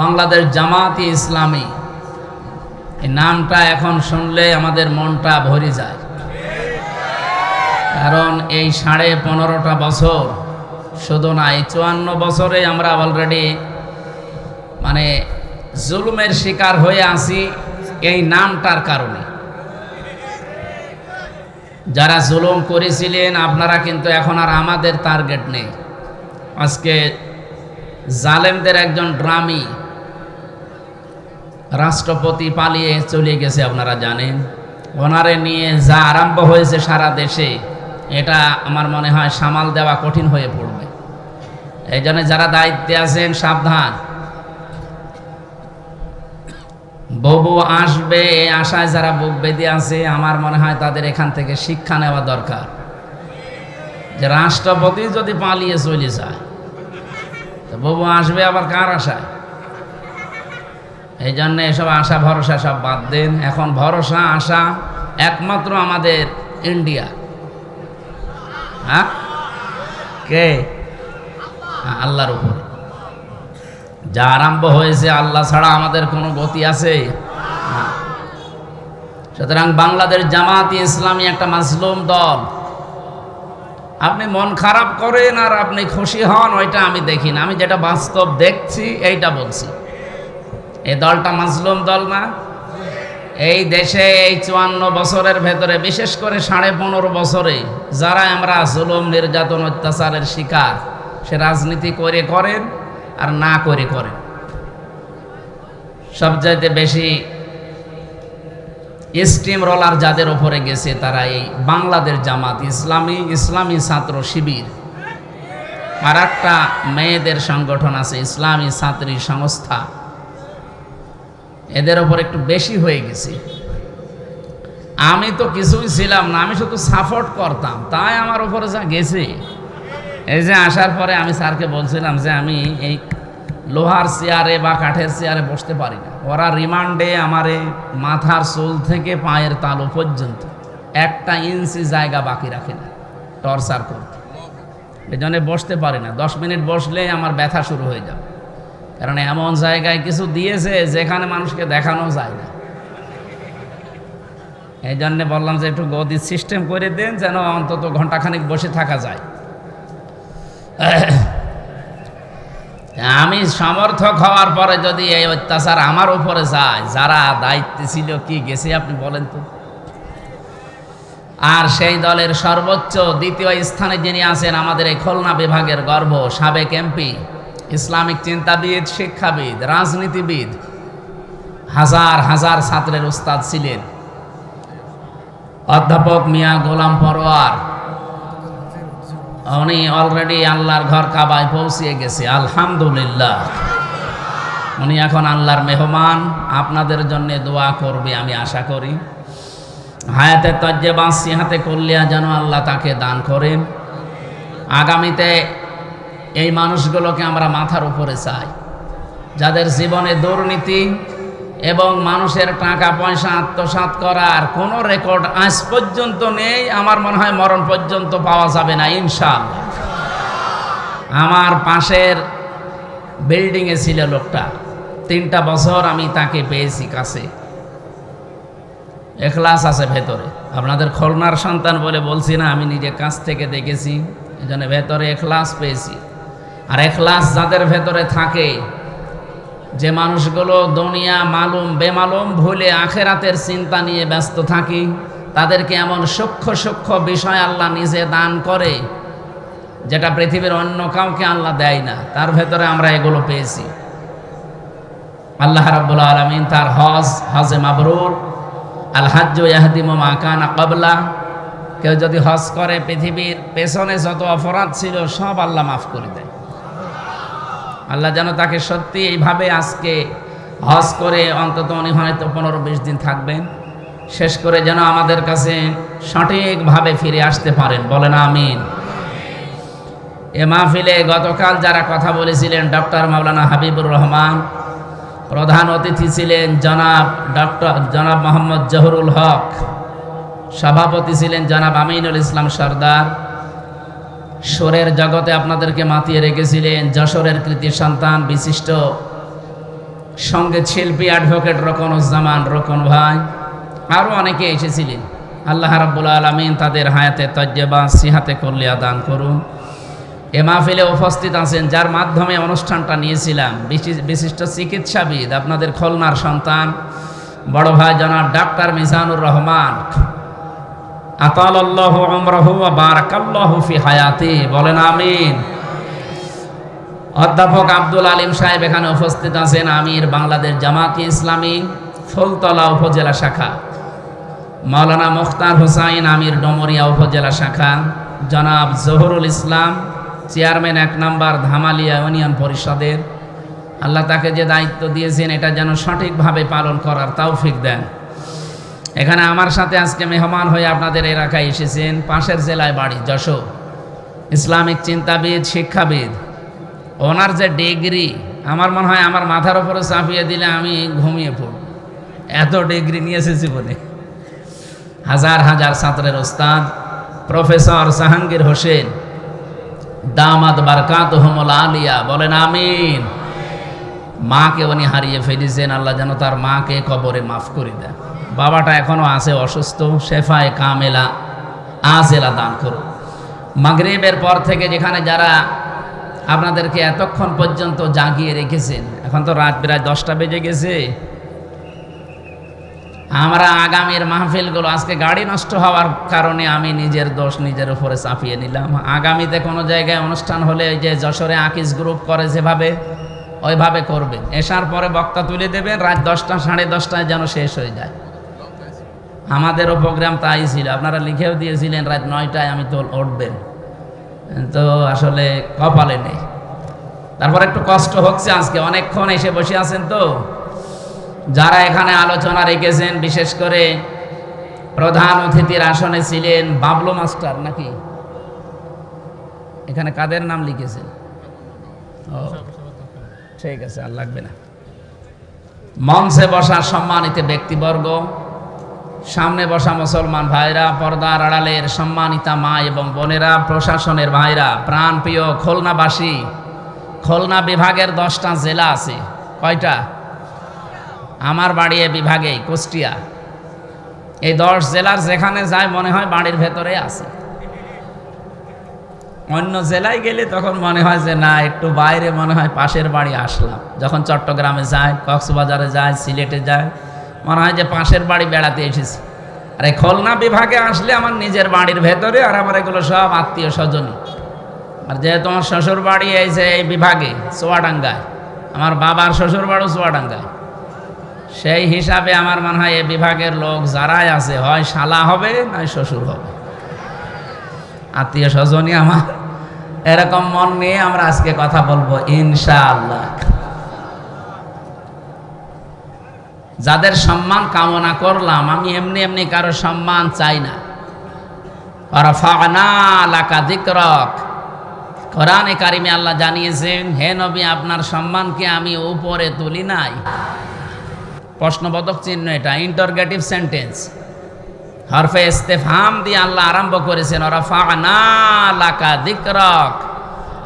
বাংলাদেশ জামাত ইসলামী এই নামটা এখন শুনলে আমাদের মনটা ভরে যায়। কারণ এই 15.5টা বছর শুধু না, এই 54 বছরে আমরা অলরেডি জুলুমের শিকার হয়ে আছি এই নামটার কারণে। যারা জুলুম করেছিলেন আপনারা কিন্তু এখন আর আমাদের টার্গেট নেই। আজকে জালেমদের একজন ড্রামি রাষ্ট্রপতি পালিয়ে চলে গেছে, আপনারা জানেন। ওনারে নিয়ে যা আরম্ভ হয়েছে সারা দেশে, এটা আমার মনে হয় সামাল দেওয়া কঠিন হয়ে পড়বে। এই জন্য যারা দায়িত্বে আছেন সাবধান। ববু আসবে এই আশায় যারা বুক বেঁধে আছে, আমার মনে হয় তাদের এখান থেকে শিক্ষা নেওয়া দরকার যে রাষ্ট্রপতি যদি পালিয়ে চলে যায় তো ববু আসবে আবার কার আশায়? এই জন্য এসব আশা ভরসা সব বাদ দেন। এখন ভরসা আশা একমাত্র আমাদের ইন্ডিয়া। হ্যাঁ, কে? আল্লাহর উপরে। যা আরম্ভ হয়েছে আল্লাহ ছাড়া আমাদের কোনো গতি আছে না। সুতরাং বাংলাদেশ জামাত ইসলামী একটা মাজলুম দল। আপনি মন খারাপ করেন আর আপনি খুশি হন, ওইটা আমি দেখি না। আমি যেটা বাস্তব দেখছি এইটা বলছি। এই দলটা মাজলুম দল না? এই দেশে এই 54 বছরের ভেতরে, বিশেষ করে 15.5 বছরে যারা আমরা জুলুম নির্যাতন অত্যাচারের শিকার, সে রাজনীতি করে করেন আর না করে করেন, সবচাইতে বেশি স্টিম রোলার যাদের ওপরে গেছে তারা এই বাংলাদেশ জামাত ইসলামী, ইসলামী ছাত্র শিবির, আর একটা মেয়েদের সংগঠন আছে ইসলামী ছাত্রী সংস্থা, এদের ওপর একটু বেশি হয়ে গেছে। আমি তো কিছুই ছিলাম না, আমি শুধু সাপোর্ট করতাম, তাই আমার উপরে যা গেছে। এই যে আসার পরে আমি স্যারকে বলছিলাম যে আমি এই লোহার চেয়ারে বা কাঠের চেয়ারে বসতে পারি না। ওরা রিমান্ডে আমার মাথার চুল থেকে পায়ের তালু পর্যন্ত 1 ইঞ্চি জায়গা বাকি রাখে না, টর্চার করতে। এই জন্য বসতে পারি না। 10 মিনিট বসলে আমার ব্যথা শুরু হয়ে যাবে। কারণ এমন জায়গায় কিছু দিয়েছে যেখানে মানুষকে দেখানো যায় না। এই জন্যে বললাম যে একটু গদি সিস্টেম করে দেন, যেন অন্তত ঘন্টাখানিক বসে থাকা যায়। আমি সমর্থক হওয়ার পরে যদি এই অত্যাচার আমার উপরে যায়, যারা দায়িত্বে ছিল কি গেছে আপনি বলেন তো? আর সেই দলের সর্বোচ্চ 2য় স্থানে যিনি আছেন, আমাদের এই খুলনা বিভাগের গর্ব, সাবেক এমপি, ইসলামিক চিন্তাবিদ, শিক্ষাবিদ, রাজনীতিবিদ, হাজার হাজার ছাত্রের উস্তাদ ছিলেন অধ্যাপক মিয়া গোলাম পরোয়ার। উনি অলরেডি আল্লাহর ঘর কাবায় পৌঁছিয়ে গেছে, আলহামদুলিল্লাহ। উনি এখন আল্লাহর মেহমান, আপনাদের জন্য দোয়া করবে আমি আশা করি। হায়াতে তজ্জেবা সিহাতে কল্লিয়া যেন আল্লাহ তাকে দান করেন। আগামীতে এই মানুষগুলোকে আমরা মাথার উপরে চাই, যাদের জীবনে দুর্নীতি এবং মানুষের টাকা পয়সা আত্মসাৎ করার কোনো রেকর্ড আজ পর্যন্ত নেই। আমার মনে হয় মরণ পর্যন্ত পাওয়া যাবে না ইনশাআল্লাহ। আমার পাশের বিল্ডিংয়ে ছিল লোকটা, 3টা বছর আমি তাকে পেয়েছি কাছে। এখলাস আছে ভেতরে। আপনাদের খুলনার সন্তান বলে বলছি না, আমি নিজে কাছ থেকে দেখেছি। এই জন্য ভেতরে এখলাস পেয়েছি। আর এখলাস যাদের ভেতরে থাকে, যে মানুষগুলো দুনিয়া মালুম বেমালুম ভুলে আখেরাতের চিন্তা নিয়ে ব্যস্ত থাকি, তাদেরকে এমন সূক্ষ্ম সূক্ষ্ম বিষয় আল্লাহ নিজে দান করে যেটা পৃথিবীর অন্য কাউকে আল্লাহ দেয় না। তার ভেতরে আমরা এগুলো পেয়েছি। আল্লাহ রাব্বুল আলামিন তার হজে মাবরুর, আল হাজ্জু ইয়াহদিমু মা কানা ক্বাবলা, কেউ যদি হজ করে পৃথিবীর পেছনে যত অপরাধ ছিল সব আল্লাহ মাফ করে দেয়। আল্লাহ যেন তাকে সত্যি এইভাবে আজকে হজ করে অন্তত উনি হয়তো 15-20 দিন থাকবেন, শেষ করে যেন আমাদের কাছে সঠিকভাবে ফিরে আসতে পারেন। বলেন আমিন। এ মাহফিলে গতকাল যারা কথা বলেছিলেন, ডক্টর মাওলানা হাবিবুর রহমান, প্রধান অতিথি ছিলেন জনাব মোহাম্মদ জহুরুল হক, সভাপতি ছিলেন জনাব আমিনুল ইসলাম সরদার, সুরের জগতে আপনাদেরকে মাতিয়ে রেখেছিলেন যশোরের কৃতি সন্তান বিশিষ্ট সঙ্গে শিল্পী অ্যাডভোকেট রোকনুজ্জামান রোকন ভাই, আরও অনেকে এসেছিলেন। আল্লাহ রাব্বুল আলামিন তাদের হায়াতে তজ্জেবা সিহাতে কল্যাণ দান করুন। এ মাহফিলে উপস্থিত আছেন যার মাধ্যমে অনুষ্ঠানটা নিয়েছিলাম, বিশিষ্ট চিকিৎসাবিদ, আপনাদের খুলনার সন্তান বড় ভাই জনাব ডাক্তার মিজানুর রহমান, আতালাল্লাহু উমরাহু ওয়া বারাকাল্লাহু ফি হায়াতি, বলেন আমিন। অধ্যাপক আব্দুল আলিম সাহেব এখানে উপস্থিত আছেন, আমির বাংলাদেশ জামাতি ইসলামী ফুলতলা উপজেলা শাখা। মাওলানা মুখতার হুসাইন, আমির ডমরিয়া উপজেলা শাখা। জনাব জহুরুল ইসলাম, চেয়ারম্যান 1 নম্বর ধামালিয়া ইউনিয়ন পরিষদের। আল্লাহ তাকে যে দায়িত্ব দিয়েছেন এটা যেন সঠিকভাবে পালন করার তৌফিক দেন। এখানে আমার সাথে আজকে মেহমান হয়ে আপনাদের এলাকায় এসেছেন, পাশের জেলায় বাড়ি যশোর, ইসলামিক চিন্তাবিদ, শিক্ষাবিদ। ওনার যে ডিগ্রি, আমার মনে হয় আমার মাথার উপরে চাপিয়ে দিলে আমি ঘুমিয়ে পড়ব, এত ডিগ্রি নিয়েছে জীবনে। হাজার হাজার ছাত্রের ওস্তাদ প্রফেসর জাহাঙ্গীর হোসেন, দামাত বারকাতুহুমুল আলিয়া, বলেন আমিন। মাকে উনি হারিয়ে ফেলেছেন, আল্লাহ যেন তার মাকে কবরে মাফ করে দেন। বাবাটা এখনো আছে অসুস্থ, শেফায়ে কামেলা আজেলা দান করুন। মাগরিবের পর থেকে যেখানে যারা আপনাদেরকে এতক্ষণ পর্যন্ত জাগিয়ে রেখেছেন, এখন তো রাত প্রায় 10টা বেজে গেছে। আমরা আগামীর মাহফিলগুলো, আজকে গাড়ি নষ্ট হওয়ার কারণে আমি নিজের দোষ নিজের উপরে চাপিয়ে নিলাম। আগামীতে কোনো জায়গায় অনুষ্ঠান হলে ওই যে যশোরে আকিস গ্রুপ করে যেভাবে, ওইভাবে করবেন। এসার পরে বক্তা তুলে দেবেন, রাত 10টা 10:30টায় যেন শেষ হয়ে যায়। আমাদেরও প্রোগ্রাম তাই ছিল, আপনারা লিখেও দিয়েছিলেন রাত 9টায় আমি তো উঠবেন, তো আসলে কপালে নেই। তারপর একটু কষ্ট হচ্ছে, আজকে অনেকক্ষণ এসে বসে আছেন। তো যারা এখানে আলোচনা রেখেছেন, বিশেষ করে প্রধান অতিথির আসনে ছিলেন বাবলু মাস্টার, নাকি এখানে কাদের নাম লিখেছেন? ও ঠিক আছে, আর লাগবে না। মঞ্চে বসা সম্মানিত ব্যক্তিবর্গ, সামনে বসা মুসলমান ভাইরা, পর্দার আড়ালের সম্মানিতা মা এবং বোনেরা, প্রশাসনের ভাইরা, প্রাণপ্রিয় খুলনাবাসী। খুলনা বিভাগের 10টা জেলা আছে। কয়টা? আমার বাড়ি এ বিভাগে কুষ্টিয়া। এই 10 জেলার যেখানে যায় মনে হয় বাড়ির ভেতরে আছে। অন্য জেলায় গেলে তখন মনে হয় যে না, একটু বাইরে মনে হয় পাশের বাড়ি আসলাম। যখন চট্টগ্রামে যায়, কক্সবাজারে যায়, সিলেটে যায়, মনে হয় যে পাশের বাড়ি বেড়াতে এসেছি। আর এই খুলনা বিভাগে আসলে আমার নিজের বাড়ির ভেতরে, আর আমার এগুলো সব আত্মীয় স্বজনই। আর যেহেতু আমার শ্বশুর বাড়ি এই যে এই বিভাগে চুয়াডাঙ্গায়, আমার বাবার শ্বশুর বাড়িও চুয়াডাঙ্গায়, সেই হিসাবে আমার মনে হয় এই বিভাগের লোক যারাই আছে হয় শালা হবে নয় শ্বশুর হবে, আত্মীয় স্বজনই আমার। এরকম মন নিয়ে আমরা আজকে কথা বলবো ইনশাআল্লাহ। যাদের সম্মান কামনা করলাম, আমি এমনি এমনি কারো সম্মান চাই না। রাফা'না লাকা যিকরাক, কোরআনে কারিমে আল্লাহ জানিয়েছেন, হে নবী আপনার সম্মানকে আমি উপরে তুলি নাই। প্রশ্নবোধক চিহ্ন, এটা ইন্টারগেটিভ সেন্টেন্স, হরফে ইস্তেফহাম দিয়ে আল্লাহ আরম্ভ করেছেন, রাফা'না লাকা যিকরাক,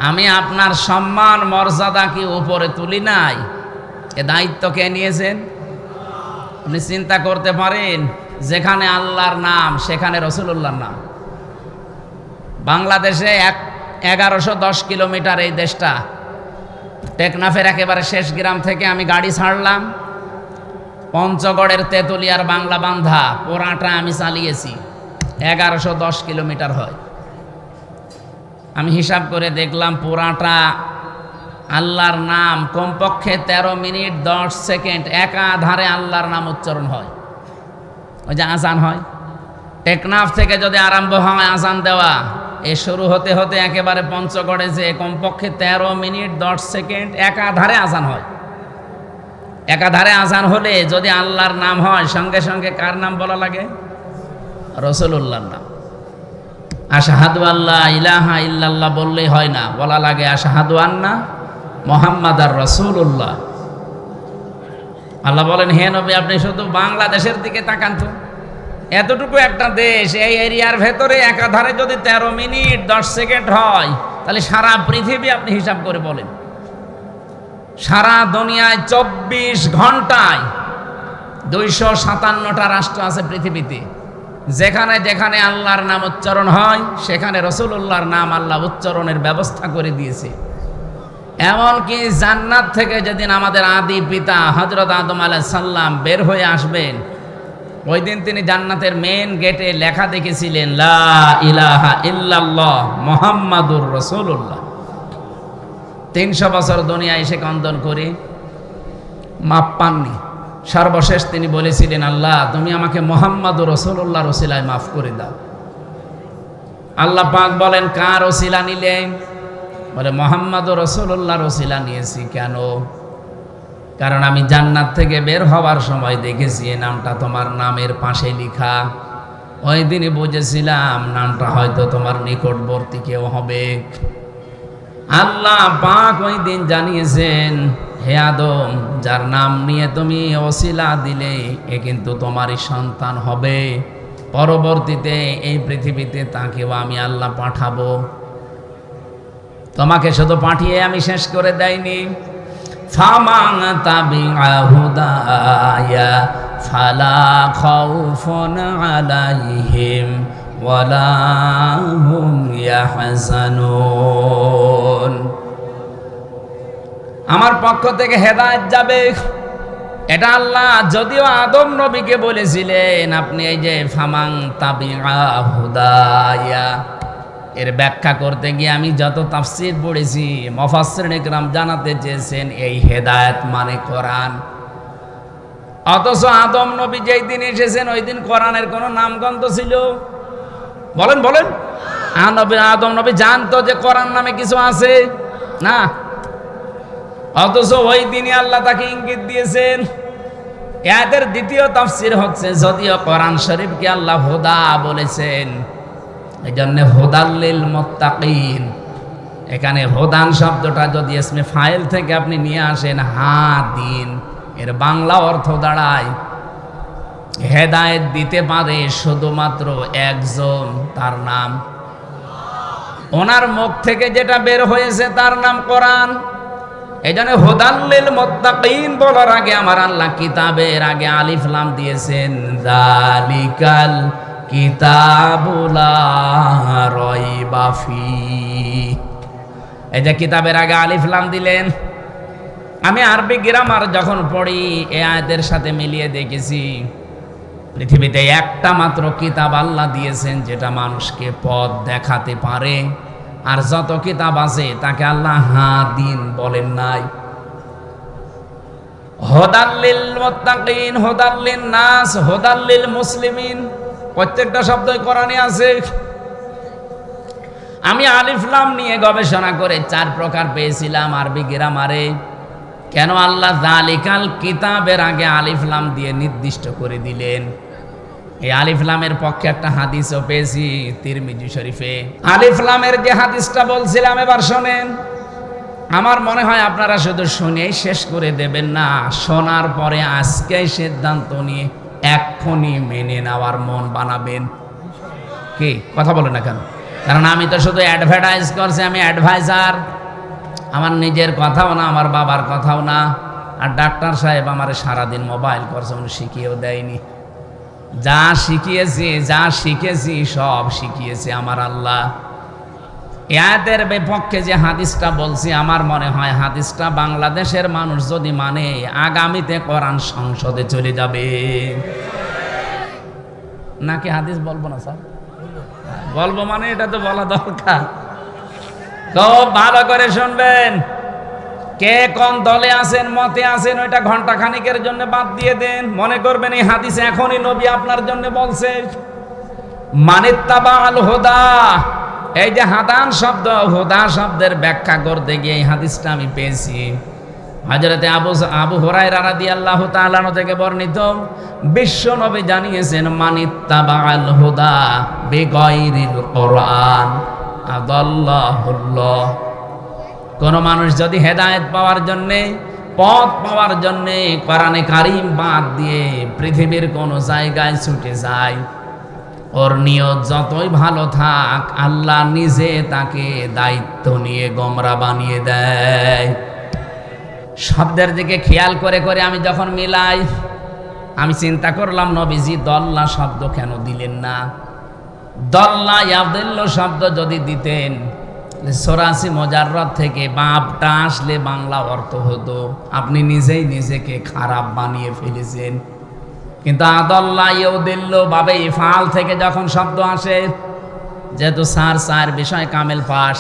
আমি আপনার সম্মান মর্যাদা কি উপরে তুলি নাই। এ দায়িত্ব কে নিয়েছেন? আপনি চিন্তা করতে পারেন, যেখানে আল্লাহর নাম সেখানে রাসূলুল্লাহর নাম। বাংলাদেশে 1110 কিলোমিটার এই দেশটা, টেকনাফের একেবারে শেষ গ্রাম থেকে আমি গাড়ি ছাড়লাম, পঞ্চগড়ের তেতুলিয়ার বাংলা বান্ধা পোড়াটা আমি চালিয়েছি, 1110 কিলোমিটার হয়। আমি হিসাব করে দেখলাম পোড়াটা আল্লাহর নাম কমপক্ষে 13 মিনিট 10 সেকেন্ড একাধারে আল্লাহর নাম উচ্চারণ হয়। ওই যে আজান হয়, টেকনাফ থেকে যদি আরম্ভ হয় আজান দেওয়া, এ শুরু হতে হতে একেবারে পঞ্চগড়ে যে কমপক্ষে 13 মিনিট 10 সেকেন্ড একাধারে আজান হয়। একাধারে আজান হলে যদি আল্লাহর নাম হয়, সঙ্গে সঙ্গে কার নাম বলা লাগে? রাসূলুল্লাহর নাম। আশহাদু আল্লা ইলাহা ইল্লাল্লাহ বললেই হয় না, বলা লাগে আশহাদু আন্না মুহাম্মাদার রাসূলুল্লাহ। আল্লাহ বলেন, হে নবী আপনি শুধু বাংলাদেশের দিকে তাকান তো, এতটুকু একটা দেশ, এই এরিয়ার ভেতরে একাধারে যদি 13 মিনিট 10 সেকেন্ড হয়, তাহলে সারা পৃথিবী আপনি হিসাব করে বলেন, সারা দুনিয়ায় 24 ঘন্টায় 257টা রাষ্ট্র আছে পৃথিবীতে। যেখানে যেখানে আল্লাহর নাম উচ্চারণ হয় সেখানে রাসূলুল্লাহর নাম আল্লাহ উচ্চারণের ব্যবস্থা করে দিয়েছে। এমনকি জান্নাত থেকে যেদিন আমাদের আদি পিতা হযরত আদম আলাইহিস সালাম বের হয়ে আসবেন, ওই দিন তিনি জান্নাতের মেন গেটে লেখা দেখেছিলেন, লা ইলাহা ইল্লাল্লাহ মুহাম্মাদুর রাসূলুল্লাহ। 300 বছর দুনিয়ায় এসে কন্দন করে মাপ পাননি। সর্বশেষ তিনি বলেছিলেন, আল্লাহ তুমি আমাকে মুহাম্মাদুর রাসূলুল্লাহর ওসিলায় মাফ করে দাও। আল্লাহ পাক বলেন, কার ওসিলা নিলেন? বলে মুহাম্মাদুর রাসূলুল্লাহর ওসিলা নিয়েছি। কেন? কারণ আমি জান্নাত থেকে বের হওয়ার সময় দেখেছি এই নামটা তোমার নামের পাশে লেখা। ওই দিনই বুঝেছিলাম নামটা হয়তো তোমার নিকটবর্তী কেউ হবে। আল্লাহ পাক ওই দিন জানিয়েছেন, হে আদম, যার নাম নিয়ে তুমি ওসিলা দিলে এ কিন্তু তোমারই সন্তান হবে। পরবর্তীতে এই পৃথিবীতে তাকেও আমি আল্লাহ পাঠাবো। তোমাকে শুধু পাঠিয়ে আমি শেষ করে দেইনি। ফামান তাবিআ হুদায়া ফালা খাউফুন আলাইহিম ওয়ালা হুম ইয়াহজানুন। আমার পক্ষ থেকে হেদায়েত যাবে, এটা আল্লাহ যদিও আদম নবীকে বলেছিলেন। আপনি এই যে ফামান তাবিআ হুদায়া, এর ব্যাখ্যা করতে গিয়ে আমি যত তাফসীর পড়েছি, মুফাসসিরিন ইকরাম জানাতে চেয়েছেন এই হেদায়েত মানে কোরআন। অথচ আদম নবী যেই দিন এসেছেন ওই দিন কোরআনের কোনো নামগন্ধ ছিল? বলেন বলেন। আদম নবী জানতো যে কোরআন নামে কিছু আছে না? অথচ ওই দিনই আল্লাহ তাকে ইঙ্গিত দিয়েছেন। এদের দ্বিতীয় তাফসীর হচ্ছে, যদিও কোরআন শরীফকে আল্লাহ হুদা বলেছেন, এই জন্য হুদাল্লিল মুত্তাকিন। এখানে হুদান শব্দটা যদি ইসমে ফাইল থেকে আপনি নিয়ে আসেন হাদিন, এর বাংলা অর্থ দাঁড়ায় হেদায়েত দিতে পারে শুধুমাত্র একজন, তার নাম। ওনার মুখ থেকে যেটা বের হয়েছে তার নাম কোরআন। এই জন্য হুদাল্লিল মুত্তাকিন বলার আগে আমার আল্লাহ কিতাবের আগে আলিফ লাম দিয়েছেন, যালিকাল কিতাবুলা রাইবা ফিহি। এই যে কিতাবের আগে আলিফ লাম দিলেন। আমি আরবি গ্রামার যখন পড়ি এই আয়াতের সাথে মিলিয়ে দেখেছি, পৃথিবীতে একটা মাত্র কিতাব আল্লাহ দিয়েছেন যেটা মানুষকে পথ দেখাতে পারে, আর যত কিতাব আছে তাকে আল্লাহ হাদিন বলেন নাই। হুদাল্লিল মুত্তাকিন, হুদাল্লিন নাস, হুদাল্লিল মুসলিমিন, প্রত্যেকটা শব্দই কোরআনে আছে। আমি আলিফ লাম নিয়ে গবেষণা করে 4 প্রকার পেয়েছিলাম আরবি গ্রামারে। কেন আল্লাহ যালিকাল কিতাবের আগে আলিফ লাম দিয়ে নির্দিষ্ট করে দিলেন? এই আলিফ লামের পক্ষে একটা হাদিসও পেয়েছি তিরমিজি শরীফে। আলিফ লামের যে হাদিসটা বলছিলাম এবার শোনেন। আমার মনে হয় আপনারা শুধু শুনেই শেষ করে দেবেন না, শোনার পরে আজকেই সিদ্ধান্ত নিয়ে এক্ষুনি মেনে নেওয়ার মন বানাবেন। কি কথা বলে না কেন? কারণ আমি তো শুধু অ্যাডভার্টাইজ করছি, আমি অ্যাডভাইজার। আমার নিজের কথাও না, আমার বাবার কথাও না। আর ডাক্তার সাহেব আমারে সারাদিন মোবাইল করছে, উনি শিখিয়েও দেয়নি। যা শিখিয়েছি, যা শিখেছি সব শিখিয়েছে আমার আল্লাহ। এদের বিপক্ষে যে হাদিসটা বলছি, আমার মনে হয় হাদিসটা বাংলাদেশের মানুষ যদি মানে, আগামীতে কোরআন সংসদে চলে যাবে। নাকি হাদিস বলবো না স্যার? বলবো মানে এটা তো বলা দরকার। খুব ভালো করে শুনবেন। কে কোন দলে আছেন, মতে আছেন, ওইটা ঘন্টা খানিকের জন্য বাদ দিয়ে দেন। মনে করবেন এই হাদিস এখনই নবী আপনার জন্য বলছে। মানিত্তাবাল হুদা, এই যে হাদান শব্দ, হুদা শব্দের ব্যাখ্যা করতে গিয়ে এই হাদিসটা আমি পেয়েছি হযরতে আবু হুরায়রা রাদিয়াল্লাহু তাআলা থেকে বর্ণিত। বিশ্ব নবী জানিয়েছেন, মানিত্তাবাল হুদা বিগাইরিল কোরআন আদাল্লাহুল্লাহ। কোন মানুষ যদি হেদায়েত পাওয়ার জন্যে, পথ পাওয়ার জন্যে কোরআনে কারীম বাদ দিয়ে পৃথিবীর কোন জায়গায় ছুটে যায়, ওর নিয়ত যতই ভালো থাক, আল্লাহ নিজে তাকে দায়িত্ব নিয়ে গোমরা বানিয়ে দেয়। শব্দের দিকে খেয়াল করে করে আমি যখন মিলাই, আমি চিন্তা করলাম নবীজি দল্লা শব্দ কেন দিলেন না? দল্লা ইয়াদিল্লু শব্দ যদি দিতেন, 84 মুজাররদ থেকে বাপটা আসলে বাংলা অর্থ হতো আপনি নিজেই নিজেকে খারাপ বানিয়ে ফেলেছেন। কিন্তু আদল্লা ইয়াদিল্লু বাবে ইফআল থেকে যখন শব্দ আসে, যেহেতু চার বিষয় কামেল পাস,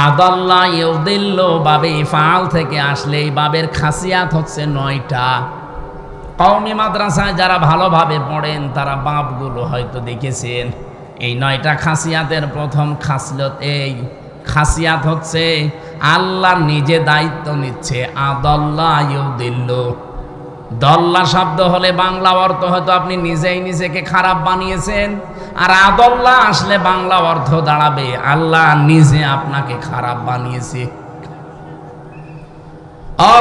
আদল্লা ইয়াদিল্লু বাবে ইফআল থেকে আসলে এই বাবের খাসিয়াত হচ্ছে 9টা। কওমি মাদ্রাসায় যারা ভালোভাবে পড়েন তারা বাপগুলো হয়তো দেখেছেন। এই 9টা খাসিয়াতের প্রথম খাসিয়ত, এই খাসিয়াত হচ্ছে আল্লাহ নিজে দায়িত্ব নিচ্ছে। আদল্লা ইউদিল্লু, দল্লা শব্দ হলে বাংলা অর্থ হয়তো আপনি নিজেই নিজেকে খারাপ বানিয়েছেন, আর আদল্লা আসলে বাংলা অর্থ দাঁড়াবে আল্লাহ নিজে আপনাকে খারাপ বানিয়েছে।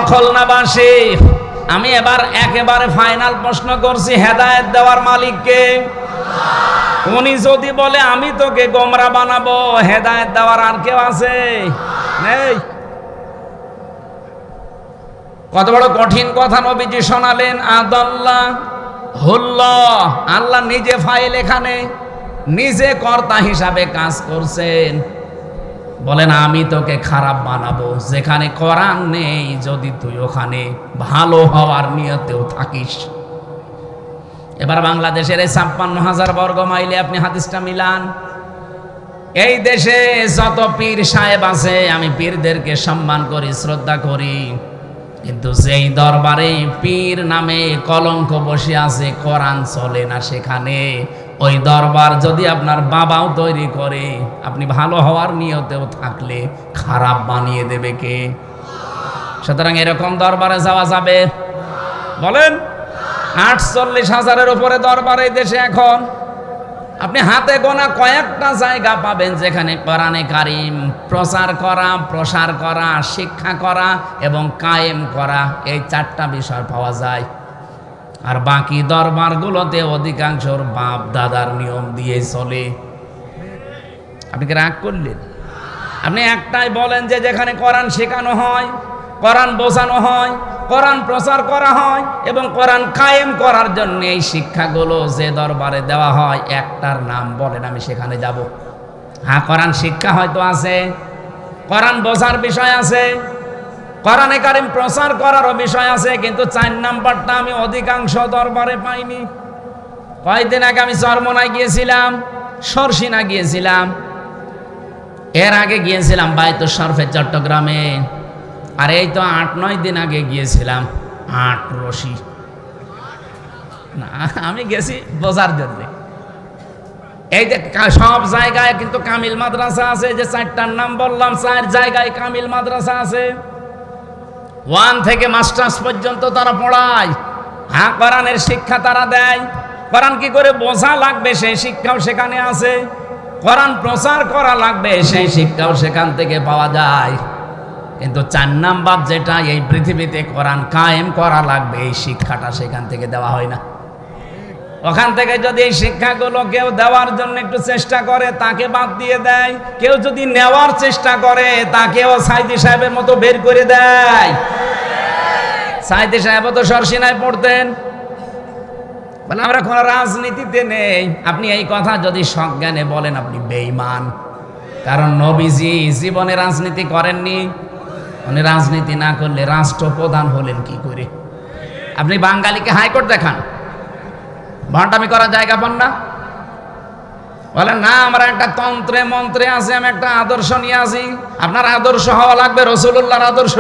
খুলনাবাসী, আমি এবার একেবারে ফাইনাল প্রশ্ন করছি, হেদায়েত দেওয়ার মালিককে? উনি যদি বলে আমি তোকে গোমরা বানাবো, হেদায়েত দেওয়ার আর কেউ আছে? নেই। কত বড় কঠিন কথা নবীজি শোনালেন। আদাল্লাহ হুল্লাহ, আল্লাহ নিজে ফাইল, এখানে নিজে কর্তা হিসাবে কাজ করছেন। বলেন আমি তোকে খারাপ বানাবো, যেখানে কোরআন নেই, যদি তুই ওখানে ভালো হওয়ার নিয়তেও থাকিস। এবার বাংলাদেশের 56,000 বর্গ মাইলে আপনি হাদিসটা মিলান। এই দেশে যত পীর সাহেব আছে, আমি পীরদেরকে সম্মান করি, শ্রদ্ধা করি, কিন্তু যেই দরবারে পীর নামে কলঙ্ক বসে আছে, কোরআন চলে না সেখানে, ওই দরবার যদি আপনার বাবাও তৈরি করে, আপনি ভালো হওয়ার নিয়তেও থাকলে খারাপ বানিয়ে দেবে কে? সুতরাং এরকম দরবারে যাওয়া যাবে? বলেন। 48,000-এর উপরে দরবার এই দেশে এখন। আপনি হাতে গোনা কয়েকটা জায়গা পাবেন যেখানে কোরআনে কারিম প্রচার করা, প্রসার করা, শিক্ষা করা এবং কায়েম করা, এই 4টা বিষয় পাওয়া যায়। আর বাকি দরবারগুলোতে অধিকাংশর বাপ দাদার নিয়ম দিয়ে চলে। আপনি কি রাগ করলেন? আপনি একটাই বলেন যে যেখানে কোরআন শেখানো হয়, কোরআন বোঝানো হয়, কোরআন প্রচার করা হয় এবং কোরআন কায়েম করার জন্য এই শিক্ষাগুলো যে দরবারে দেওয়া হয়, একটার নাম বলেন, আমি সেখানে যাব। হ্যাঁ, কোরআন শিক্ষা হয়তো আছে, কোরআন বোঝার বিষয় আছে, কোরআনে কারিম প্রচার করারও বিষয় আছে, কিন্তু 4 নাম্বারটা আমি অধিকাংশ দরবারে পাইনি। কয়েকদিন আগে আমি চরমনায় গিয়েছিলাম, সরসিনা গিয়েছিলাম, এর আগে গিয়েছিলাম বায়তুল শরফে চট্টগ্রামে, আর এই তো 8-9 দিন আগে গিয়েছিলাম আটরশি। না, আমি গেছি বোঝার জন্য। এই যে সব জায়গায় কিন্তু কামিল মাদ্রাসা আছে, যে 4টার নাম বললাম, 4 জায়গায় কামিল মাদ্রাসা আছে। 1 থেকে মাস্টার্স পর্যন্ত তারা পড়ায়। হ্যাঁ, কোরআনের শিক্ষা তারা দেয়। কোরআন কি করে বোঝা লাগবে সেই শিক্ষাও সেখানে আছে। কোরআন প্রচার করা লাগবে সেই শিক্ষাও সেখান থেকে পাওয়া যায়। কিন্তু 4 নাম্বার যেটা, এই পৃথিবীতে কোরআন কায়েম করা লাগবে, এই শিক্ষাটা সেখান থেকে দেওয়া হয় না। ওখান থেকে যদি এই শিক্ষাগুলো কেউ দেওয়ার জন্য একটু চেষ্টা করে, তাকে বাদ দিয়ে দেয়। কেউ যদি নেওয়ার চেষ্টা করে, তাকেও সাইদি সাহেবের মতো বের করে দেয়। সাইদি সাহেব তো সরসিনায় পড়তেন, বলে আমরা কোনো রাজনীতিতে নেই। আপনি এই কথা যদি সজ্ঞানে বলেন, আপনি বেঈমান। কারণ নবীজি জীবনে রাজনীতি করেননি। উনি রাজনীতি না করলে রাষ্ট্রপ্রধান হলেন কি করে? আপনি বাঙালিকে হাইকোর্ট দেখান, ভণ্ডামি করার জায়গা পান না। বলেন না, আমার একটা তন্ত্রে মন্ত্রে আছে, আমি একটা আদর্শ নিয়ে আসি। আপনার আদর্শ হওয়া লাগবে রাসূলুল্লাহর আদর্শ।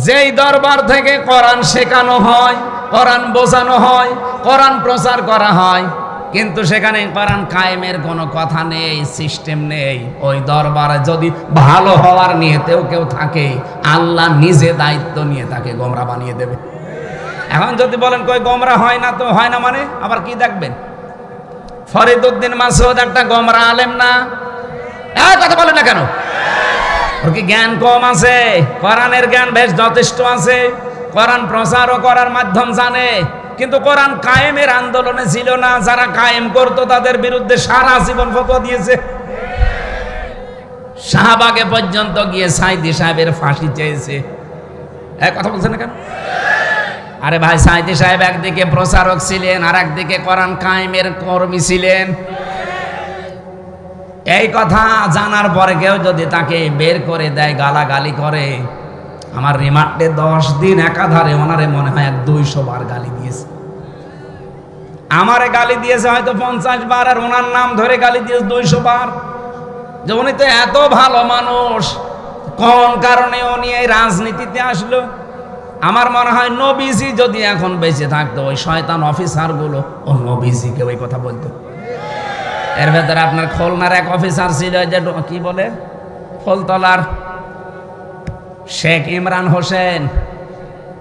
যেই দরবার থেকে কোরআন শেখানো হয়, কোরআন বোঝানো হয়, কোরআন প্রচার করা হয়, কিন্তু সেখানে কোরআন কায়েমের কোনো কথা নেই, সিস্টেম নেই, ওই দরবারে যদি ভালো হওয়ার নিয়েতেও কেউ থাকে, আল্লাহ নিজে দায়িত্ব নিয়ে তাকে গোমরা বানিয়ে দেবে। এখন যদি বলেন কই গোমরা হয় না, তো হয় না মানে আবার কি দেখবেন? ফরিদউদ্দিন মাসউদ একটা গোমরা আলেম না? কথা বলেন না কেন? ওর কি জ্ঞান কম আছে? কোরআনের জ্ঞান বেশ যথেষ্ট আছে, কোরআন প্রচারও করার মাধ্যম জানে, কিন্তু কোরআন কায়েমের আন্দোলনে ছিল না। যারা কায়েম করতো তাদের বিরুদ্ধে সারা জীবন ফতোয়া দিয়েছে। শাহবাগে পর্যন্ত গিয়ে সাইদি সাহেবের ফাঁসি চেয়েছে। কথা বলছেন না কেন? আরে ভাই, সাইদি সাহেব একদিকে প্রচারক ছিলেন আর একদিকে কোরআন কায়েমের কর্মী ছিলেন। এই কথা জানার পরে কেউ যদি তাকে বের করে দেয়, গালাগালি করে, আমার রিমান্ডে 10 দিন একাধারে ওনারে মনে হয় 200 বার গালি দিয়েছে। আমারে গালি দিয়েছে হয়তো 50 বার, আর ওনার নাম ধরে গালি দিয়েছে 200 বার। যে উনি তো এত ভালো মানুষ, কোন কারণে উনি এই রাজনীতিতে আসলো? আমার মনে হয় নবীজি যদি এখন বেঁচে থাকতো, ওই শয়তান অফিসার গুলো ও নবীজিকে ওই কথা বলতো। এর ভেতরে আপনার খুলনার এক অফিসার ছিল, যে কি বলে, ফুলতলার শেখ ইমরান হোসেন,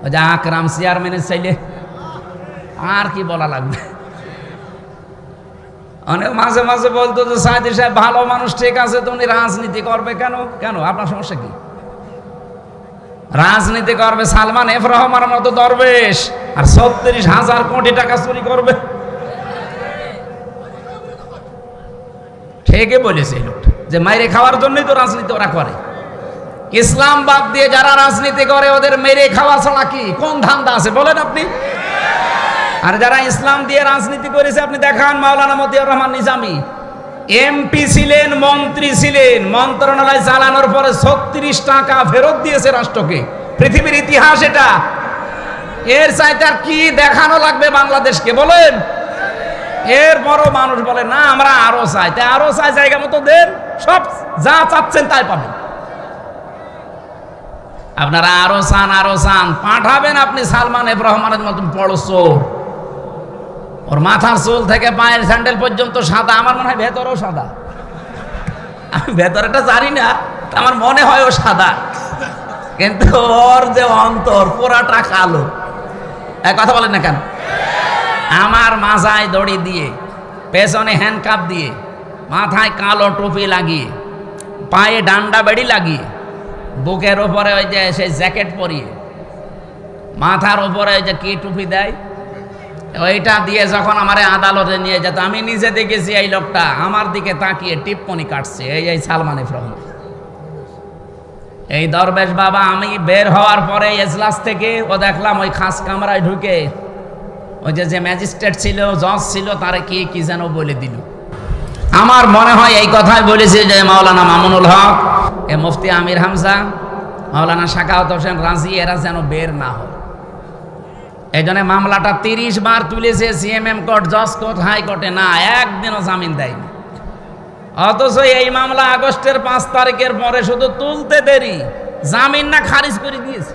ওই যে আকরাম চেয়ারম্যানের ছেলে। আর কি বলা লাগবে? অনেক মাঝে মাঝে বলতো যে সাইদি সাহেব ভালো মানুষ, ঠিক আছে, তো উনি রাজনীতি করবে কেন? কেন আপনার সমস্যা কি? রাজনীতি করবে সালমান এফ রহমানের মতো দরবেশ, আর 36,000 কোটি টাকা চুরি করবে। ঠিকই বলেছে এই লোকটা, যে মেরে খাওয়ার জন্যই তো রাজনীতি ওরা করে। ইসলাম বাদ দিয়ে যারা রাজনীতি করে ওদের মেরে খাওয়া ছাড়া কি কোন ধান্দা আছে বলেন আপনি? আর যারা ইসলাম দিয়ে রাজনীতি করেছে আপনি দেখান। মাওলানা মতিয়ার রহমান নিজামী এমপি ছিলেন, মন্ত্রী ছিলেন, মন্ত্রণালয় চালানোর পরে 36 টাকা ফেরত দিয়েছে রাষ্ট্রকে। পৃথিবীর ইতিহাস এটা। এর চাইতে আর কি দেখানো লাগবে বাংলাদেশকে বলেন? এর বড় মানুষ বলে না আমরা আরো চাই, তাই আরো চাই, জায়গা মতো দেন, সব যা চাচ্ছেন তাই পাবেন। আপনারা আরো চান, পাঠাবেন আপনি সালমান এফ রহমানের মতন বড় চোর। ওর মাথার চুল থেকে পায়ের স্যান্ডেল পর্যন্ত সাদা, আমার মনে হয় ভেতরেও সাদা। আমি ভেতরটা জানি না, আমার মনে হয় ও সাদা, কিন্তু ওর যে অন্তর পুরাটা কালো। কথা বলেন না কেন? আমার মাথায় দড়ি দিয়ে, পেছনে হ্যান্ডকাপ দিয়ে, মাথায় কালো টুপি লাগিয়ে, পায়ে ডান্ডা বেড়ি লাগিয়ে, বুকের ওপরে ওই যে সেই জ্যাকেট পরিয়ে, মাথার ওপরে ওই যে কি টুপি দেয়, ওইটা দিয়ে যখন আমারে আদালতে নিয়ে যেত, আমি নিজে দেখেছি এই লোকটা আমার দিকে তাকিয়ে টিপ্পনি কাটছে। এই সালমান এফ রহমান, এই দরবেশ বাবা। আমি বের হওয়ার পরে এজলাস থেকে ও দেখলাম ওই খাস কামরায় ঢুকে ওই যে ম্যাজিস্ট্রেট ছিল, জজ ছিল, তারে কি যেন বলে দিল। আমার মনে হয় এই কথাই বলেছে যে মাওলানা মামুনুল হক, এ মুফতি আমির হামজা, মাওলানা শাকাওয়াত হোসেন রাজি, এরা যেন বের না হয়। এই জন্য মামলাটা 30 বার তুলেছে সিএমএম কোর্ট, জজ কোর্ট, হাইকোর্টে, না একদিনও জামিন দেয়নি। অথচ এই মামলা আগস্টের 5 তারিখের পরে শুধু তুলতে দেরি, জামিন না খারিজ করে দিয়েছে।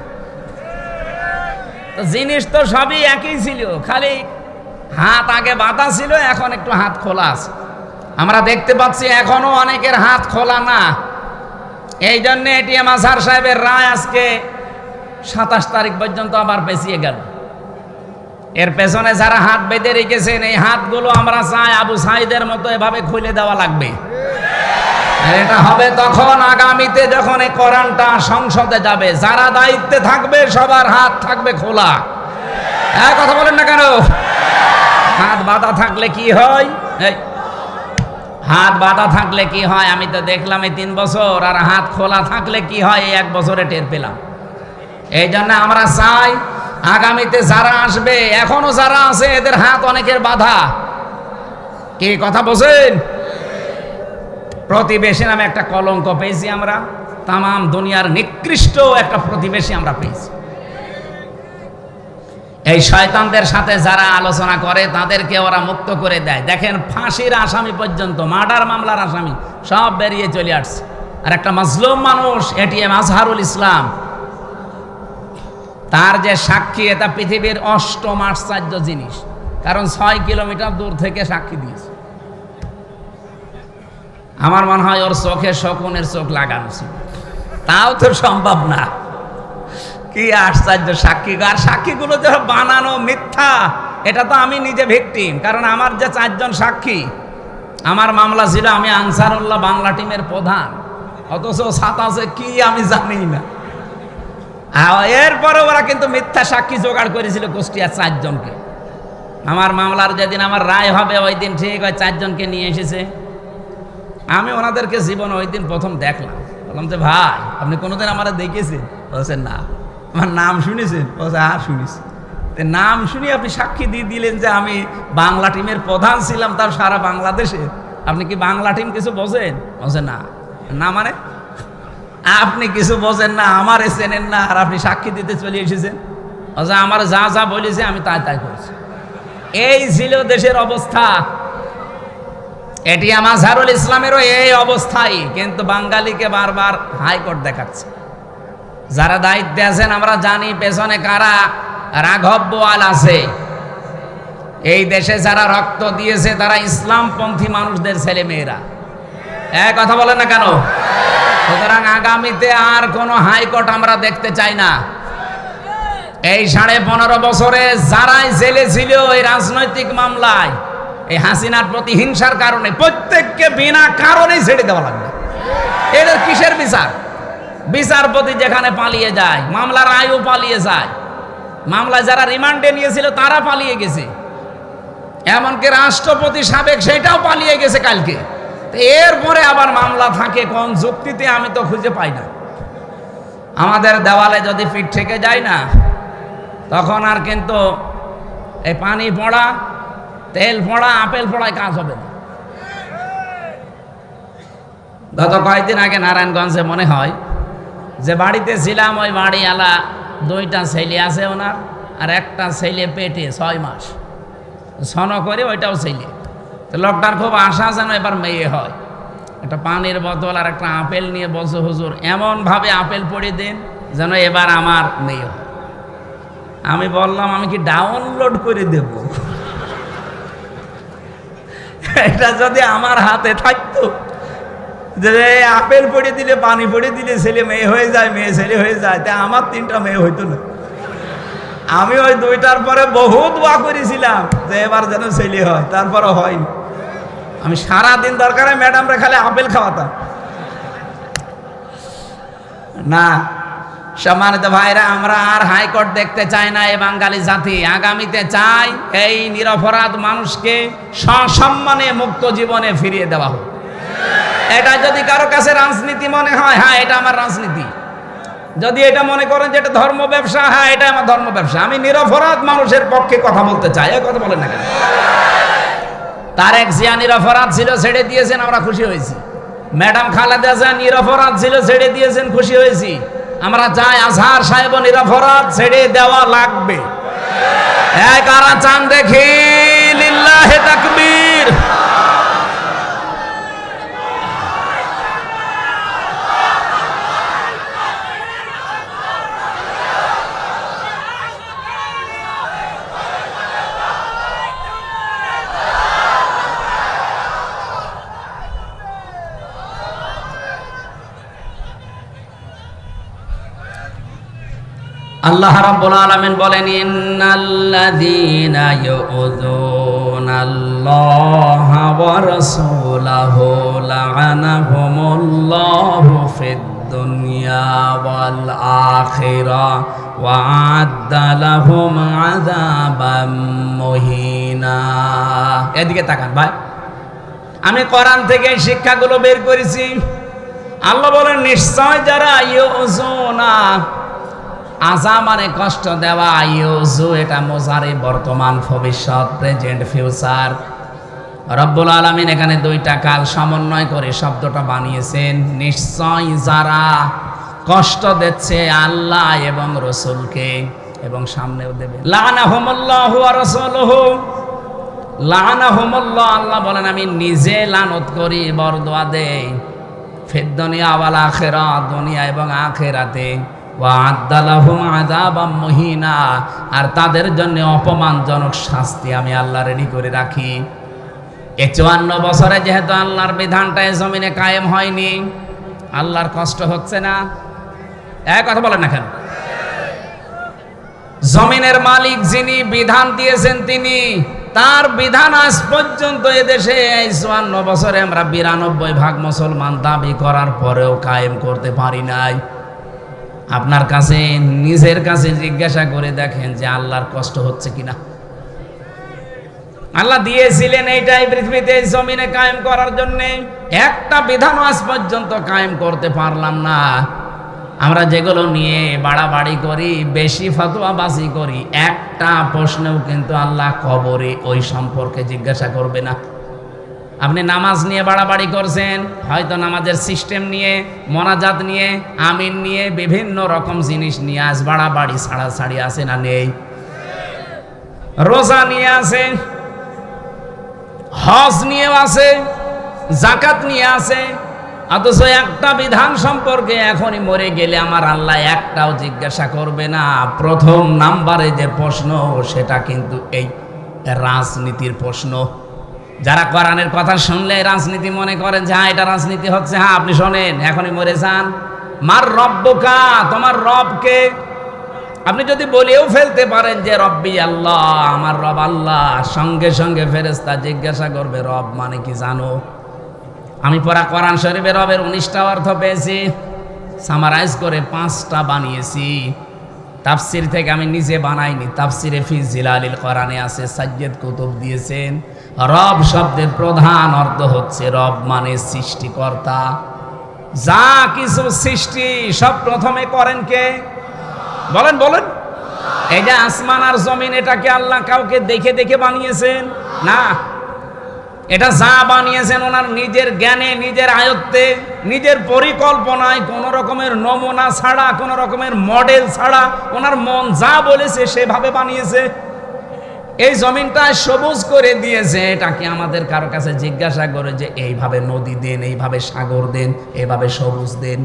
তো জিনিস তো সবই একই ছিল, খালি হাত আগে বাঁধা ছিল, এখন একটু হাত খোলা আছে। আমরা দেখতে পাচ্ছি এখনো অনেকের হাত খোলা না। এই জন্য এটিএম আজহার সাহেবের রায় আজকে 27 তারিখ পর্যন্ত আবার পেছিয়ে গেল। এর পেছনে যারা হাত বেঁধে রেখেছেন, এই হাতগুলো আমরা চাই আবু সাইদের মতো এভাবে খুলে দেওয়া লাগবে। এটা হবে তখন আগামীতে যখন এই কোরআনটা সংসদে যাবে, যারা দায়িত্বে থাকবে সবার হাত থাকবে খোলা। কথা বলেন না কেন? হাত বাঁধা থাকলে কি হয়? হাত বাঁধা থাকলে কি হয় আমি তো দেখলাম এই 3 বছর, আর হাত খোলা থাকলে কি হয় এই 1 বছরে টের পেলাম। এই জন্য আমরা চাই আগামীতে যারা আসবে, এখনো যারা আছে এদের হাত অনেকের বাঁধা। কি কথা বলছেন? প্রতিবেশী নামে একটা কলঙ্ক পেয়েছি আমরা, তামাম দুনিয়ার নিকৃষ্ট একটা প্রতিবেশী আমরা পেয়েছি। এই শয়তানদের সাথে যারা আলোচনা করে তাদেরকে ওরা মুক্ত করে দেয়। দেখেন ফাঁসির আসামি পর্যন্ত, মার্ডার মামলার আসামি সব বেরিয়ে চলে আসছে। আর একটা মাজলুম মানুষ এটিএম আজহারুল ইসলাম, তার যে সাক্ষী, এটা পৃথিবীর 8ম আশ্চর্য জিনিস, কারণ 6 কিলোমিটার দূর থেকে সাক্ষী দিয়েছে। আমার মনে হয় ওর চোখে শকুনের চোখ লাগানো ছিল, তাও তো সম্ভব না। কি আশ্চর্য সাক্ষী! আর সাক্ষীগুলো যে বানানো মিথ্যা, এটা তো আমি নিজে ভিকটিম। কারণ আমার যে 4 জন সাক্ষী, আমার মামলা ছিল আমি আনসারুল্লাহ বাংলা টিমের প্রধান, অথচ সাতাশে কি আমি জানি না। এরপরে ওরা কিন্তু মিথ্যা সাক্ষী জোগাড় করেছিল কুষ্টিয়া 4 জনকে। আমার মামলার যেদিন আমার রায় হবে ওই দিন ঠিক ওই 4 জনকে নিয়ে এসেছে। আমি ওনাদেরকে জীবনে ওই দিন প্রথম দেখলাম। বললাম যে ভাই আপনি কোনোদিন আমার দেখেছেন? বলছেন না। আমার নাম শুনেছেন? বলছে হ্যাঁ শুনেছি। নাম শুনি আপনি সাক্ষী দিয়ে দিলেন যে আমি বাংলা টিমের প্রধান ছিলাম, তার সারা বাংলাদেশে। আপনি কি বাংলা টিম কিছু বোঝেন? বলছে না। না মানে আপনি কিছু বোঝেন না, আমার চেনেন না, আর আপনি সাক্ষী দিতে চলে এসেছেন? বলছে আমার যা যা বলেছে আমি তাই তাই করেছি। এই ছিল দেশের অবস্থা। এটি মাযহারুল ইসলামেরও এই অবস্থাই, কিন্তু বাঙালিকে বারবার হাইকোর্ট দেখাচ্ছে। যারা দায়িত্বে আছেন আমরা জানি পেছনে কারা রাঘব বোয়াল আছে। এই দেশে যারা রক্ত দিয়েছে তারা ইসলামপন্থী মানুষদের ছেলে মেয়েরা। এক কথা বলেন না কেন? সুতরাং আগামীতে আর কোনো হাইকোর্ট আমরা দেখতে চাই না। এই 15.5 বছরে যারাই জেলে ছিল এই রাজনৈতিক মামলায়, এই হাসিনার প্রতি হিংসার কারণে, প্রত্যেককে বিনা কারণেই ছেড়ে দেওয়া লাগবে। এদের কিসের বিচার? বিচারপতি যেখানে পালিয়ে যায়, মামলার আয়ও পালিয়ে যায়, মামলায় যারা রিমান্ডে নিয়েছিল তারা পালিয়ে গেছে, এমনকি রাষ্ট্রপতি সাবেক সেটাও পালিয়ে গেছে কালকে। এরপরে আবার মামলা থাকে কোন যুক্তিতে আমি তো খুঁজে পাই না। আমাদের দেওয়ালে যদি পিঠ থেকে যায় না, তখন আর কিন্তু এই পানি পড়া, তেল পড়া, আপেল পড়ায় কাজ হবে না। গত কয়েকদিন আগে নারায়ণগঞ্জে মনে হয় যে বাড়িতে ছিলাম, ওই বাড়িওয়ালা 2টা ছেলে আছে ওনার, আর একটা ছেলে পেটে 6 মাস ছন করে, ওইটাও ছেলে। তো লোকটার খুব আশা যেন এবার মেয়ে হয়। একটা পানির বোতল আর একটা আপেল নিয়ে বলছে হুজুর এমনভাবে আপেল পড়ে দিন যেন এবার আমার মেয়ে হয়। আমি বললাম আমি কি ডাউনলোড করে দেব? এটা যদি আমার হাতে থাকতো যে আপেল পড়ে দিলে, পানি পড়ে দিলে ছেলে মেয়ে হয়ে যায়, মেয়ে ছেলে হয়ে যায়, তা আমার 3টা মেয়ে হইতো না। আমি ওই 2টার পরে বহুত দোয়া করেছিলাম যে এবার যেন ছেলে হয়, তারপরে হয়নি। আমি সারাদিন দরকারে ম্যাডামরা খালি আপেল খাওয়াতাম না। সম্মানিত ভাইরা, আমরা আর হাইকোর্ট দেখতে চাই না। এই বাঙালি জাতি আগামীতে চাই এই নিরপরাধ মানুষকে সসম্মানে মুক্ত জীবনে ফিরিয়ে দেওয়া হোক। এটা যদি কারো কাছে রাজনীতি মনে হয়, হ্যাঁ এটা আমার রাজনীতি। যদি এটা মনে করেন যে এটা ধর্ম ব্যবসা, হ্যাঁ এটা আমার ধর্ম ব্যবসা। আমি নিরপরাধ মানুষের পক্ষে কথা বলতে চাই। এই কথা বলেন না কেন? তারেক জিয়া নিরপরাধ ছিল, ছেড়ে দিয়েছেন, আমরা খুশি হয়েছি। ম্যাডাম খালেদা জিয়া নিরপরাধ ছিল, ছেড়ে দিয়েছেন, খুশি হয়েছি। আমরা চাই আজহার সাহেব নিরপরাধ, ছেড়ে দেওয়া লাগবে। কারা চান দেখি? লিল্লাহে তাকবীর। আল্লাহ রাব্বুল আলামিন বলেন ইন্নাল্লাযীনা ইউযুনাল্লাহা ওয়া রাসূলাহু লা'আনাহুমুল্লাহু ফিদ দুনিয়া ওয়াল আখিরাহ ওয়া আ'আদ্দা লাহুম আযাবাম মুহিনা। এদিকে তাকান ভাই, আমি কোরআন থেকে শিক্ষাগুলো বের করেছি। আল্লাহ বলেন নিশ্চয় যারা ইউযুনা, আযা মানে কষ্ট দেওয়া, ইউজু এটা মুজারি বর্তমান, ভবিষ্যৎ, প্রেজেন্ট, ফিউচার। রব্বুল আলামিন এখানে 2টা কাল সমন্বয় করে শব্দটা বানিয়েছেন। নিশ্চয় যারা কষ্ট দিচ্ছে আল্লাহ এবং রাসূলকে, এবং সামনেও দেবে। লা'নাহুমুল্লাহু ওয়া রাসূলুহু, লা'নাহুমুল্লাহ, আল্লাহ বলেন আমি নিজে লানত করি, বরদোয়া দেই, ফিদ দুনিয়া ওয়াল আখিরাহ, দুনিয়া এবং আখিরাতে, ওয়া আ'আদ্দা লাহুম আযাবাম মুহিনা, আর তাদের জন্য অপমানজনক শাস্তি আমি আল্লাহ রেডি করে রাখি। এই 54 বছরে যেহেতু আল্লাহর বিধানটা এই জমিনে কায়েম হয়নি, আল্লাহর কষ্ট হচ্ছে না? এক কথা বলেন না কেন? জমিনের মালিক যিনি, বিধান দিয়েছেন তিনি, তার বিধান আজ পর্যন্ত এদেশে এই 54 বছরে আমরা 92% মুসলমান দাবি করার পরেও কায়েম করতে পারি নাই। আপনার কাছে, নিজের কাছে জিজ্ঞাসা করে দেখেন যে আল্লাহর কষ্ট হচ্ছে কিনা। আল্লাহ দিয়েছিলেন এইটাই পৃথিবীতে জমিনে কায়েম করার জন্য। একটা বিধান আজ পর্যন্ত কায়েম করতে পারলাম না। আমরা যেগুলো নিয়ে বাড়াবাড়ি করি, বেশি ফতোয়াবাজি করি, একটা প্রশ্নেও কিন্তু আল্লাহ কবরে ওই সম্পর্কে জিজ্ঞাসা করবে না। আপনি নামাজ নিয়ে বাড়াবাড়ি করছেন, হয়তো নামাজের সিস্টেম নিয়ে, মোনাজাত নিয়ে, আমিন নিয়ে, বিভিন্ন রকম জিনিস নিয়ে আজ বাড়াবাড়ি ছাড়াছাড়ি আছে না নেই? রোজা নিয়ে আছে, হজ নিয়েও আছে, জাকাত নিয়ে আছে, অথচ একটা বিধান সম্পর্কে এখনই মরে গেলে আমার আল্লাহ একটাও জিজ্ঞাসা করবে না। প্রথম নাম্বারে যে প্রশ্ন, সেটা কিন্তু এই রাজনীতির প্রশ্ন। যারা কোরআনের কথা শুনলে রাজনীতি মনে করেন যে হ্যাঁ এটা রাজনীতি হচ্ছে, হ্যাঁ আপনি শোনেন, এখনই মরে যান। মার রব্বুকা, তোমার রবকে। আপনি যদি বলেও ফেলতে পারেন যে রব্বি আল্লাহ, আমার রব আল্লাহ, সঙ্গে সঙ্গে ফেরেশতা জিজ্ঞাসা করবে রব মানে কি জানো? আমি পড়া কোরআন শরীফে রবের 19টা অর্থ পেয়েছি, সামারাইজ করে 5টা বানিয়েছি। তাফসির থেকে আমি নিজে বানাইনি, তাফসিরে ফি জিলালিল কোরআনে আছে, সাজ্জাদ কুতুব দিয়েছেন। রব শব্দের প্রধান অর্থ হচ্ছে রব মানে সৃষ্টিকর্তা। যা কিছু সৃষ্টি সব প্রথমে করেন কে? বলেন বলেন। এই যে আসমান আর জমিন, এটাকে আল্লাহ কাউকে দেখে দেখে বানিয়েছেন না। এটা যা বানিয়েছেন ওনার নিজের জ্ঞানে, নিজের আয়ত্তে, নিজের পরিকল্পনায়, কোনো রকমের নমুনা ছাড়া, কোনো রকমের মডেল ছাড়া, ওনার মন যা বলেছে সেভাবে বানিয়েছে। এই জমিনটা সবুজ করে দিয়েছে, এটাকে আমাদের কারো কাছে জিজ্ঞাসা করে যে এইভাবে নদী দেন, এইভাবে সাগর দেন, এইভাবে সবুজ দেন,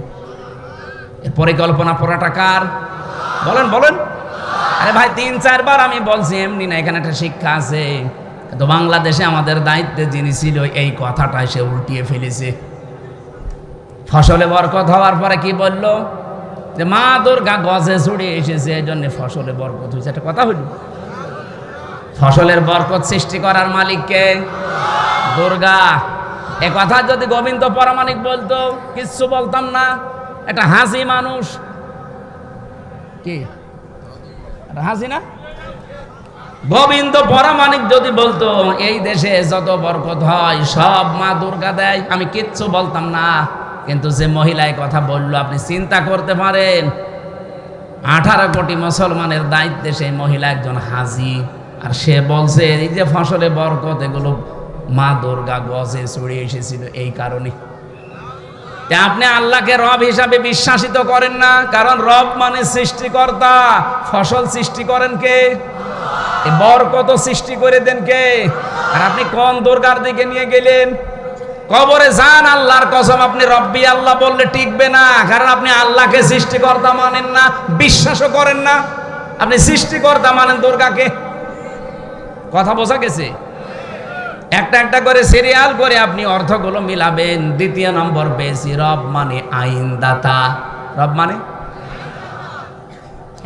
এর পরিকল্পনা পুরাটা কার? বলেন বলেন। আরে ভাই 3-4 বার আমি বলছি, এমনি না, এখানে একটা শিক্ষা আছে। তো বাংলাদেশে আমাদের দায়িত্বে যিনি ছিল এই কথাটা সে উল্টিয়ে ফেলেছে। ফসলে বরকত হওয়ার পরে কি বলল? যে মা দুর্গা গজে ছড়ে এসেছে, এই জন্য ফসলে বরকত হয়েছে। একটা কথা হইল, ফসলের বরকত সৃষ্টি করার মালিককে? দুর্গা। এ কথা যদি গোবিন্দ পরামানিক বলতো কিচ্ছু বলতাম না। একটা হাসি মানুষ, কি হাসি না? গোবিন্দ পরামানিক যদি বলতো এই দেশে যত বরকত হয় সব মা দুর্গা দেয়, আমি কিচ্ছু বলতাম না। কিন্তু যে মহিলায় কথা বললো, আপনি চিন্তা করতে পারেন 18 কোটি মুসলমানের দায়িত্বে সেই মহিলা একজন হাজি, আর সে বলছে এই যে ফসলে বরকত এগুলো মা দুর্গা গজে ছড়িয়ে এসেছিল এই কারণে। আপনি আল্লাহকে রব হিসাবে বিশ্বাসিত করেন না, কারণ রব মানে সৃষ্টিকর্তা। ফসল সৃষ্টি করেন কে? বরকত সৃষ্টি করে দেন কে? আর আপনি কোন দুর্গার দিকে নিয়ে গেলেন? কবরে যান, আল্লাহর কসম আপনি রব্বি আল্লাহ বললে টিকবে না, কারণ আপনি আল্লাহকে সৃষ্টিকর্তা মানেন না, বিশ্বাসও করেন না। আপনি সৃষ্টিকর্তা মানেন দুর্গাকে। কথা বোঝা গেছে? একটা একটা করে সিরিয়াল করে আপনি অর্থগুলো মিলাবেন। 2 নম্বর পেয়েছি, রব মানে আইনদাতা। রব মানে,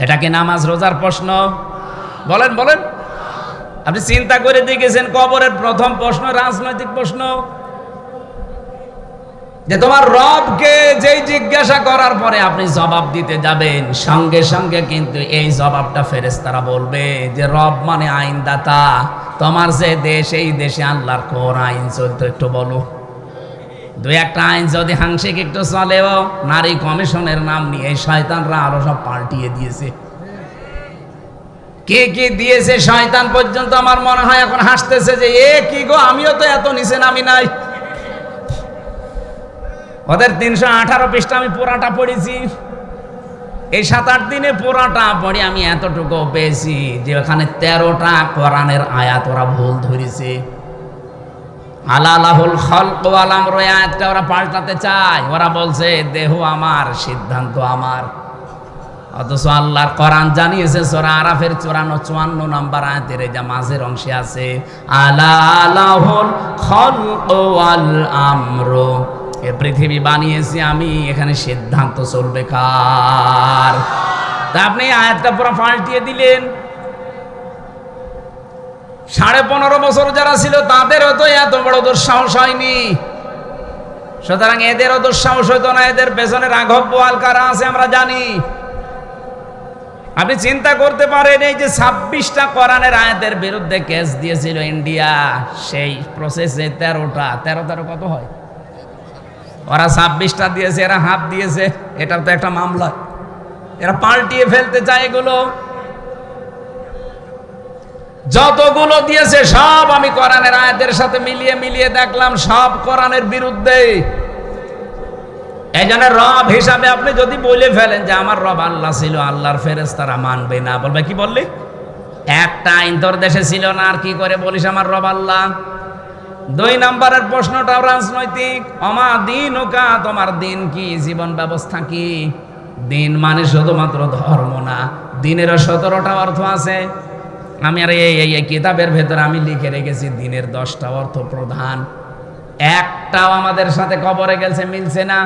এটা কি নামাজ রোজার প্রশ্ন? বলেন বলেন। আপনি চিন্তা করে দেখেছেন কবরের প্রথম প্রশ্ন রাজনৈতিক প্রশ্ন, যে তোমার রবকে যেই জিজ্ঞাসা করার পরে আপনি জবাব দিতে যাবেন, সঙ্গে সঙ্গে কিন্তু এই জবাবটা ফেরেশতারা বলবে যে রব মানে আইনদাতা। তোমার যে দেশ, এই দেশে আল্লাহর কোন আইন চলতো একটু বলো। 2-1টা আইন যদি হাংসিক একটু চলেও, নারী কমিশনের নাম নিয়ে শয়তানরা আরো সব পাল্টিয়ে দিয়েছে। কে কে দিয়েছে শয়তান পর্যন্ত আমার মনে হয় এখন হাসতেছে যে এ কি গো, আমিও তো এত নিচে নামি নাই। ওদের 318 পৃষ্ঠা আমি পুরাটা পড়েছি। এই 7-8 দিনে পুরাটা পড়ে আমি এতটুকু পেয়েছি যে ওখানে 13টা কোরআনের আয়াত ওরা ভুল ধরেছে। আলালাহুল খালক ওয়াল আমরু আয়াতটা ওরা পাল্টাতে চায়। ওরা বলছে দেহ আমার, সিদ্ধান্ত আমার। অথচ আল্লাহর কোরআন জানিয়েছে সূরা আরাফের 54 নম্বর আয়াতের এই যে মাঝের অংশে আছে আলালাহুল খালক ওয়াল আমরু, এ পৃথিবী বানিয়েছি আমি, এখানে সিদ্ধান্ত চলবে কার? তা আপনি আয়াতটা পুরো পাল্টিয়ে দিলেন। 15.5 বছর যারা ছিল তাদেরও তো এত বড় দুঃসাহস হয়নি, সুতরাং এদেরও দুঃসাহস হইতো না। এদের পেছনে রাঘব বোয়াল কারা আছে আমরা জানি। আপনি চিন্তা করতে পারেন, এই যে 26টা কোরআনের আয়াতের বিরুদ্ধে কেস দিয়েছিল ইন্ডিয়া, সেই প্রসেসে 13 কত হয়? ওরা 26টা দিয়েছে, এরা হাফ দিয়েছে। এটা তো একটা মামলা, এরা পাল্টিয়ে ফেলতে চায় এগুলো। যতগুলো দিয়েছে সব আমি কোরআনের আয়াতের সাথে মিলিয়ে দেখলাম, সব কোরআনের বিরুদ্ধে। এই জন্য রব হিসাবে আপনি যদি বলে ফেলেন যে আমার রব আল্লাহ ছিল, আল্লাহর ফেরেশতারা মানবে না, বলবে কি বললি? একটা আইন তোর দেশে ছিল না, আর কি করে বলিস আমার রব আল্লাহ? 2 নম্বরের প্রশ্নটাও রাজনৈতিক। অমা দিন ওকা, তোমার দিন কি, জীবন ব্যবস্থা কি? দিন মানে শুধুমাত্র ধর্ম না, দিনেরও 17টা অর্থ আছে। আমি আর এই কিতাবের ভেতরে আমি লিখে রেখেছি দিনের 10টা অর্থ প্রধান। একটাও আমাদের সাথে কবরে গেছে, মিলছে না।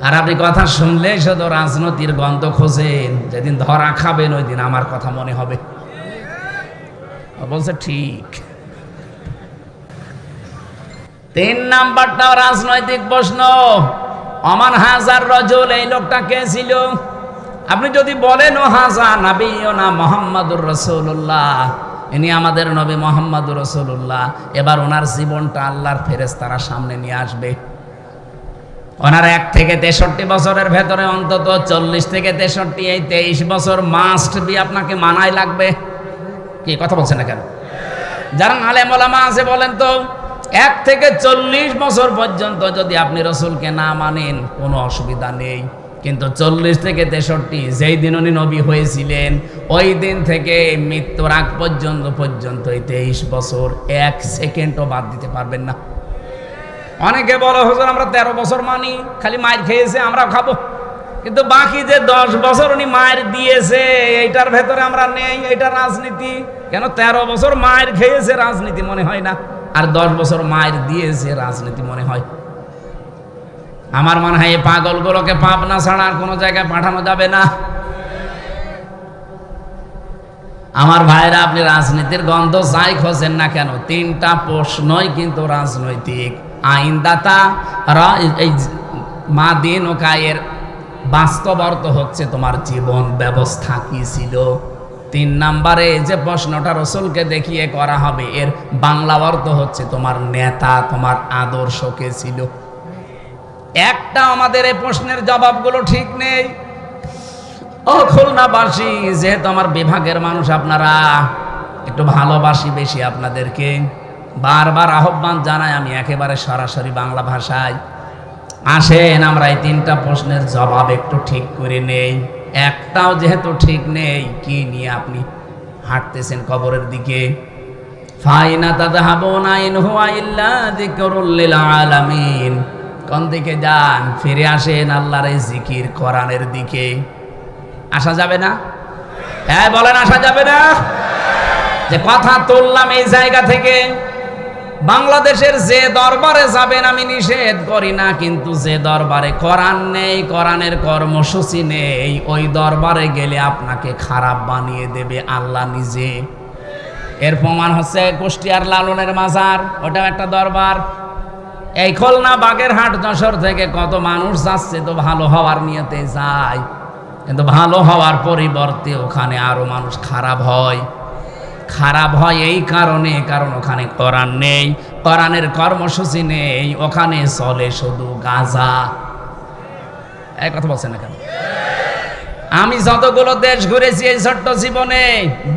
আর আপনি কথা শুনলে শুধু রাজনীতির গন্ধ খোঁজেন, যেদিন ধরা খাবেন ওই দিন আমার কথা মনে হবে। বলছে ঠিক। 3 নাম্বারটাও রাজনৈতিক প্রশ্ন। অমান হাজার রজুল, এই লোকটা কে ছিল? আপনি যদি বলেন ও হাজা নবিয়ুনা মুহাম্মাদুর রাসূলুল্লাহ, ইনি আমাদের নবী মুহাম্মাদুর রাসূলুল্লাহ, এবার ওনার জীবনটা আল্লাহর ফেরেশতারা সামনে নিয়ে আসবে। ওনার 1 থেকে 63 বছরের ভেতরে অন্তত 40 থেকে 63, এই 23 বছর মাস্ট বি আপনাকে মানাই লাগবে। কি কথা বলছেন না কেন? যারা আলেম ওলামা আছে বলেন তো, 1 থেকে 40 বছর পর্যন্ত যদি আপনি রসুলকে না মানেন কোনো অসুবিধা নেই, কিন্তু 40 থেকে 63 যেই দিন উনি নবী হয়েছিলেন ওই দিন থেকে মৃত্যুর আগ পর্যন্ত এই 23 বছর 1 সেকেন্ডও বাদ দিতে পারবেন না। অনেকে বলো হুজুর আমরা 13 বছর মানি, খালি মায়ের খেয়েছে আমরা খাবো, কিন্তু বাকি যে 10 বছর উনি মায়ের দিয়েছে এইটার ভেতরে আমরা নেই, এটা রাজনীতি। কেন 13 বছর মায়ের খেয়েছে রাজনীতি মনে হয় না, আর 10 বছর মায়ের দিয়েছে রাজনীতি মনে হয়? আমার মনে হয় এই পাগলগুলোকে পাবনা ছাড়া আর কোনো জায়গায় পাঠানো যাবে না। আমার ভাইরা, আপনি রাজনীতির গন্ধ যাই খোঁজেন না কেন, 3টা প্রশ্নই কিন্তু রাজনৈতিক। আইনদাতা, এই মা দিন ও কায়ের বাস্তব অর্থ হচ্ছে তোমার জীবন ব্যবস্থা কি ছিল। 3 নম্বরে যে প্রশ্নটা রসুলকে দেখিয়ে করা হবে, এর বাংলা অর্থ হচ্ছে তোমার নেতা, তোমার আদর্শ কে ছিল। একটা আমাদের এই প্রশ্নের জবাবগুলো ঠিক নেই। ও খুলনাবাসী, যেহেতু আমার বিভাগের মানুষ আপনারা, একটু ভালোবাসি বেশি আপনাদেরকে, বারবার আহ্বান জানাই আমি একেবারে সরাসরি বাংলা ভাষায়, আসেন আমরা এই 3টা প্রশ্নের জবাব একটু ঠিক করে নেই। একটাও যেহেতু ঠিক নেই, কি নিয়ে আপনি হাঁটতেছেন কবরের দিকে? ফাইনা তাযহাবুনা ইন হুয়া ইল্লা যিকরুল লিল আলামিন, কোন দিকে যান? ফিরে আসেন আল্লাহর এই জিকির কোরআনের দিকে। আসা যাবে না? হ্যাঁ বলেন, আসা যাবে না? যে কথা তুললাম এই জায়গা থেকে, বাংলাদেশের যে দরবারে যাবেন আমি নিষেধ করি না, কিন্তু যে দরবারে কোরআন নেই, কোরআনের কর্মসূচি নেই, ওই দরবারে গেলে আপনাকে খারাপ বানিয়ে দেবে আল্লাহ নিজে। এর প্রমাণ হচ্ছে কুষ্টিয়ার লালনের মাজার, ওটাও একটা দরবার। এই খুলনা বাগেরহাট যশোর থেকে কত মানুষ যাচ্ছে তো ভালো হওয়ার নিয়তে যায়, কিন্তু ভালো হওয়ার পরিবর্তে ওখানে আরো মানুষ খারাপ হয়। খারাপ হয় এই কারণে, কারণ ওখানে কোরআন নেই, কোরআনের কর্মসূচি নেই, ওখানে চলে শুধু গাঁজা। এই কথা বলছেন না কেন? আমি যতগুলো দেশ ঘুরেছি এই ছোট্ট জীবনে,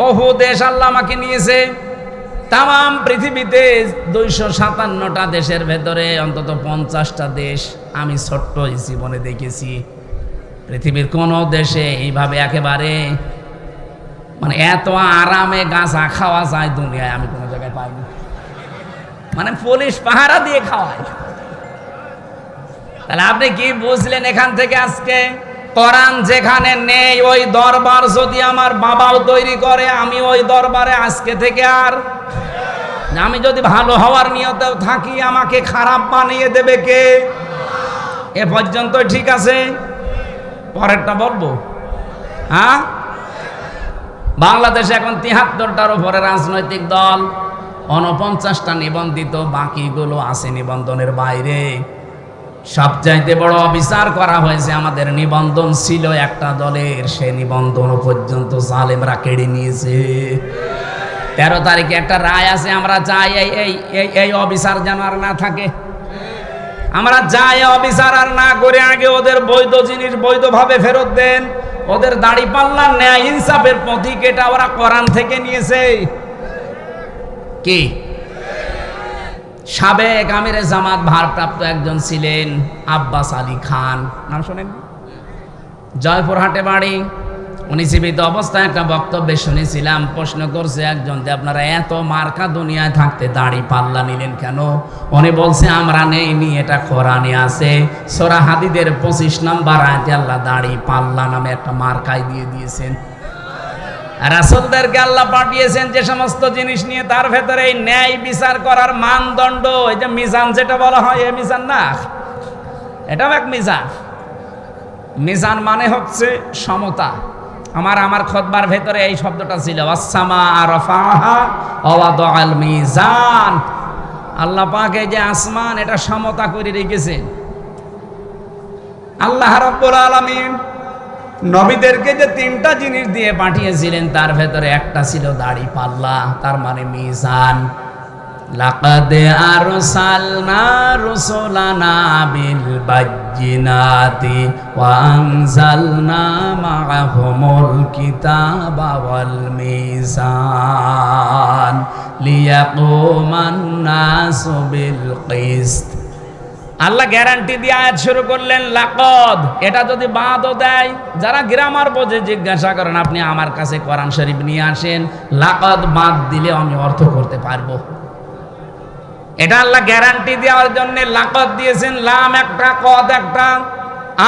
বহু দেশ আল্লাহ আমাকে নিয়েছে। তাম পৃথিবীতে 257টা দেশের ভেতরে অন্তত 50টা দেশ আমি ছোট্ট জীবনে দেখেছি। পৃথিবীর কোন দেশে এইভাবে একেবারে মানে এত আরামে গাঁজা খাওয়া যায় দুনিয়ায় আমি কোনো জায়গায় পাইনি। মানে পুলিশ পাহারা দিয়ে খাওয়ায়। তাহলে আপনি কি বুঝলেন এখান থেকে আজকে? কোরআন যেখানে নেই ওই দরবার যদি আমার বাবাও তৈরি করে, আমি ওই দরবারে আজকে থেকে আর, আমি যদি ভালো হওয়ার নিয়তেও থাকি আমাকে খারাপ বানিয়ে দেবে কে? এ পর্যন্ত ঠিক আছে, পরেরটা বলবো। হ্যাঁ, বাংলাদেশে এখন 73টার উপরে রাজনৈতিক দল, 49টা নিবন্ধিত, বাকিগুলো আছে নিবন্ধনের বাইরে। সবচাইতে বড় অবিচার করা হয়েছে, আমাদের নিবন্ধন ছিল একটা দলের, সে নিবন্ধন পর্যন্ত জালেমরা কেড়ে নিয়েছে। 13 তারিখে একটা রায় আছে, আমরা চাই এই অবিচার যেন আর না থাকে। আমরা চাই অবিচার আর না করে আগে ওদের বৈধ জিনিস বৈধভাবে ফেরত দেন। ওদের দাড়ি পাল্লার ন্যায় ইনসাফের প্রতীক এটা ওরা কোরআন থেকে নিয়েছে। কি সাবেক আমিরে জামাত ভারপ্রাপ্ত একজন ছিলেন আব্বাস আলী খান, নাম শোনেন? জয়পুরহাটে বাড়ি। উনি জীবিত অবস্থায় একটা বক্তব্যে শুনেছিলাম, প্রশ্ন করছে একজন যে আপনারা এত মার্কা দুনিয়ায় থাকতে দাড়ি পাল্লা নিলেন কেন? উনি বলছে আমরা নেইনি, এটা কোরআনে আছে। সূরা হাদীদের 25 নম্বর আয়াতে আল্লাহ দাড়ি পাল্লা নামে একটা মার্কাই দিয়ে দিয়েছেন। রাসূলদেরকে আল্লাহ পাঠিয়েছেন যে সমস্ত জিনিস নিয়ে, তার ভেতরে এই ন্যায় বিচার করার মানদণ্ড, এই যে মিজান যেটা বলা হয়, এই মিজান না, এটাও এক মিজান। মিজান মানে হচ্ছে সমতা। আমার খুতবার ভেতরে এই শব্দটা ছিল, আসসামা রাফাহা ওয়া ওয়াদাআল মিজান। আল্লাহ পাক এই যে আসমান, এটা সমতা করে রেখেছেন। আল্লাহ রাব্বুল আলামিন নবীদেরকে যে 3টা জিনিস দিয়ে পাঠিয়েছিলেন, তার ভেতরে একটা ছিল দাড়ি পাল্লা, তার মানে মিজান। লাকাদ আরসালনা রুসুলানা বিল বায়্যিনাতি ওয়া আনজালনা মাআহুমুল কিতাবা ওয়াল মিজান লিয়াকুমান নাসু বিল কিসত। আল্লাহ গ্যারান্টি দিয়ে আয়াত শুরু করলেন লাকদ। এটা যদি বাদও দেয়, যারা গ্রামার বোঝে জিজ্ঞাসা করেন, আপনি আমার কাছে কোরআন শরীফ নিয়ে আসেন, লাকদ বাদ দিলে আমি অর্থ করতে পারবো। এটা আল্লাহ গ্যারান্টি দেওয়ার জন্য লাকদ দিয়েছেন, লাম একটা কদ একটা।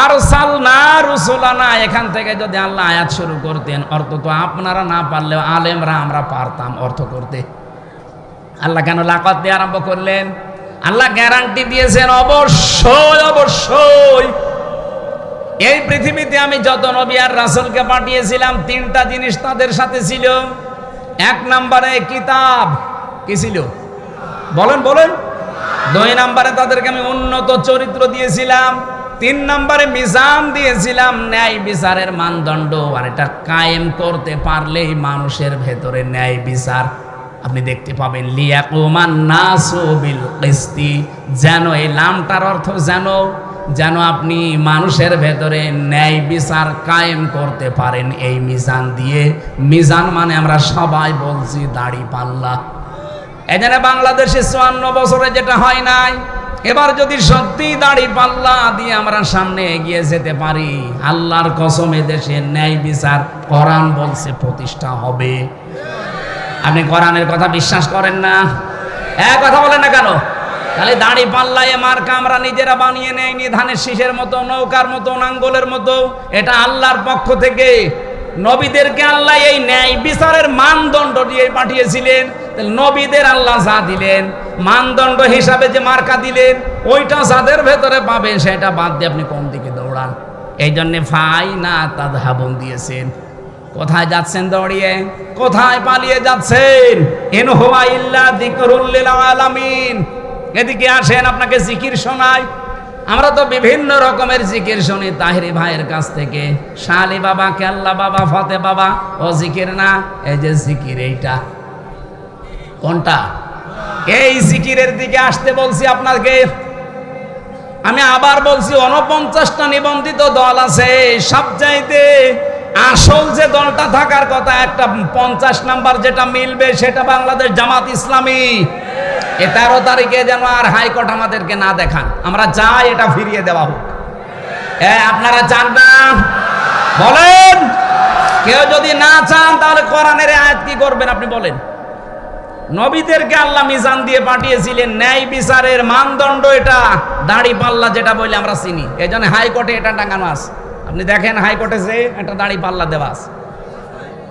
আরসালনা রুসুলানা, এখান থেকে যদি আল্লাহ আয়াত শুরু করতেন, অর্থ তো আপনারা না পারলেও আলেমরা আমরা পারতাম অর্থ করতে। আল্লাহ কেন লাকদ দিয়ে আরম্ভ করলেন? আল্লাহ গ্যারান্টি দিয়েছেন অবশ্যই অবশ্যই এই পৃথিবীতে আমি যত নবী আর রাসূলকে পাঠিয়েছিলাম, 3টা জিনিস তাদের সাথে ছিল। 1 নম্বরে কিতাব, কি ছিল বলেন বলেন? 2 নম্বরে তাদেরকে আমি উন্নত চরিত্র দিয়েছিলাম। 3 নম্বরে মিজান দিয়েছিলাম, ন্যায় বিচারের মানদণ্ড। আর এটা কায়েম করতে পারলেই মানুষের ভেতরে ন্যায় বিচার আপনি দেখতে পাবেন। লিয়াকুমান নাসু বিল কিসতি, যেন এই লামটার অর্থ যেন আপনি মানুষের ভেতরে ন্যায় বিচার কায়েম করতে পারেন এই মিজান দিয়ে। মিজান মানে আমরা সবাই বলছি দাড়ি পাল্লা। এখানে বাংলাদেশে 54 বছরে যেটা হয় নাই, এবার যদি সত্যি দাড়ি পাল্লা দিয়ে আমরা সামনে এগিয়ে যেতে পারি, আল্লাহর কসম দেশে ন্যায় বিচার কোরআন বলছে প্রতিষ্ঠা হবে। আপনি কোরআনের কথা বিশ্বাস করেন না? কথা বলেন না কেন? তাহলে দাড়ি পাল্লা এ মার্কা আমরা নিজেরা বানিয়ে নেইনি, ধানের শীষের মতো, নৌকার মতো, নাঙ্গলের মতো। এটা আল্লাহর পক্ষ থেকে নবীদেরকে আল্লাহ এই ন্যায় বিচারের মানদণ্ড দিয়ে পাঠিয়েছিলেন। নবীদের আল্লাহ যা দিলেন মানদণ্ড হিসাবে, যে মার্কা দিলেন, ওইটা যাদের ভেতরে পাবেন সেটা বাদ দিয়ে আপনি কোন দিকে দৌড়ান। এই জন্যে ফাইনা তাযহাবুন দিয়েছেন। কোথায় যাচ্ছেন দৌড়িয়ে? কোথায় পালিয়ে যাচ্ছেন? ইন হুয়া ইল্লা যিকরুল লিল আলামিন। এদিকে আসেন, আপনাকে জিকির শোনাই। আমরা তো বিভিন্ন রকমের জিকির শুনি তাহিরি ভাইয়ের কাছ থেকে, শালি বাবা, কেল্লা বাবা, ফতে বাবা। ও জিকির না, এই যে জিকির, এইটা কোনটা? এই জিকিরের দিকে আসতে বলছি আপনাকে। আমি আবার বলছি, 49টা নিবন্ধিত দল আছে। সবচাইতে আসল যে দলটা থাকার কথা, একটা 50 নাম্বার যেটা মিলবে, সেটা বাংলাদেশ জামাত ইসলামী। 13 তারিখে যেন আর হাইকোর্ট আমাদেরকে না দেখান, আমরা চাই এটা ফিরিয়ে দেওয়া হোক। আপনারা চান না? বলেন। কেউ যদি না চান, তাহলে কোরআনের আয়াত কি করবেন আপনি বলেন? নবীদেরকে আল্লাহ মিজান দিয়ে পাঠিয়েছিলেন, ন্যায় বিচারের মানদণ্ড এটা দাড়ি পাল্লা, যেটা বলে আমরা চিনি। এই জন্য হাইকোর্টে এটা টাঙানো আছে। আপনি দেখেন হাইকোর্টে যে একটা দাড়ি পাল্লা দেওয়া আছে,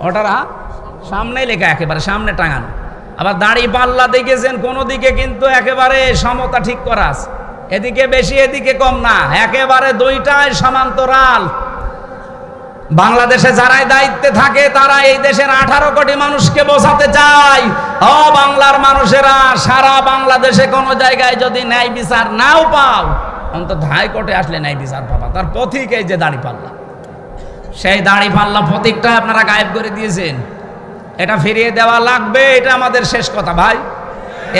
ওটার সামনে লেখা, একেবারে সামনে টাঙানো। আবার দাড়ি পাল্লা দেখেছেন কোনো দিকে কিন্তু একেবারে সমতা ঠিক করা আছে, এদিকে বেশি এদিকে কম না, একেবারে দুইটাই সমান্তরাল। বাংলাদেশে যারাই দায়িত্বে থাকে তারা এই দেশের 18 কোটি মানুষকে বোঝাতে চায়, ও বাংলার মানুষেরা, সারা বাংলাদেশে কোনো জায়গায় যদি ন্যায় বিচার নাও পাও, অন্তত হাইকোর্টে আসলে নাই বিচার পাবা। তার প্রতীক এই যে দাড়িপাল্লা, সেই দাড়িপাল্লা প্রতীকটা আপনারা গায়েব করে দিয়েছেন। এটা ফিরিয়ে দেওয়া লাগবে, এটা আমাদের শেষ কথা ভাই।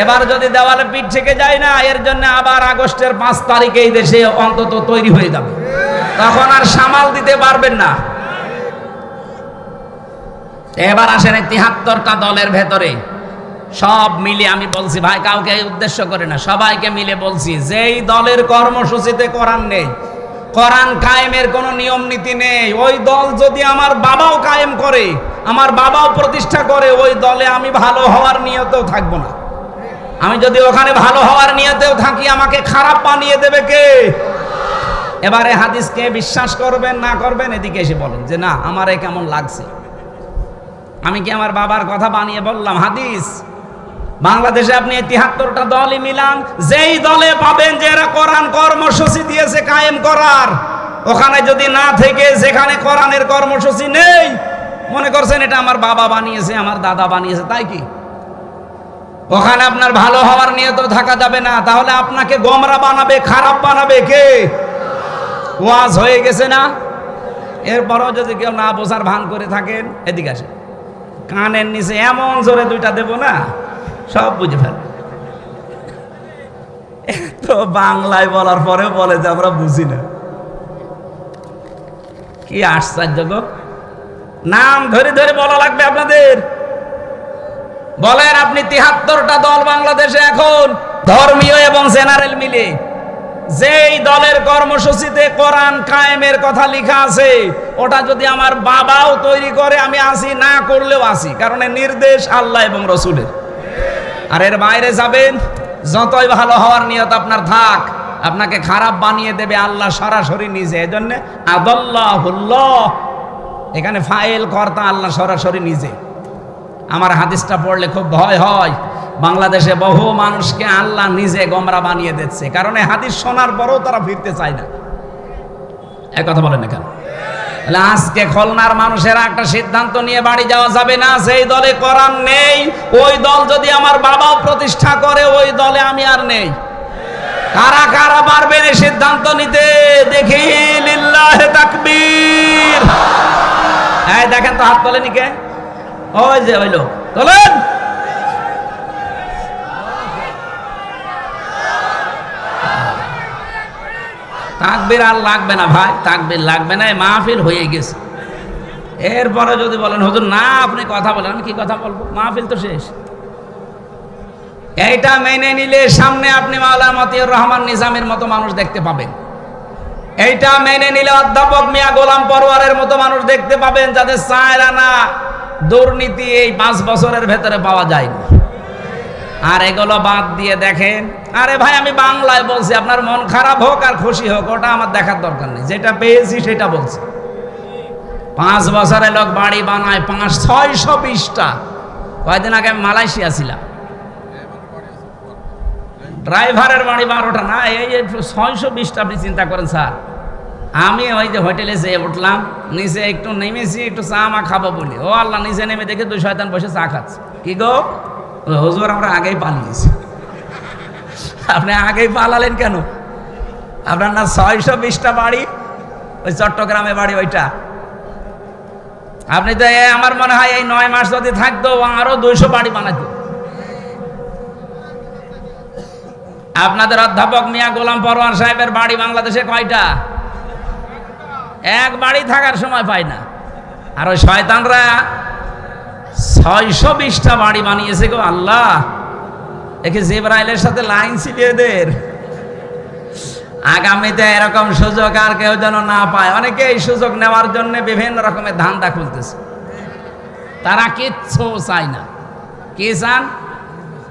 এবার যদি দেওয়ালে পিঠ থেকে যায় না, এর জন্য আবার আগস্টের 5 তারিখে এই দেশে অন্তত তৈরি হয়ে যাবে, তখন আর সামাল দিতে পারবেন না। এবার আসেন 73টা দলের ভেতরে সব মিলে আমি বলছি ভাই, কাউকে উদ্দেশ্য করে না, সবাইকে মিলে বলছি, যেই দলের কর্মসূচিতে কোরআন নেই, কোরআন কায়েমের কোনো নিয়ম নীতি নেই, ওই দল যদি আমার বাবাও কায়েম করে, আমার বাবাও প্রতিষ্ঠা করে, ওই দলে আমি ভালো হওয়ার নিয়তেও থাকবো না। আমি যদি ওখানে ভালো হওয়ার নিয়তেও থাকি, আমাকে খারাপ বানিয়ে দেবে কে? এবারে হাদিসকে বিশ্বাস করবেন না করবেন এদিকে এসে বলেন যে না আমার কেমন লাগছে। আমি কি আমার বাবার কথা বানিয়ে বললাম? হাদিস। বাংলাদেশে আপনি 73টা দলই মিলান, যেই দলে পাবেন যে এরা কোরআন কর্মসূচি দিয়েছে কায়েম করার, ওখানে যদি না থেকে যেখানে কোরআনের কর্মসূচি নেই, মনে করছেন এটা আমার বাবা বানিয়েছে, আমার দাদা বানিয়েছে, তাই কি ওখানে আপনার ভালো হওয়ার নিয়ত থাকা যাবে না? তাহলে আপনাকে গোমরা বানাবে, খারাপ বানাবে কে? ওয়াজ হয়ে গেছে না? এরপরও যদি কেউ না বোঝার ভান করে থাকেন, এদিকে আসে, কানের নিচে এমন জোরে 2টা দেব না, সব বুঝে ফেলবে। তো বাংলায় বলার পরে বলে যে আমরা বুঝি না, কি আশ্চর্য গো। নাম ধরে ধরে বলা লাগবে আপনাদের। বলেন আপনি 73টা দল বাংলাদেশে এখন ধর্মীয় এবং জেনারেল মিলে, যেই দলের কর্মসূচিতে কোরআন কায়েমের কথা লেখা আছে, ওটা যদি আমার বাবাও তৈরি করে, আমি আসি, না করলেও আসি, কারণ এর নির্দেশ আল্লাহ এবং রসুলের। আর এর বাইরে যাবেন, যতই ভালো হওয়ার নিয়ত আপনার থাক, আপনাকে খারাপ বানিয়ে দেবে আল্লাহ সরাসরি নিজে। এজন্য আদাল্লাহুল্লাহ, এখানে ফাইল কর্তা আল্লাহ সরাসরি নিজে। আমার হাদিসটা পড়লে খুব ভয় হয়, বাংলাদেশে বহু মানুষকে আল্লাহ নিজে গোমরা বানিয়ে দিচ্ছে, কারণ এই হাদিস শোনার পরেও তারা ফিরতে চায় না। এক কথা বলেন না কেন? আজকে খুলনার মানুষেরা একটা সিদ্ধান্ত নিয়ে বাড়ি যাওয়া যাবে না, যেই দলে কোরআন নেই, ওই দল যদি আমার বাবাও প্রতিষ্ঠা করে, ওই দলে আমি আর নেই। কারা কারা পারবেন এই সিদ্ধান্ত নিতে? দেখি লিল্লাহে তাকবীর। এই দেখেন তো, হাত তোলেনি কে? ওই যে ওই লোক, তোলেন। তাকবীর আর লাগবে না ভাই, তাকবীর লাগবে না, মাহফিল হয়ে গেছে। এরপরে যদি বলেন হুজুর না আপনি কথা বলেন, আমি কি কথা বলবো, মাহফিল তো শেষ। এইটা মেনে নিলে সামনে আপনি মাওলানা মতিউর রহমান নিজামের মতো মানুষ দেখতে পাবেন। এইটা মেনে নিলে অধ্যাপক মিয়া গোলাম পরওয়ারের মতো মানুষ দেখতে পাবেন, যাদের 4 আনা দুর্নীতি এই 5 বছরের ভেতরে পাওয়া যায়নি। আর এগুলো বাদ দিয়ে দেখেন, আরে ভাই আমি বাংলায় বলছি, আপনার মন খারাপ হোক আর খুশি হোক ওটা আমার দেখার দরকার নেই, যেটা পেয়েছি সেটা বলছি। 5 বছরে লোক বাড়ি বানায় 620টা। কয়েকদিন আগে আমি মালয়েশিয়া ছিলাম, ড্রাইভারের বাড়ি 12টা না, এই 620টা। আপনি চিন্তা করেন স্যার, আমি ওই যে হোটেলে যেয়ে উঠলাম, নিচে একটু নেমেছি, একটু চা মা খাবো বলি, ও আল্লাহ, নিচে নেমে দেখে 2 শয়তান বসে চা খাচ্ছে। কি গো হুজুর, আমরা আগেই পালিয়েছি। আপনি আগেই পালালেন কেন? আপনার না 620টা বাড়ি, ওই চট্টগ্রামে বাড়ি ওইটা। আপনি তো আমার মনে হয় এই 9 মাস যদি থাকতো আরো 200 বাড়ি বানাতো। আপনাদের অধ্যাপক মিয়া গোলাম পরওয়ার সাহেবের বাড়ি বাংলাদেশে কয়টা? 1 বাড়ি থাকার সময় পায় না। আর ওই শয়তানরা 620টা বাড়ি বানিয়েছে গো আল্লাহ। একে জিবরাইলের সাথে লাইন ছিল এদের। আগামীতে এরকম সুযোগ আর কেউ যেন না পায়। অনেকে এই সুযোগ নেওয়ার জন্য বিভিন্ন রকমের ধান্দা খুলতেছে। তারা কিচ্ছু চায় না। কি চান?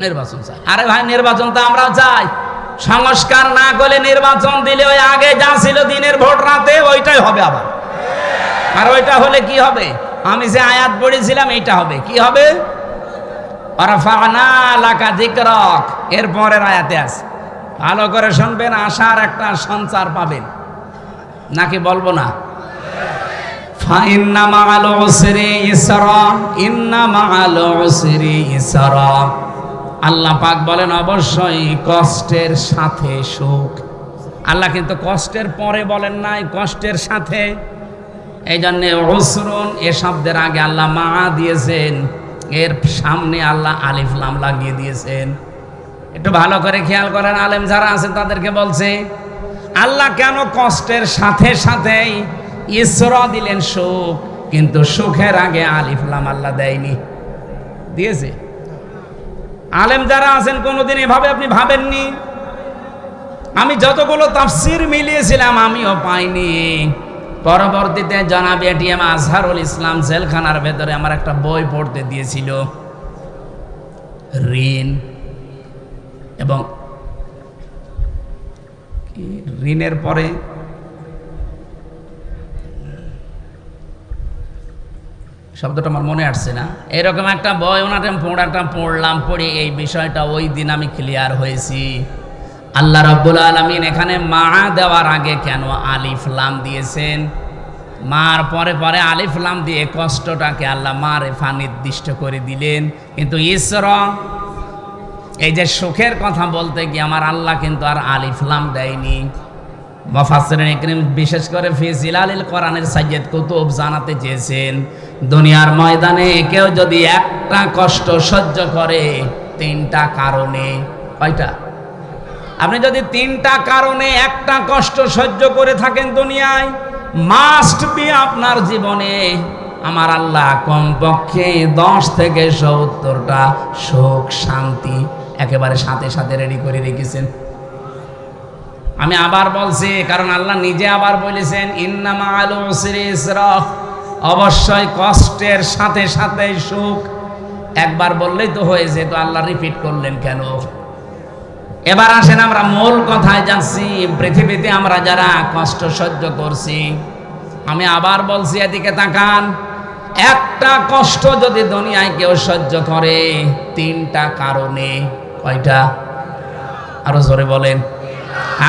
নির্বাচন চাই। আরে ভাই, নির্বাচন তো আমরাও চাই। সংস্কার না করলে নির্বাচন দিলে ওই আগে যা ছিল দিনের ভোট রাতে, ওইটাই হবে আবার। আর ওইটা হলে কি হবে? আমি যে আয়াত পড়েছিলাম এইটা হবে। কি হবে? রাফা'না লাকা যিকরাক, এর পরের আয়াতে আছে, ভালো করে শুনবেন, আশার একটা সঞ্চার পাবেন। নাকি বলবো না? ফাইন্না মা'আল উসরি ইসরা, ইন্না মা'আল উসরি ইসরা। আল্লাহ পাক বলেন অবশ্যই কষ্টের সাথে সুখ। আল্লাহ কিন্তু কষ্টের পরে বলেন নাই, কষ্টের সাথে। এই জন্যে উসরুন এ শব্দের আগে আল্লাহ মা দিয়েছেন, এর সামনে আল্লাহ আলিফ লাম লাগিয়ে দিয়েছেন। একটু ভালো করে খেয়াল করেন, আলেম যারা আছেন তাদেরকে বলছে আল্লাহ কেন কষ্টের সাথে সাথেই ইসরা দিলেন সুখ, কিন্তু সুখের আগে আলিফ লাম আল্লাহ দেয়নি? দিয়েছে। আলেম যারা আছেন কোনোদিন এভাবে আপনি ভাবেননি? আমি যতগুলো তাফসির মিলিয়েছিলাম আমিও পাইনি। পরবর্তীতে জনাব এটিএম আজহারুল ইসলাম জেলখানার ভেতরে আমার একটা বই পড়তে দিয়েছিল, ঋণ এবং ঋণের পরে শব্দটা আমার মনে আসছে না, এরকম একটা বই ওনাটা পড়লাম, পড়ে এই বিষয়টা ওই দিন আমি ক্লিয়ার হয়েছি। আল্লাহ রাব্বুল আলামিন এখানে মা দেওয়ার আগে কেন আলিফ লাম দিয়েছেন? মার পরে পরে আলিফ লাম দিয়ে কষ্টটাকে আল্লাহ মারেফা নির্দিষ্ট করে দিলেন। কিন্তু ইসরা, এই যে সুখের কথা বলতে গিয়ে আমার আল্লাহ কিন্তু আর আলিফ লাম দেয়নি। মুফাসসিরিন ইকরাম বিশেষ করে ফি জিলালিল কোরআনের সাইয়্যিদ কুতুব জানাতে চেয়েছেন, দুনিয়ার ময়দানে কেউ যদি একটা কষ্ট সহ্য করে তিনটা কারণে, কয়টা? আপনি যদি তিনটা কারণে একটা কষ্ট সহ্য করে থাকেন দুনিয়ায়, মাস্ট বি আপনার জীবনে আমার আল্লাহ কমপক্ষে 10 থেকে 70টা সুখ শান্তি একেবারে সাথে সাথে রেডি করে রেখেছেন। আমি আবার বলছি, কারণ আল্লাহ নিজে আবার বলেছেন ইন্না মাআল উসরি ইসরা, অবশ্যই কষ্টের সাথে সাথে সুখ। একবার বললেই তো হয়ে যেত, আল্লাহ রিপিট করলেন কেন? এবার আসেন আমরা মূল কথায় যাচ্ছি। পৃথিবীতে আমরা যারা কষ্ট সহ্য করছি, আমি আবার বলছি এদিকে তাকান, একটা কষ্ট যদি দুনিয়ায় কেউ সহ্য করে তিনটা কারণে, কয়টা? আরো জোরে বলেন।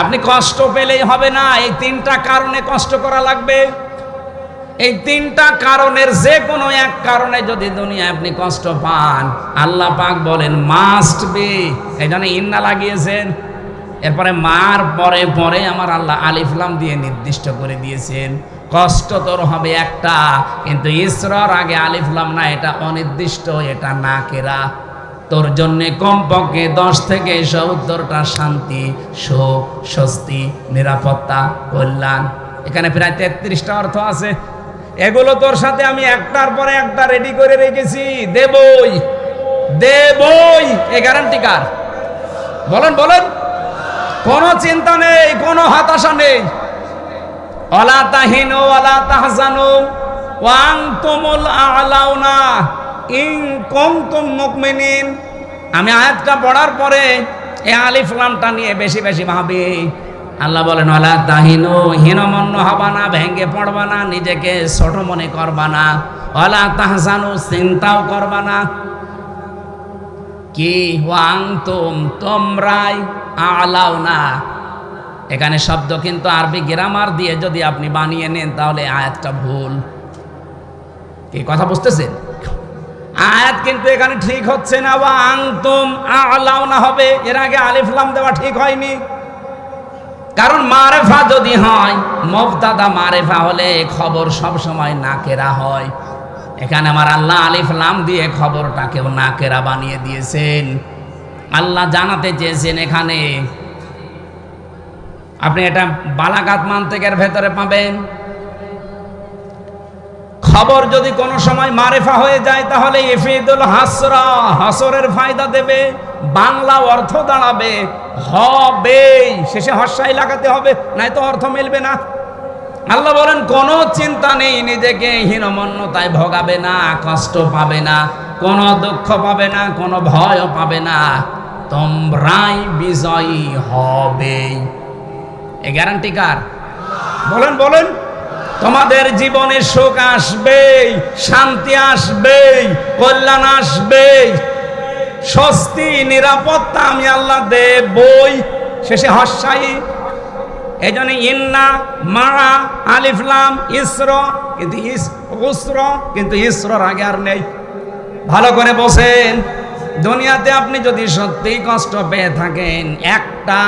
আপনি কষ্ট পেলেই হবে না, এই তিনটা কারণে কষ্ট করা লাগবে। এই তিনটা কারণের যে কোনো এক কারণে যদি দুনিয়ায় আপনি কষ্ট পান, আল্লাহ পাক বলেন মাস্ট বি, এই জন্য ইন্না লাগিয়েছেন। এরপরে মার পরে পরে আমার আল্লাহ আলিফ লাম দিয়ে নির্দিষ্ট করে দিয়েছেন, কষ্ট তোর হবে একটা, কিন্তু ইসরার আগে আলিফ লাম না, এটা অনির্দিষ্ট, এটা না কেরা। তোর জন্যে কমপক্ষে 10 থেকে 70টা শান্তি, সুখ, স্বস্তি, নিরাপত্তা, কল্যাণ। এখানে প্রায় 33টা অর্থ আছে। এগুলো তোর সাথে আমি একটার পরে একটা রেডি করে রেখেছি, দেবই দেবই। এই গ্যারান্টি কার? বলেন বলেন। কোনো চিন্তা নেই, কোনো হতাশা নেই। ওয়ালা তাহিনু ওয়ালা তাহজানু ওয়া আনতুমুল আ'লাউনা ইন কুনতুম মুমিনিন। আমি আয়াতটা পড়ার পরে এই আলিফ লামটা নিয়ে বেশি বেশি ভাবি। আল্লাহ বলেন ওয়ালা তাহিনু, হীনমন্য হবা না, ভেঙে পড়বা না, নিজেকে ছোট মনে করবা না। ওয়ালা তাহজানু, চিন্তাও করবা না। কি ওয়া আনতুম, তোমরাই, আ'লাউনা, এখানে শব্দ কিন্তু আরবি গ্রামার দিয়ে যদি আপনি বানিয়ে নেন তাহলে আয়াতটা ভুল। এই কথা বুঝতেছেন? আয়াত কিন্তু এখানে ঠিক হচ্ছে না, ওয়া আনতুম আ'লাউনা হবে। এর আগে আলিফ লাম দেওয়া ঠিক হয়নি। কারণ মারেফা যদি হয়, মুবতাদা মারেফা হলে খবর সব সময় নাকেরা হয়। এখানে আমার আল্লাহ আলিফ লাম দিয়ে খবরটাকেও নাকেরা বানিয়ে দিয়েছেন। আল্লাহ জানাতে চেয়েছেন এখানে, আপনি এটা বালাগাত মান্তিকের ভেতরে পাবেন। খবর যদি কোনো সময় মারেফা হয়ে যায় তাহলে ইফিদুল হাসরা, হাসরের ফায়দা দেবে, বাংলা অর্থ দাঁড়াবে হবে, শেষে হর্ষাই লাগাতে হবে, নাই তো অর্থ মিলবে না। আল্লাহ বলেন কোনো চিন্তা নেই, নিজেকে হীনমন্যতায় ভোগাবে না, কষ্ট পাবে না, কোনো দুঃখ পাবে না, কোনো ভয়ও পাবে না, তোমরাই বিজয়ী হবে। এই গ্যারান্টি কার? বলেন বলেন। তোমাদের জীবনে সুখ আসবেই, শান্তি আসবেই, কল্যাণ আসবেই, স্বস্তি, নিরাপত্তা আমি আল্লাহ দেবই। শেষে হর্ষাই। এই জন্য ইন্না, মা, আলিফ লাম, ইসরা, কিন্তু উসরা, কিন্তু ইসরার আগে আর নেই। ভালো করে বসেন। দুনিয়াতে আপনি যদি সত্যিই কষ্ট পেয়ে থাকেন, একটা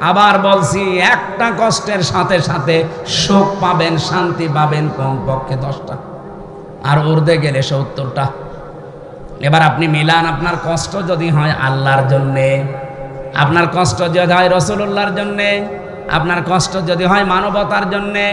আবার বলছি, একটা কষ্টের সাথে সাথে সুখ পাবেন, শান্তি পাবেন কমপক্ষে 10টা, আর উর্ধে গেলে 70টা। এবার আপনি মিলান, আপনার কষ্ট যদি হয় আল্লাহর জন্যে, আপনার কষ্ট যদি হয় রাসূলুল্লাহর জন্যে, আপনার কষ্ট যদি হয় মানবতার জন্যে,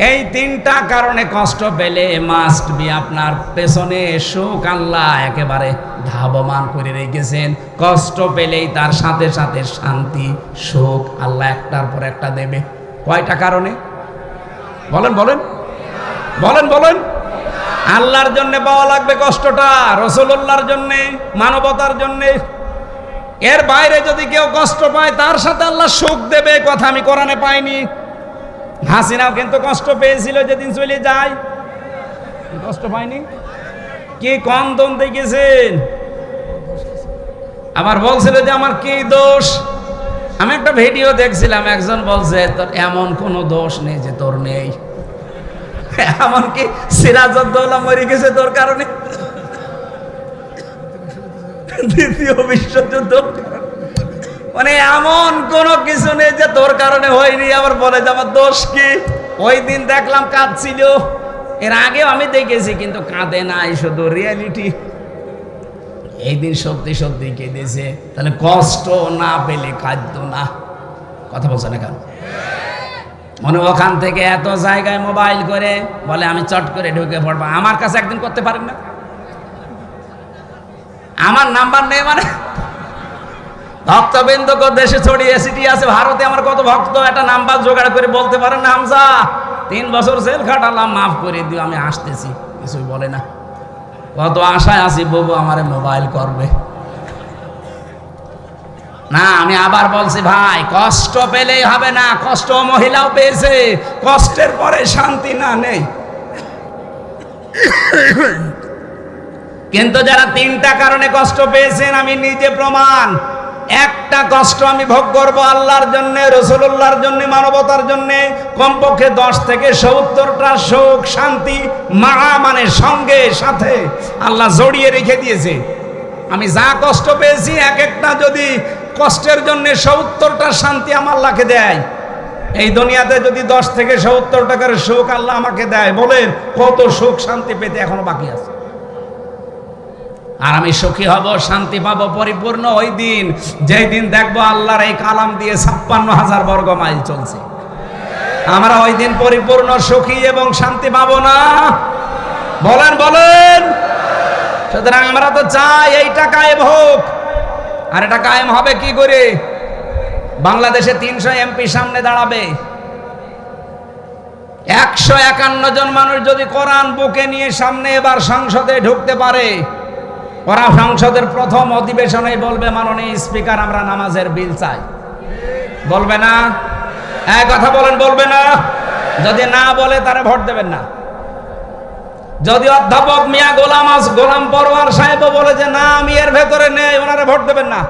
এই 3টা কারণে কষ্ট পেলে মাস্ট বি আপনার পেছনে সুখ আল্লাহ একেবারে ধাবমান করে রেখেছেন। কষ্ট পেলেই তার সাথে সাথে শান্তি, সুখ আল্লাহ একটার পর একটা দেবে। কয়টা কারণে? বলেন বলেন বলেন বলেন। আল্লাহর জন্য পাওয়া লাগবে কষ্টটা, রাসূলুল্লাহর জন্য, মানবতার জন্য। এর বাইরে যদি কেউ কষ্ট পায় তার সাথে আল্লাহ সুখ দেবে, কথা আমি কোরআনে পাইনি। হাসিনাও কিন্তু কষ্ট পেয়েছিল যেদিন চলে যায়, কষ্ট পায়নি? কি কন্দন দেখেছেন? আবার বলছিল যে আমার কি দোষ। আমি একটা ভিডিও দেখছিলাম, একজন বলছে তোর এমন কোন দোষ নেই যে তোর নেই, এমনকি সিরাজউদ্দৌলা মরে গেছে তোর কারণে, দ্বিতীয় বিশ্বযুদ্ধ, মানে এমন কোন কিছু নেই যে তোর কারণে হয়নি। আবার বলে যে আমার দোষ কি? ওই দিন দেখলাম কাঁদছিল, এর আগেও আমি দেখেছি কিন্তু কাঁদে নাই, শুধু রিয়েলিটি। এই দিন সত্যি সত্যি কেঁদেছে। তাহলে কষ্ট না পেলে খাদ্য না, কথা বলছে না কেন? মনে ওখান থেকে এত জায়গায় মোবাইল করে বলে আমি চট করে ঢুকে পড়বো। আমার কাছে একদিন করতে পারেন না? আমার নাম্বার নেই মানে ভক্তবৃন্দ দেশে ছড়িয়ে সিটি আছে, ভারতে আমার কত ভক্ত, একটা নাম্বার জোগাড় করে বলতে পারেন না হামজা 3 বছর জেল খাটালাম, মাফ করে দিও, আমি আসতেছি, কিছুই বলে না। কত আশায় আছি বাবু আমারে মোবাইল করবে না। আমি আবার বলছি ভাই, কষ্ট পেলেই হবে না, কষ্ট মহিলাও পেয়েছে, কষ্টের পরে শান্তি না নেই। কিন্তু যারা 3টা কারণে কষ্ট পেয়েছেন আমি নিজে প্রমাণ। একটা কষ্ট আমি ভোগ করবো আল্লাহর জন্য, রাসূলুল্লাহর জন্য, মানবতার জন্য, কমপক্ষে 10 থেকে 70টা সুখ শান্তি মা মানে সঙ্গে সাথে আল্লাহ জড়িয়ে রেখে দিয়েছে। আমি যা কষ্ট পেয়েছি এক একটা যদি কষ্টের জন্য 70টা শান্তি আমার আল্লাহকে দেয়, এই দুনিয়াতে যদি 10 থেকে 70 টাকার সুখ আল্লাহ আমাকে দেয়, বলেন কত সুখ শান্তি পেতে এখনো বাকি আছে। আর আমি সুখী হব, শান্তি পাবো পরিপূর্ণ ওই দিন, যেই দিন দেখবো আল্লাহর এই কালাম দিয়ে 56,000 বর্গ মাইল চলছে। আমরা ওই দিন পরিপূর্ণ সুখী এবং শান্তি পাবো না? বলেন বলেন। সুতরাং আমরা তো চাই এইটা কায়েম হোক। আর এটা কায়েম হবে কি করে? বাংলাদেশে 300 এমপি সামনে দাঁড়াবে, 151 জন মানুষ যদি কোরআন বুকে নিয়ে সামনে এবার সংসদে ঢুকতে পারে, ওরা সংসদের প্রথম অধিবেশনে বলবে মাননীয় স্পিকার আমরা নামাজের বিল চাই, বলবে না? এক কথা বলেন, বলবে না? যদি না বলে তারা ভোট দেবেন না। যদি অধ্যাপক মিয়া গোলাম পরওয়ার সাহেব বলে যে না আমি এর ভেতরে নেই, ওনারা ভোট দেবেন না।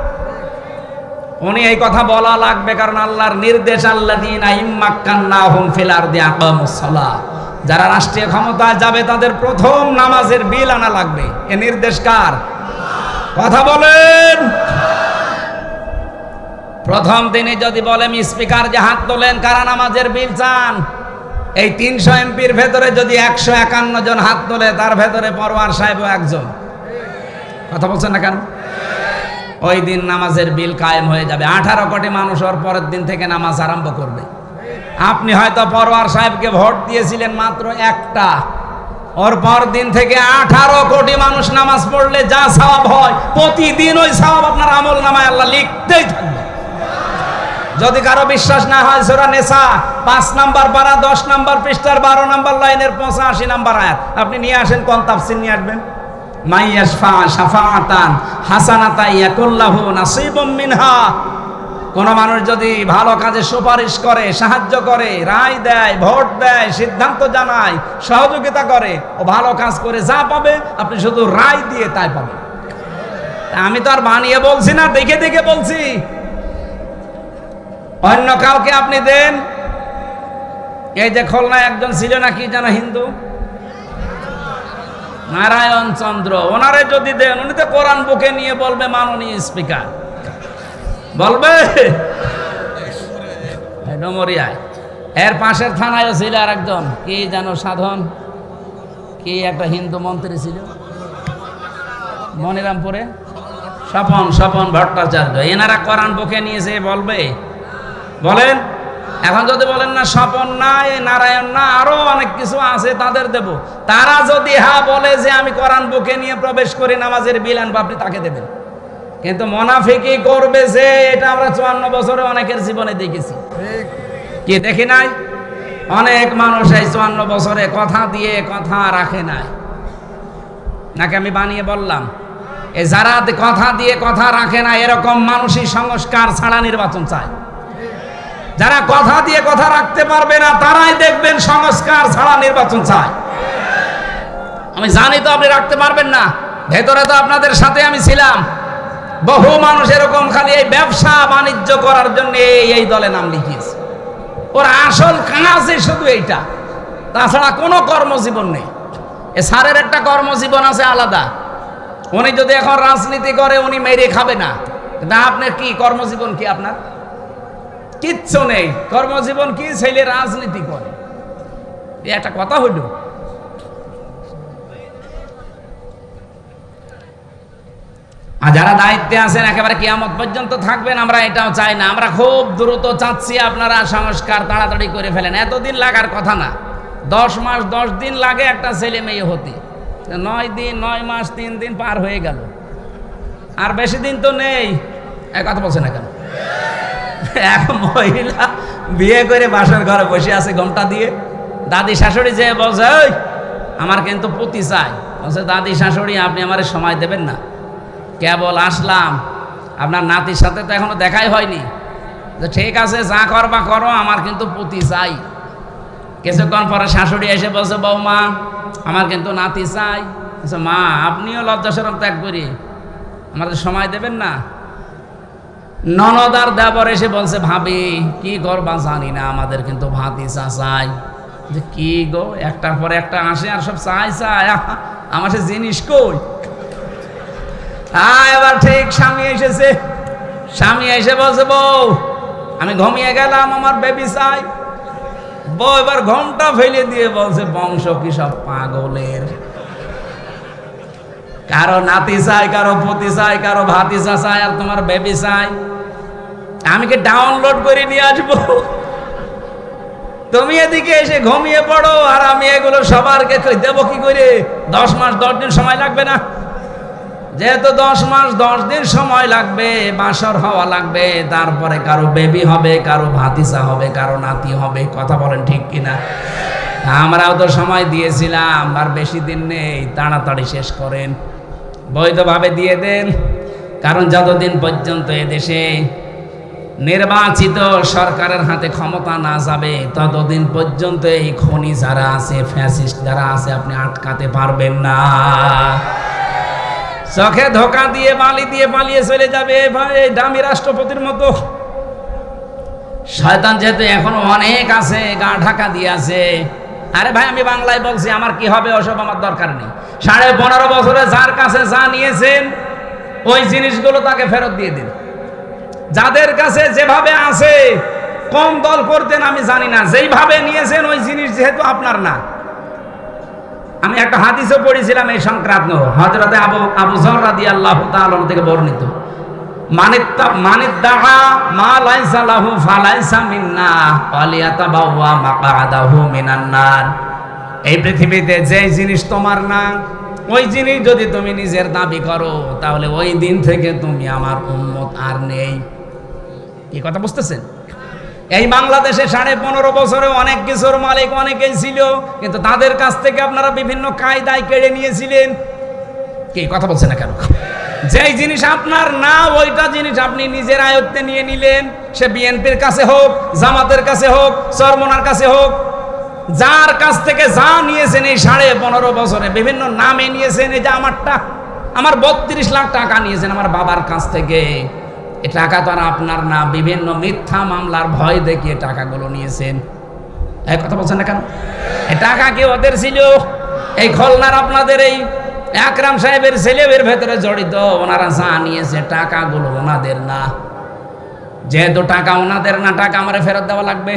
উনি এই কথা বলা লাগবে, কারণ আল্লাহর নির্দেশ, আল্লাযীনা ইম্মাক্কান্নাহুম ফিল আরদি আকামুস সালাহ, যারা রাষ্ট্রীয় ক্ষমতায় যাবে তাদের প্রথম নামাজের বিল আনা লাগবে। এ নির্দেশ কার? কথা বলেন। প্রথম দিনে যদি বলেন স্পিকার যে হাত তোলেন কারা নামাজের বিল চান, এই 300 এমপির ভেতরে যদি 151 জন হাত তোলে, তার ভেতরে পরওয়ার সাহেবও একজন। কথা বলছেন না কেন? ওই দিন নামাজের বিল কায়েম হয়ে যাবে। 18 কোটি মানুষ ওর পরের দিন থেকে নামাজ আরম্ভ করবে। আপনি হয়তো পরওয়ার সাহেবকে ভোট দিয়েছিলেন মাত্র একটা, ওর পর দিন থেকে 18 কোটি মানুষ নামাজ পড়লে যা সওয়াব হয়, প্রতিদিন ওই সওয়াব আপনার আমল নামায় আল্লাহ লিখতেই থাকবে। যদি কারো বিশ্বাস না হয়, সূরা নিসা 5 নাম্বার পারা 10 নাম্বার পৃষ্ঠার 12 নাম্বার লাইনের 85 নাম্বার আয়াত আপনি নিয়ে আসেন, কোন তাফসীর নিয়ে আসবেন? মাইয়াশফা শাফাআতান হাসানাতান ইয়াকুল্লাহু নাসিবুম মিনহা। কোন মানুষ যদি ভালো কাজে সুপারিশ করে, সাহায্য করে, রায় দেয়, ভোট দেয়, সিদ্ধান্ত জানায়, সহযোগিতা করে, ও ভালো কাজ করে যা পাবে আপনি শুধু রায় দিয়ে তাই পাবেন। আমি তো আর বানিয়ে বলছি না, দেখে দেখে বলছি। অন্য কাউকে আপনি দেন, এই যে খুলনায় একজন ছিল না কি যেন হিন্দু, নারায়ণ চন্দ্র, ওনারে যদি দেন, উনি তো কোরআন বুকে নিয়ে বলবে মাননীয় স্পিকার, বলবে ডুমুরিয়ায়। এর পাশের থানায়ও ছিল আর একজন, কি যেন সাধন, কি একটা হিন্দু মন্ত্রী ছিল মনিরামপুরে, স্বপন ভট্টাচার্য। এনারা কোরআন বুকে নিয়েছে বলবে, বলেন। এখন যদি বলেন না স্বপন না, এই নারায়ণ না, আরো অনেক কিছু আছে তাদের দেব। তারা যদি হ্যাঁ বলে যে আমি কোরআন বুকে নিয়ে প্রবেশ করি, নামাজের বিলান আপনি তাকে দেবেন। কিন্তু মুনাফিকি করবে যে, এটা আমরা 54 বছরে অনেকের জীবনে দেখেছি। কি দেখি নাই? অনেক মানুষ এই 54 বছরে কথা দিয়ে কথা রাখে নাই। নাকি আমি বানিয়ে বললাম? এই যারা কথা দিয়ে কথা রাখে না, এরকম মানুষই সংস্কার ছাড়া নির্বাচন চায়। যারা কথা দিয়ে কথা রাখতে পারবে না, তারাই দেখবেন সংস্কার ছাড়া নির্বাচন চায়। আমি জানি তো আপনি রাখতে পারবেন না, ভেতরে তো আপনাদের সাথে আমি ছিলাম। বহু মানুষ এরকম খালি এই ব্যবসা বাণিজ্য করার জন্য এই দলে নাম লিখিয়েছে। ওর আসল কাজই শুধু এইটা, তাছাড়া কোনো কর্মজীবন নেই। এ স্যারের একটা কর্মজীবন আছে আলাদা। উনি যদি এখন রাজনীতি করে, উনি মেরে খাবে না। কিন্তু আপনার কি কর্মজীবন? কি আপনার কিচ্ছু নেই। কর্মজীবন কি? ছেলে রাজনীতি করে। এই একটা কথা হইল। আর যারা দায়িত্বে আছেন একেবারে কিয়ামত পর্যন্ত থাকবেন, আমরা এটাও চাই না। আমরা খুব দ্রুত চাচ্ছি আপনারা সংস্কার তাড়াতাড়ি করে ফেলেন। এতদিন লাগার কথা না। 10 মাস 10 দিন লাগে একটা ছেলে মেয়ে হতে। 9 দিন 9 মাস 3 দিন পার হয়ে গেল। আর বেশি দিন তো নেই। এক কথা বলছে না কেন? এক মহিলা বিয়ে করে বাসার ঘরে বসে আছে ঘোমটা দিয়ে। দাদি শাশুড়ি যে বলছে, ওই আমার কিন্তু পুতি চাই। বলছে, দাদি শাশুড়ি আপনি আমার সময় দেবেন না? কেবল আসলাম, আপনার নাতির সাথে তো এখনো দেখাই হয়নি। ঠিক আছে, যা করবা করো, আমার কিন্তু পুতি চাই। কিছুক্ষণ পরে শাশুড়ি এসে বলছে, বৌমা আমার কিন্তু নাতি চাই। মা আপনিও লজ্জা শরম ত্যাগ করি, আমাদের সময় দেবেন না? ননদ আর দেবর এসে বলছে, ভাবি কি করবা জানি না, আমাদের কিন্তু ভাতিজা চাই। যে কি গো, একটার পরে একটা আসে আর সব চাই চাই, আমার সে জিনিস কই? এবার ঠিক স্বামী এসেছে। স্বামী এসে বলছে, বউ আমি ঘুমিয়ে গেলাম, আমার বেবি চাই। বউ এবার ঘোমটা ফেলে দিয়ে বলছে, বংশ কি সব পাগলের? কারো নাতি চাই, কারো পুতি চাই, কারো ভাতিজা চাই, আর তোমার বেবি চাই। আমি কি ডাউনলোড করে নিয়ে আসবো? তুমি এদিকে এসে ঘুমিয়ে পড়ো, আর আমি এগুলো সবারকে দেবো কি করে? 10 মাস 10 দিন সময় লাগবে না? যেহেতু 10 মাস 10 দিন সময় লাগবে, বাসর হওয়া লাগবে, তারপরে কারো বেবি হবে, কারো ভাতিজা হবে, কারো নাতি হবে। কথা বলেন ঠিক কিনা? আমরাও তো সময় দিয়েছিলাম, আর বেশি দিন নেই, তাড়াতাড়ি শেষ করেন, বৈধভাবে দিয়ে দেন। কারণ যতদিন পর্যন্ত এদেশে নির্বাচিত সরকারের হাতে ক্ষমতা না যাবে, ততদিন পর্যন্ত এই খনি যারা আছে, ফ্যাসিস্ট যারা আছে, আপনি আটকাতে পারবেন না। চোখে ধোকা দিয়ে বালি দিয়ে পালিয়ে চলে যাবে ভাই, দামি রাষ্ট্রপতির মতো। শয়তান যেহেতু এখনো অনেক আছে, গা ঢাকা দিয়ে আছে। আরে ভাই আমি বাংলায় বলছি, আমার কি হবে ওসব আমার দরকার নেই। 15.5 বছরে যার কাছে যা নিয়েছেন, ওই জিনিসগুলো তাকে ফেরত দিয়ে দিন। যাদের কাছে যেভাবে আছে, কম দল করতেন আমি জানি না, যেইভাবে নিয়েছেন ওই জিনিস যেহেতু আপনার না। আমি একটা হাদিসও পড়েছিলাম এই সংক্রান্ত, হযরতে আবু যর রাদিয়াল্লাহু তাআলা থেকে বর্ণিত, মানিদ্দাআ মা লাইসা লাহু ফালাইসা মিন্না ওয়ালিয়াতাবাওয়া মাকআদাহু মিনান নার। এই পৃথিবীতে যে জিনিস তোমার না, ওই জিনিস যদি তুমি নিজের দাবি করো, তাহলে ওই দিন থেকে তুমি আমার উম্মত আর নেই। কি কথা বুঝতেছেন? এই বাংলাদেশে 15.5 বছরে অনেক কিছুর মালিক অনেকেই ছিল, কিন্তু তাদের কাছ থেকে আপনারা বিভিন্ন কায়দায় কেড়ে নিয়েছিলেন। কি কথা বলছেন না কেন? যেই জিনিস আপনার না, ওইটা জিনিস আপনি নিজের আয়ত্তে নিয়ে নিলেন। সে বিএনপির কাছে হোক, জামাতের কাছে হোক, চরমনার কাছে হোক, যার কাছ থেকে যা নিয়েছেন এই 15.5 বছরে, বিভিন্ন নামে নিয়েছেন। এই যে আমারটা, আমার 32 লাখ টাকা নিয়েছেন আমার বাবার কাছ থেকে। এই টাকা তো আর আপনার না, বিভিন্ন মিথ্যা মামলার ভয় দেখিয়ে টাকাগুলো নিয়েছেন। এই কথা বলছেন না কেন? এই টাকা কি ওদের ছিল? এই খুলনার আপনাদের এই আকরাম সাহেবের ছেলের ভেতরে জড়িত। ওনারা যা নিয়েছে টাকাগুলো ওনাদের না। যেহেতু টাকা ওনাদের না, টাকা আমারে ফেরত দেওয়া লাগবে।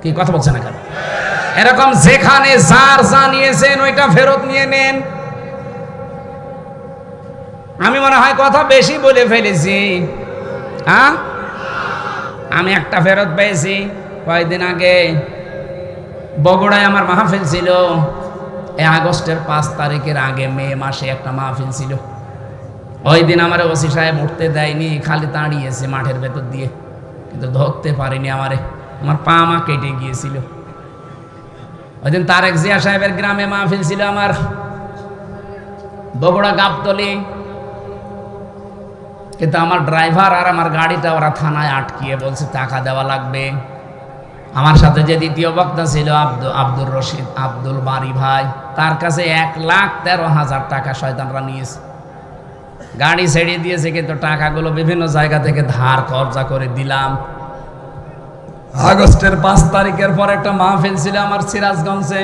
কি কথা বলছেন না কেন? এরকম যেখানে যার যা নিয়েছেন ওইটা ফেরত নিয়ে নেন। আমি মনে হয় কথা বেশি বলে ফেলেছি। হ্যাঁ, আমি একটা ফেরত পেয়েছি কয়েকদিন আগে। বগুড়ায় আমার মাহফিল ছিল, এই আগস্টের 5 তারিখের আগে মে মাসে একটা মাহফিল ছিল। ওই দিন আমার ওসি সাহেব উঠতে দেয়নি, খালি দাঁড়িয়েছে মাঠের ভেতর দিয়ে, কিন্তু ধরতে পারিনি আমারে। আমার পা মা কেটে গিয়েছিল। ওই দিন তারেক জিয়া সাহেবের গ্রামে মাহফিল ছিল আমার, বগুড়া গাবতলী। কিন্তু আমার ড্রাইভার আর আমার গাড়িটা ওরা থানায় আটকিয়ে বলছে টাকা দেওয়া লাগবে। আমার সাথে যে দ্বিতীয় বক্তা ছিল আব্দুর রশিদ, আব্দুল বারি ভাই, তার কাছে 1,13,000 টাকা শয়তানরা নিয়েছে। গাড়ি ছেড়ে দিয়েছে, কিন্তু টাকাগুলো বিভিন্ন জায়গা থেকে ধার কবজা করে দিলাম। আগস্টের 5 তারিখের পর একটা মাহফিল ছিল আমার সিরাজগঞ্জে।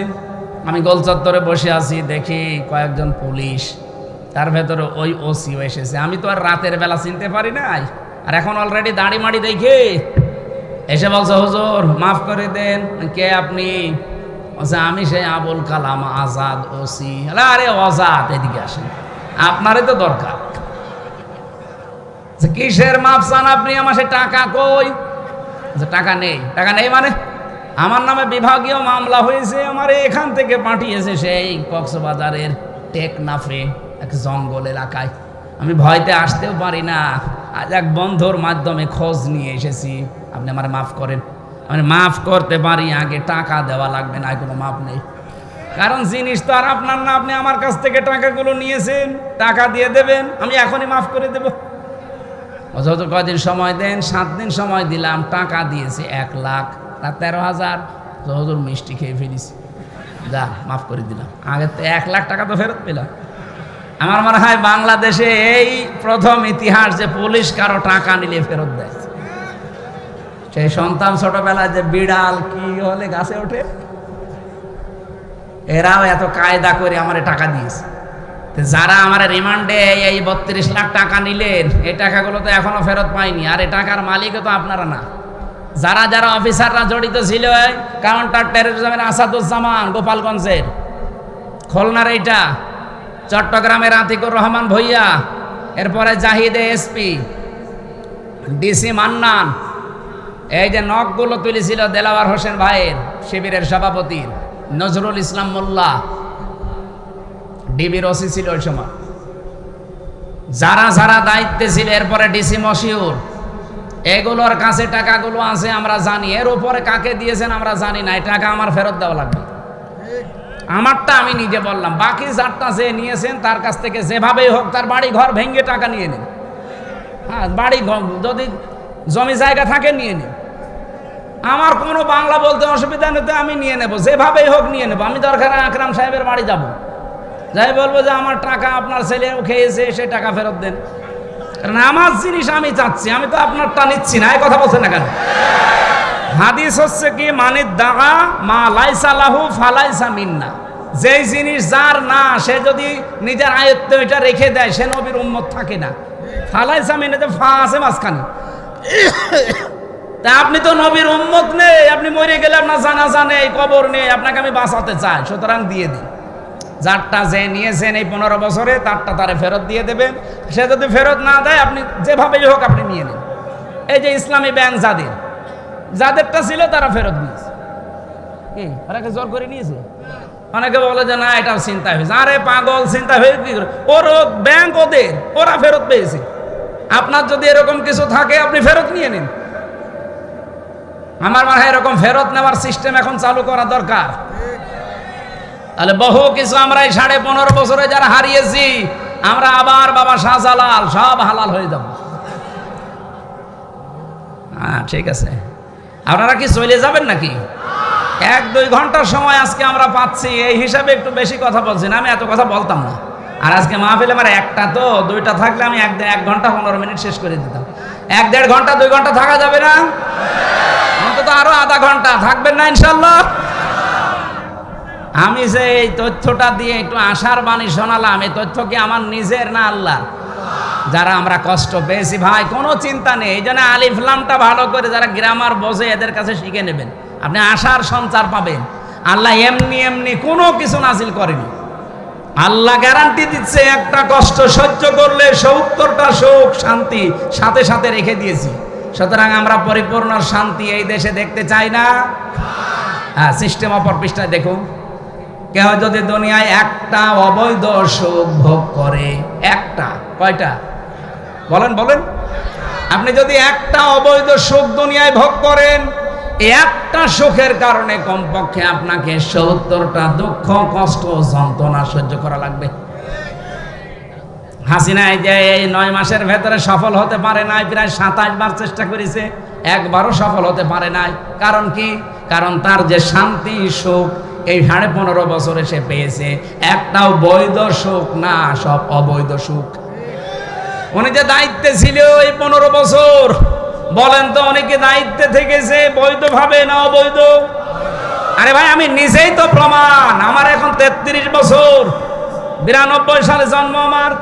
আমি গোল চত্বরে বসে আছি, দেখি কয়েকজন পুলিশ, তার ভেতরে ওই ওসিও এসেছে। আমি তো আর রাতের বেলা চিনতে পারি নাই, আর এখন অলরেডি দাড়ি মাড়ি দেখে এসে বলছে, হুজুর মাফ করে দেন। কে আপনি? বলছে, আমি সেই আবুল কালাম আজাদ ওসি। আরে আজাদ, এদিকে আসেন, আপনারই তো দরকার। কিসের মাফ চান আপনি? আমার সে টাকা কই? টাকা নেই। টাকা নেই মানে? আমার নামে বিভাগীয় মামলা হয়েছে, আমার এখান থেকে পাঠিয়েছে সেই কক্সবাজারের টেকনাফে এক জঙ্গল এলাকায়। আমি ভয়তে আসতেও পারি না, আজ এক বন্ধুর মাধ্যমে খোঁজ নিয়ে এসেছি। আপনি আমার মাফ করেন। আমি মাফ করতে পারি, আগে টাকা দেওয়া লাগবে না, কোনো মাফ নেই। কারণ জিনিস তো আর আপনার না, আপনি আমার কাছ থেকে টাকাগুলো নিয়েছেন, টাকা দিয়ে দেবেন, আমি এখনই মাফ করে দেব। যত কয়দিন সময় দেন? 7 দিন সময় দিলাম, টাকা দিয়েছে 1,13,000। হুজুর মিষ্টি খেয়ে ফেলিছি, যা মাফ করে দিলাম। আগে তো 1 লাখ টাকা তো ফেরত পেলাম। আমার মনে হয় বাংলাদেশে এই প্রথম ইতিহাস যে পুলিশ কারো টাকা নিলে ফেরত দেয়। সেই সন্তান ছোটবেলায় যে বিড়াল কি হলে গাছে ওঠে, এরাও এত কায়দা করে আমার টাকা দিয়েছে। যারা আমার রিমান্ডে এই 32 লাখ টাকা নিলেন, এই টাকাগুলো তো এখনো ফেরত পাইনি। আর এই টাকার মালিকও তো আপনারা না, যারা যারা অফিসাররা জড়িত ছিল। কাউন্টার টেরোরিজমের আসাদুজ্জামান গোপালগঞ্জের, খুলনার এইটা, চট্টগ্রামের আতিকুর রহমান ভূঁইয়া, এরপরে জাহিদে এসপি, ডিসি মান্নান, এই যে নখগুলো তুলেছিল দেলাওয়ার হোসেন ভাইয়ের, শিবিরের সভাপতির নজরুল ইসলাম মোল্লা, ডিবির ওসি ছিল ওই সময়। যারা যারা দায়িত্বে ছিল, এরপরে ডিসি মশিউর, এগুলোর কাছে টাকাগুলো আছে আমরা জানি। এর উপরে কাকে দিয়েছেন আমরা জানি না। এই টাকা আমার ফেরত দেওয়া লাগবে। আমারটা আমি নিজে বললাম, বাকি যারটা যে নিয়েছেন তার কাছ থেকে যেভাবেই হোক তার বাড়ি ঘর ভেঙে টাকা নিয়ে নিন। হ্যাঁ, বাড়ি যদি জমি জায়গা থাকে নিয়ে নিন, আমার কোনো বাংলা বলতে অসুবিধা নেই, আমি নিয়ে নেব, যেভাবেই হোক নিয়ে নেব। আমি দরকার আকরাম সাহেবের বাড়ি যাব, যাই বলবো যে আমার টাকা আপনার ছেলেও খেয়েছে, সে টাকা ফেরত দেন। কারণ আমার জিনিস আমি চাচ্ছি, আমি তো আপনারটা নিচ্ছি না। এই কথা বলছেন না কেন? হাদিস হচ্ছে কি, মানে দাগা মা লাইসা লাহু ফালাইসা মিন্না। যেই জিনিস যার না, সে যদি নিজের আয়ত্তে এটা রেখে দেয়, সে নবীর উম্মত থাকে না। ফালাইসা মিন্না, যে ফা আছে মাঝখানে। তা আপনি তো নবীর উম্মত নেই, আপনি মরে গেলে আপনার জানাজা নেই, কবর নেই, আপনাকে আমি বাঁচাতে চাই, সুতরাং দিয়ে দিন। যারটা যে নিয়েছেন এই 15 বছরে, তারটা তারে ফেরত দিয়ে দেবেন। সে যদি ফেরত না দেয়, আপনি যেভাবেই হোক আপনি নিয়ে নিন। এই যে ইসলামী ব্যাংক যাদেরটা ছিল তারা ফেরত নিয়েছে। কি ওরাকে জোর করে নিয়েছে? অনেকে বলে যে না, এটাও চিন্তা হয়েছে। আরে পাগল, চিন্তা হয়ে কি করে? ওর ব্যাংক ওদের, ওরা ফেরত পেয়েছে। আপনার যদি এরকম কিছু থাকে, আপনি ফেরত নিয়ে নিন। আমার মনে হয় এরকম ফেরত নেওয়ার সিস্টেম এখন চালু করা দরকার। তাহলে বহু কিছু আমরা এই 15.5 বছরে যারা হারিয়েছি, আমরা আবার বাবা শাহজালাল সব হালাল হয়ে যাব। হ্যাঁ, ঠিক আছে। আপনারা কি চলে যাবেন নাকি? 1-2 ঘন্টার সময় আজকে আমরা পাচ্ছি, এই হিসাবে একটু বেশি কথা বলছি না। আমি এত কথা বলতাম না। আর আজকে মাহফিল আমার একটা, তো 2টা থাকলে আমি 1 ঘন্টা 15 মিনিট শেষ করে দিতাম। 1-1.5 ঘন্টা 2 ঘন্টা থাকা যাবে না? অন্তত আরো আধা ঘন্টা থাকবেন না ইনশাল্লাহ? আমি যে এই তথ্যটা দিয়ে একটু আশার বাণী শোনালাম, এই তথ্য কি আমার নিজের না আল্লাহ? যারা আমরা কষ্ট পেয়েছি ভাই কোনো চিন্তা নেই, এই জন্য আলিফ লামটা ভালো করে যারা গ্রামার বোঝে এদের কাছে শিখে নেবেন, আপনি আশার সঞ্চার পাবেন। আল্লাহ এমনি এমনি কোনো কিছু নাজিল করেনি, আল্লাহ গ্যারান্টি দিচ্ছে একটা কষ্ট সহ্য করলে ৭০টা সুখ শান্তি সাথে সাথে রেখে দিয়েছি। সুতরাং আমরা পরিপূর্ণ শান্তি এই দেশে দেখতে চাই না। হ্যাঁ, সিস্টেম অপর পৃষ্ঠায় দেখুন, কেউ যদি দুনিয়ায় একটা অবৈধ সুখ ভোগ করে, একটা, কয়টা বলেন বলেন, আপনি যদি একটা অবৈধ সুখ দুনিয়ায় ভোগ করেন, একটা সুখের কারণে কমপক্ষে আপনাকে ৭০টা দুঃখ কষ্ট যন্ত্রণা সহ্য করা লাগবে। হাসিনা এই যে এই ৯ মাসের ভেতরে সফল হতে পারে নাই, প্রায় ২৭ বার চেষ্টা করেছে, একবারও সফল হতে পারে নাই। কারণ কি? কারণ তার যে শান্তি সুখ এই ১৫.৫ বছরে সে পেয়েছে, একটাও বৈধ সুখ না, সব অবৈধ সুখ। উনি যে দায়িত্বে ছিল এই ১৫ বছর, বলেন তো অনেকে দায়িত্বে থেকেছে বৈধভাবে না অবৈধ? আরে ভাই আমি নিজেই তো প্রমাণ, আমার এখন ৩৩ বছর, ৯২ সালে জন্ম আমার।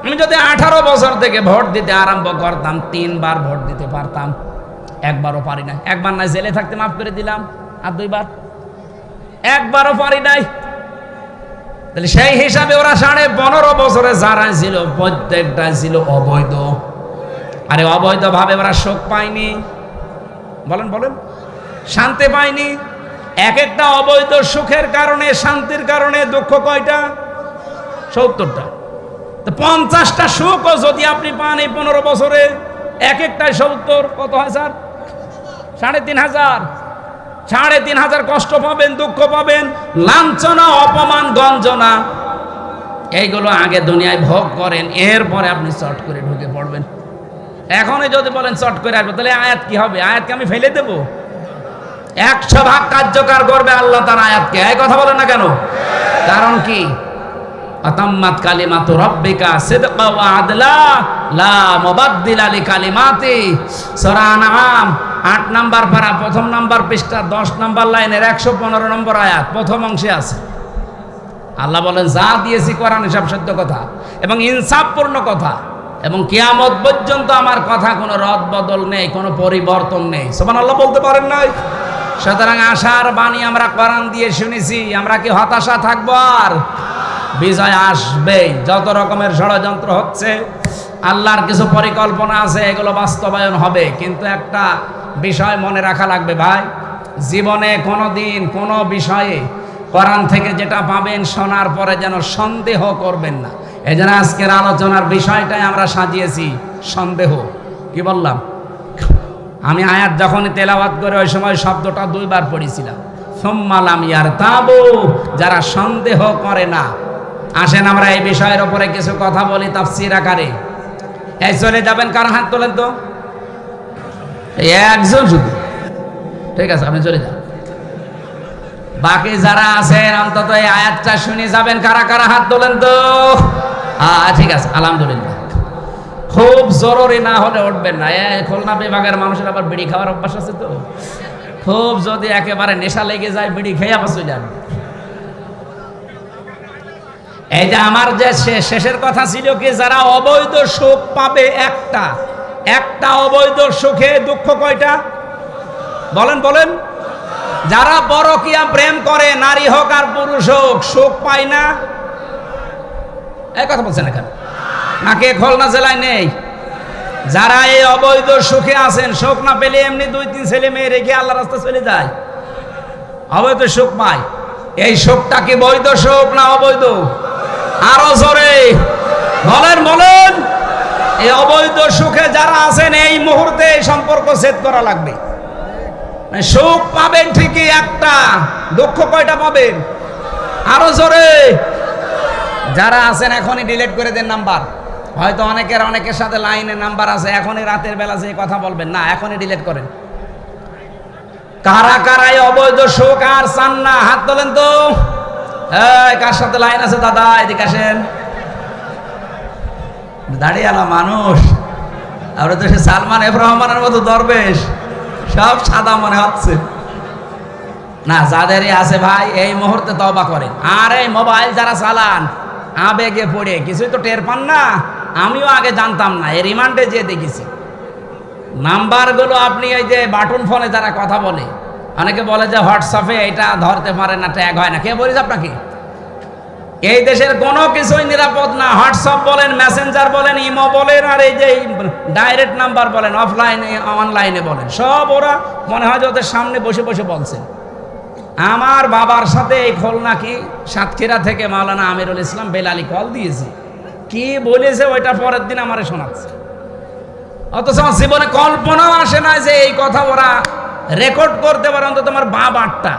আমি যদি ১৮ বছর থেকে ভোট দিতে আরম্ভ করতাম, ৩ বার ভোট দিতে পারতাম, একবারও পারি না। একবার না জেলে থাকতে মাফ করে দিলাম, আর ২ বার, একবারও পারি নাই। তাহলে সেই হিসাবে ওরা ১৫.৫ বছরে যারা ছিল প্রত্যেকটা ছিল অবৈধ। আরে অবৈধ ভাবে ওরা সুখ পায়নি, বলেন বলেন, শান্তি পায়নি। এক একটা অবৈধ সুখের কারণে শান্তির কারণে দুঃখ কয়টা? ৭০টা। তো ৫০টা সুখও যদি আপনি পান এই ১৫ বছরে, এক একটাই ৭০, কত হয় স্যার? ৩,৫০০। ৩,৫০০ কষ্ট পাবেন, দুঃখ পাবেন, লাঞ্ছনা অপমান গঞ্জনা, এইগুলো আগে দুনিয়ায় ভোগ করেন, এরপরে আপনি চট করে ঢুকে পড়বেন। এখনই যদি বলেন চট করে আসবো, তাহলে আয়াত কি হবে? আয়াতকে আমি ফেলে দেবো? ১০০ ভাগ কার্যকর করবে আল্লাহ তার আয়াতকে। এই কথা বলেন না কেন? কারণ কি? আতাম্মাত কালিমাতু রাব্বিকা সিদকা ওয়া আদলা লা মুবাদদিলা লিকালিমাতি। সূরা আনআম ৮ নাম্বার পারা, ১ম নাম্বার পৃষ্ঠা, ১০ নাম্বার লাইনের ১১৫ নম্বর আয়াত, প্রথম অংশে আছে। আল্লাহ বলেন, যা দিয়েছি কোরআনে সব সত্য কথা এবং ইনসাফপূর্ণ কথা, এবং কিয়ামত পর্যন্ত আমার কথা কোনো রদ বদল নেই, কোনো পরিবর্তন নেই। সুবহানাল্লাহ বলতে পারেন নাই? সুতরাং আশার বাণী আমরা কোরআন দিয়ে শুনেছি, আমরা কি হতাশা থাকবো? আর বিজয় আসবেই। যত রকমের ষড়যন্ত্র হচ্ছে, আল্লাহর কিছু পরিকল্পনা আছে, এগুলো বাস্তবায়ন হবে। কিন্তু একটা বিষয় মনে রাখা লাগবে ভাই, জীবনে কোনো দিন কোনো বিষয়ে কোরআন থেকে যেটা পাবেন শোনার পরে যেন সন্দেহ করবেন না। এই জন্য আজকের আলোচনার বিষয়টাই আমরা সাজিয়েছি সন্দেহ। কি বললাম? আমি আয়াত যখনই তেলাওয়াত করে ওই সময় শব্দটা ২ বার পড়েছিলাম, সুম্মা লাম ইয়ারতাবু, যারা সন্দেহ করে না। আসেন আমরা এই বিষয়ের উপরে কিছু কথা বলি তাফসীর আকারে। এই চলে যাবেন, কার হাত তোলেন তো? একজন শুধু, ঠিক আছে, আপনি চলে যান। বাকি যারা আছেন অন্তত এই আয়াতটা শুনে যাবেন। কারা কারা হাত তোলেন তো? ঠিক আছে, আলহামদুলিল্লাহ। খুব জরুরি না হলে উঠবেন না। খুলনা বিভাগের মানুষের আবার বিড়ি খাওয়ার অভ্যাস আছে, তো খুব যদি একেবারে নেশা লেগে যায় বিড়ি খেয়ে আবার চলে যান। এই যে আমার যে শেষের কথা ছিল কি, যারা অবৈধ সুখ পাবে, একটা অবৈধ সুখে দুঃখ কয়টা? বলেন বলেন। যারা পরকীয়া প্রেম করে, নারী হোক আর পুরুষ হোক, সুখ পায় না। এই কথা বলছেন এখানে নাকি খুলনা জেলায় নেই? যারা এই অবৈধ সুখে আছেন, সুখ না পেলে এমনি ২-৩ ছেলে মেয়ে রেখে আল্লাহ রাস্তা চলে যায়, অবৈধ সুখ পায়। এই সুখটা কি বৈধ সুখ না অবৈধ? আরো জোরে বলেন বলেন। এই অবৈধ সুখে যারা আছেন, এই মুহূর্তে এই সম্পর্ক ছেদ করা লাগবে। সুখ পাবেন ঠিকই একটা, দুঃখ কয়টা পাবেন? আরো জোরে। যারা আছেন এখনই ডিলিট করে দেন নাম্বার। হয়তো অনেকের সাথে লাইনে নাম্বার আছে, এখনই রাতের বেলা যে কথা বলবেন না, এখনই ডিলিট করেন। কারা কারা এই অবৈধ সুখ আর চান না? হাত তোলেন তো। কার সাথে লাইন আছে দাদা? এদিকে আসেন। দাঁড়িয়ালা মানুষ, আমরা তো সে সালমান এফ রহমানের মতো দরবেশ, সব সাদা মনে হচ্ছে না। যাদেরই আছে ভাই, এই মুহূর্তে তওবা করেন। আর এই মোবাইল যারা চালান, আবেগে পড়ে কিছুই তো টের পান না। আমিও আগে জানতাম না, এই রিমান্ডে যেয়ে দেখেছি নাম্বারগুলো। আপনি এই যে বাটন ফোনে যারা কথা বলে, অনেকে বলে যে হোয়াটসঅ্যাপে এটা ধরতে পারে না, ট্যাগ হয় না। কে বলিস আপনাকে? এই দেশের কোনো কিছুই নিরাপদ না। হোয়াটসঅ্যাপ বলেন, মেসেঞ্জার বলেন, ইমো বলেন, আর এই যে ডাইরেক্ট নাম্বার বলেন, অফলাইনে অনলাইনে বলেন, সব ওরা মনে হয় যে ওদের সামনে বসে বসে বলছেন। আমার বাবার সাথে এই খুলনা কি সাতক্ষীরা থেকে মাওলানা আমিরুল ইসলাম বেলালি কল দিয়েছে, কি বলেছে ওইটা পরের দিন আমারে শোনাচ্ছে। অথচ আমার জীবনে কল্পনাও আসে না যে এই কথা ওরা রেকর্ড করতে পারে। অন্তত তোমার বাবারটা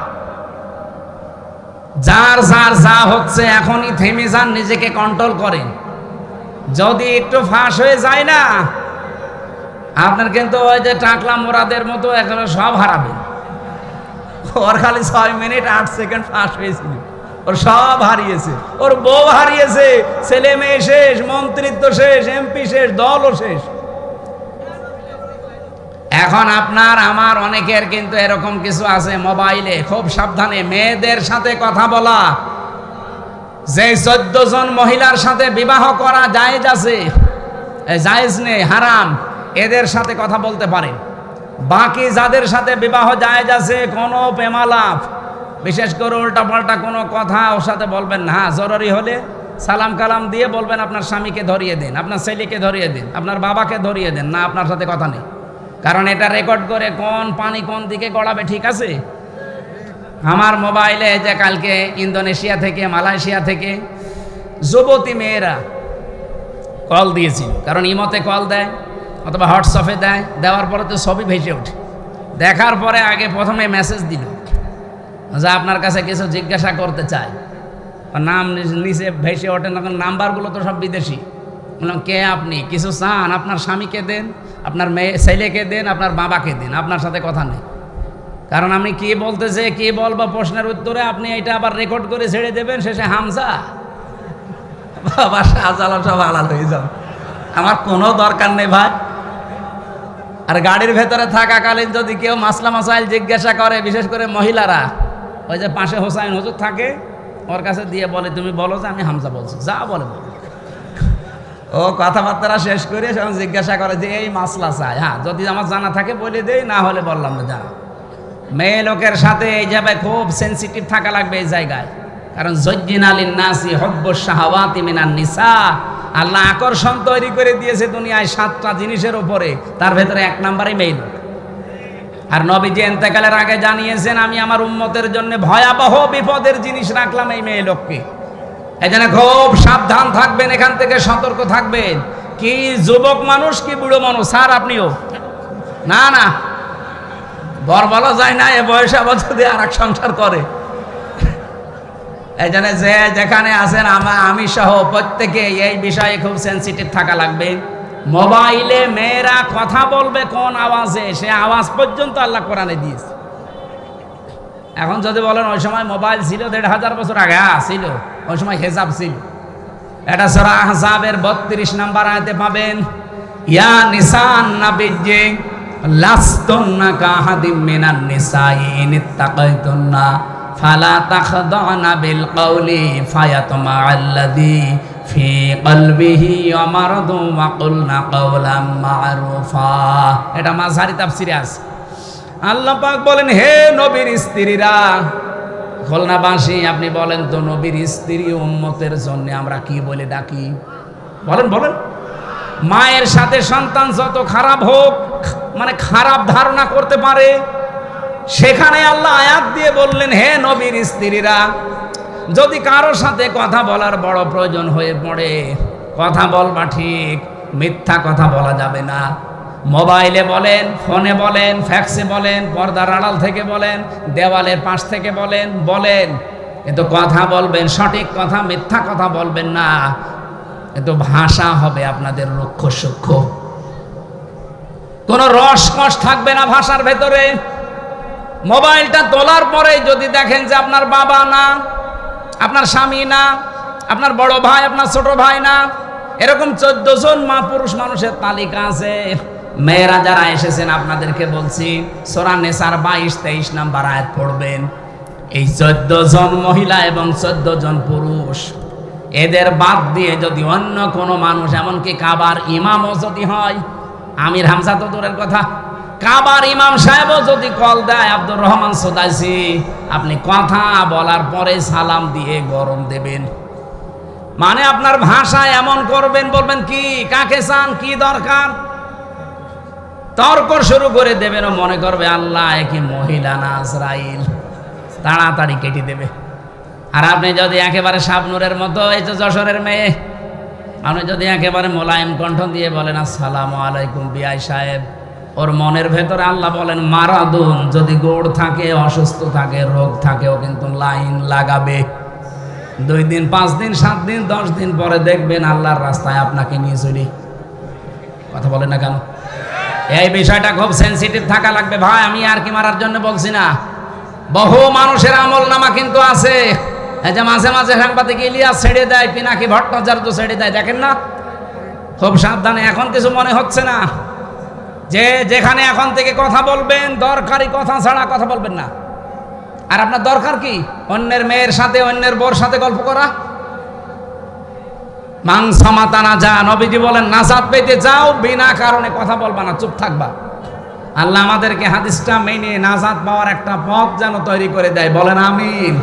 যার যার যা হচ্ছে এখনই থেমে যান, নিজেকে কন্ট্রোল করেন। যদি একটু ফাঁস হয়ে যায় না, আপনার কিন্তু ওই যে টাকলা মোরাদের মতো এখন সব হারাবেন। ওর খালি 6 মিনিট 8 সেকেন্ড ফাঁস হয়েছিল, ওর সব হারিয়েছে। ওর বউ হারিয়েছে, ছেলে মেয়ে শেষ, মন্ত্রিত্ব শেষ, এমপি শেষ, দলও শেষ। এখন আপনার আমার অনেকের কিন্তু এরকম কিছু আছে মোবাইলে। খুব সাবধানে মেয়েদের সাথে কথা বলা। যে 14 জন মহিলার সাথে বিবাহ করা জায়েজ আছে, জায়েজ নেই, হারাম, এদের সাথে কথা বলতে পারেন। বাকি যাদের সাথে বিবাহ জায়েজ আছে, কোনো প্রেমালাপ, বিশেষ করে উল্টা পাল্টা কোনো কথা ওর সাথে বলবেন না। হ্যাঁ, জরুরি হলে সালাম কালাম দিয়ে বলবেন আপনার স্বামীকে ধরিয়ে দেন, আপনার ছেলেকে ধরিয়ে দেন, আপনার বাবাকে ধরিয়ে দেন, না আপনার সাথে কথা নেই। কারণ এটা রেকর্ড করে কোন পানি কোন দিকে গড়াবে, ঠিক আছে? আমার মোবাইলে যে কালকে ইন্দোনেশিয়া থেকে, মালয়েশিয়া থেকে যুবতী মেয়েরা কল দিয়েছিল। কারণ ইমোতে কল দেয় অথবা হোয়াটসঅ্যাপে দেয়, দেওয়ার পরে তো ছবি ভেসে ওঠে। দেখার পরে আগে প্রথমে মেসেজ দিল যে আপনার কাছে কিছু জিজ্ঞাসা করতে চায়, নাম নিচে ভেসে ওঠে। তখন নাম্বারগুলো তো সব বিদেশি। বললাম, কে আপনি? কিছু চান? আপনার স্বামীকে দেন, আপনার মেয়ে ছেলেকে দেন, আপনার বাবাকে দেন, আপনার সাথে কথা নেই। কারণ আমি কি বলতেছে, কি বলবো প্রশ্নের উত্তরে আপনি এটা আবার রেকর্ড করে ছেড়ে দেবেন, শেষে হামজা বাবা শাহজালাল সব আলাল হয়ে যাও। আমার কোনো দরকার নেই ভাই। আর গাড়ির ভেতরে থাকাকালীন যদি কেউ মাসলা মাসাইল জিজ্ঞাসা করে, বিশেষ করে মহিলারা, ওই যে পাশে হোসাইন হুজুর থাকে, ওর কাছে দিয়ে বলে তুমি বলো যে আমি হামজা বলছি, যা বলে বলো। ও কথাবার্তা শেষ করে যখন জিজ্ঞাসা করে যে এই মাসলা চাই, হ্যাঁ যদি আমার জানা থাকে বলে দেই, না হলে বললাম না জানা। মেয়ে লোকের সাথে এই যাবে খুব সেন্সিটিভ থাকা লাগবে এই জায়গায়। কারণ যজ্জিনা লিন-নাসি হুব্বুশ শাহাওয়াতি মিনান নিসা, আল্লাহ আকর্ষণ তৈরি করে দিয়েছে দুনিয়ায় 7টা জিনিসের উপরে, তার ভেতরে 1 নম্বরই মেয়ে লোক। আর নবীজি ইন্তেকালের আগে জানিয়েছেন, আমি আমার উম্মতের জন্য ভয়াবহ বিপদের জিনিস রাখলাম এই মেয়ে লোককে। এই জন্য খুব সাবধান থাকবেন, এখান থেকে সতর্ক থাকবেন। কি যুবক মানুষ কি বুড়ো মানুষ, স্যার আপনিও না না বর বলা যায় না, এ বয়সে আবার যদি আর এক সংসার করে। এই জন্য যে যেখানে আছেন আমি সহ প্রত্যেকে এই বিষয়ে খুব সেন্সিটিভ থাকা লাগবে। মোবাইলে মেয়েরা কথা বলবে কোন আওয়াজে, সে আওয়াজ পর্যন্ত আল্লাহ কোরআনে দিয়েছে। এখন যদি বলেন ওই সময় মোবাইল ছিল 1500 বছর আগে, ছিল, ওই সময় হেজাব ছিল। এটা সূরা আহজাবের 32 নম্বর আয়াতে পাবেন, ইয়া নিসান নাবিয়্যি লাস্তুন্না কাহাদিম মিনান নিসাই ইনিত্তাকাইতুন্না ফালা তাখদানা বিল কওলি ফায়াতমাআল্লাযী ফি কলবিহি মারাদু ওয়া কুলনা কাওলাম মা'রুফা। এটা মাযহারি তাফসীরে আছে। আল্লাহ পাক বলেন, হে নবীর স্ত্রীরা, খুলনাবাসী আপনি বলেন তো, নবীর স্ত্রী উম্মতের জন্য আমরা কি বলে ডাকি? বলেন বলেন। মায়ের সাথে সন্তান যত খারাপ হোক, মানে খারাপ ধারণা করতে পারে, সেখানে আল্লাহ আয়াত দিয়ে বললেন, হে নবীর স্ত্রীরা, যদি কারোর সাথে কথা বলার বড় প্রয়োজন হয়ে পড়ে, কথা বলবা ঠিক, মিথ্যা কথা বলা যাবে না। মোবাইলে বলেন, ফোনে বলেন, ফ্যাক্সে বলেন, পর্দার আড়াল থেকে বলেন, দেওয়ালের পাশ থেকে বলেন, কিন্তু কথা বলবেন সঠিক কথা, মিথ্যা কথা বলবেন না। কিন্তু ভাষা হবে আপনাদের রুক্ষ সূক্ষ্ম, কোনো রসকস থাকবে না ভাষার ভেতরে। মোবাইলটা তোলার পরে যদি দেখেন যে আপনার বাবা না, আপনার স্বামী না, আপনার বড় ভাই, আপনার ছোট ভাই না, এরকম 14 জন মা পুরুষ মানুষের তালিকা আছে। মেয়েরা যারা এসেছেন আপনাদেরকে বলছি, সূরা নিসার 22-23 নম্বর আয়াত পড়বেন। এই 14 জন মহিলা এবং 14 জন পুরুষ, এদের বাদ দিয়ে যদি অন্য কোনো মানুষ, এমনকি কাবার ইমামও যদি হয়, আমির হামজা তো দূরের কথা, কাবার ইমাম সাহেবও যদি কল দেয়, আব্দুর রহমান সুদাইসি, আপনি কথা বলার পরে সালাম দিয়ে গরম দেবেন। মানে আপনার ভাষা এমন করবেন, বলবেন কি, কাকে চান, কি দরকার, তর্ক শুরু করে দেবেন। ও মনে করবে আল্লাহ কি মহিলা না আজরাইল, তাড়াতাড়ি কেটে দেবে। আর আপনি যদি একেবারে শাবনুরের মতো, এই যে যশোরের মেয়ে, আপনি যদি একেবারে মোলায়েম কণ্ঠ দিয়ে বলেন আসসালামু আলাইকুম বিআই সাহেব, ওর মনের ভেতরে আল্লাহ বলেন মারাদুন, যদি গোড় থাকে, অসুস্থ থাকে, রোগ থাকে, ও কিন্তু লাইন লাগাবে। 2 দিন, 5 দিন, 7 দিন, 10 দিন পরে দেখবেন আল্লাহর রাস্তায় আপনাকে নিয়ে চলি। কথা বলেন না কেন? এই বিষয়টা খুব সেন্সিটিভ থাকা লাগবে ভাই। আমি আর কি মারার জন্য বলছি না, বহু মানুষের আমল নামা কিন্তু আছে। এই যে মাঝে মাঝে সাংবাদিক ইলিয়াস ছেড়ে দেয়, পিনাকি ভট্টাচার্য ছেড়ে দেয়, দেখেন না? খুব সাবধানে। এখন কিছু মনে হচ্ছে না যে যেখানে এখন থেকে কথা বলবেন, দরকারি কথা ছাড়া কথা বলবেন না। আর আপনার দরকার কি? অন্যের মেয়ের সাথে, অন্যের বোর সাথে গল্প করা। মাংসমাতানা যা, নবীজি বলেন নাজাত পেতে যাও, বিনা কারণে কথা বলবা না, চুপ থাকবা। আল্লাহ আমাদেরকে হাদিসটা মেনে নাজাত পাওয়ার একটা পথ যেন তৈরি করে দেয়, বলেন আমিন।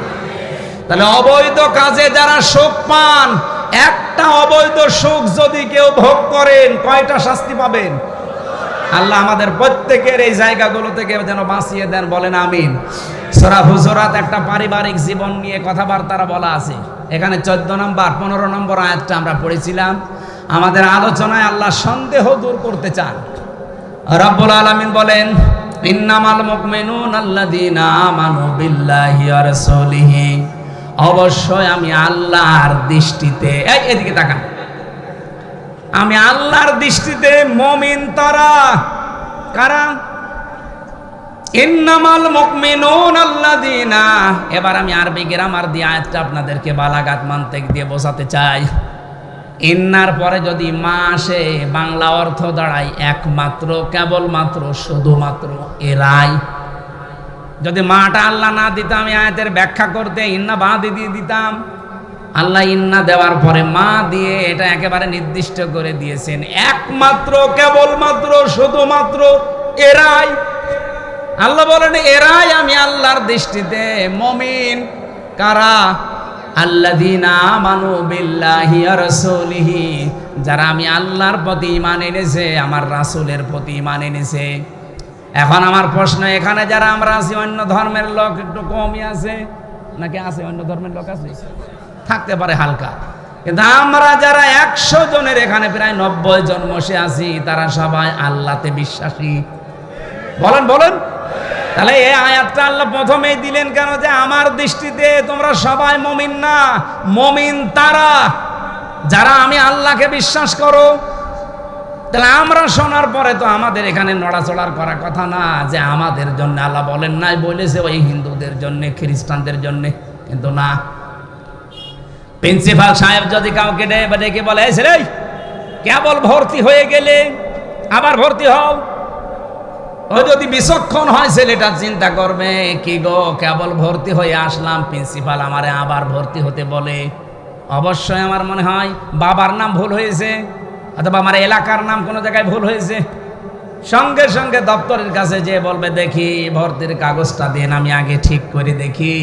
তাহলে অবৈধ কাজে যারা সুখ পান, একটা অবৈধ সুখ যদি কেউ ভোগ করেন, কয়টা শাস্তি পাবেন? আল্লাহ আমাদের প্রত্যেকের এই জায়গাগুলো থেকে যেন বাঁচিয়ে দেন, বলেন আমিন। সূরা হুজুরাত একটা পারিবারিক জীবন নিয়ে কথাবার্তা বলা আছে। এখানে 14 নম্বর 15 নম্বর আয়াতটা আমরা পড়েছিলাম। আমাদের আলোচনায় আল্লাহ সন্দেহ দূর করতে চান। রব্বুল আলামিন বলেন ইন্নামাল মুমিনুনা আল্লাযীনা আমানু বিল্লাহি ওয়া রাসূলিহি, অবশ্যই আমি আল্লাহর দৃষ্টিতে, এদিকে তাকান, আমি আল্লাহর দৃষ্টিতে মুমিন তারা কারা? ইন্নামাল মুমিনুনা আল্লাযীনা, এবার আমি আরবি গ্রামার দিয়ে আয়াতটা আপনাদেরকে বালাগাত মানতিক দিয়ে বোঝাতে চাই। ইন্নার পরে যদি মা আসে, বাংলা অর্থ দাঁড়ায় একমাত্র, কেবলমাত্র, শুধুমাত্র, এরাই। যদি মাটা আল্লাহ না দিতাম, আমি আয়াতের ব্যাখ্যা করতে ইন্না বাদে দিয়ে দিতাম। আল্লাহ ইন্না দেওয়ার পরে মা দিয়ে এটা একেবারে নির্দিষ্ট করে দিয়েছেন, একমাত্র, কেবলমাত্র, শুধুমাত্র, এরাই। আল্লাহ বলেন এরাই আমি আল্লাহর দৃষ্টিতে মুমিন। কারা? আল্লাযীনা আমানু বিল্লাহি ওয়া রাসূলিহি, যারা আমি আল্লাহর প্রতি ঈমান এনেছে, আমার রাসূলের প্রতি ঈমান এনেছে। এখন আমার প্রশ্ন, এখানে যারা আমরা আছি, অন্য ধর্মের লোক একটু কমই আছে নাকি আছে? অন্য ধর্মের লোক আছে, থাকতে পারে হালকা, কিন্তু আমরা যারা 100 জনের এখানে প্রায় 90 জন বসে আছি, তারা সবাই আল্লাহতে বিশ্বাসী। বলেন বলেন। তাহলে এই আয়াতটা আল্লাহ প্রথমেই দিলেন কেন? যে আমার দৃষ্টিতে তোমরা সবাই মুমিন না, মুমিন তারা যারা আমি আল্লাহকে বিশ্বাস করো। তাহলে আমরা শোনার পরে তো আমাদের এখানে নড়াচড়ার করা কথা না, যে আমাদের জন্য আল্লাহ বলেন নাই, বলেছে ওই হিন্দুদের জন্য, খ্রিস্টানদের জন্য, কিন্তু না। প্রিন্সিপাল সাহেব যদি কাউকে ডেকে বলে রে, কেবল ভর্তি হয়ে গেলে আবার ভর্তি হও, ও যদি বিচক্ষণ হয় ছেলেটা চিন্তা করবে, কি গো কেবল ভর্তি হয়ে আসলাম, প্রিন্সিপাল আমারে আবার ভর্তি হতে বলে, অবশ্যই আমার মনে হয় বাবার নাম ভুল হয়েছে, অথবা আমার এলাকার নাম কোনো জায়গায় ভুল হয়েছে। সঙ্গে সঙ্গে দপ্তরের কাছে যে বলবে দেখি ভর্তির কাগজটা দেন, আমি আগে ঠিক করে দেখি।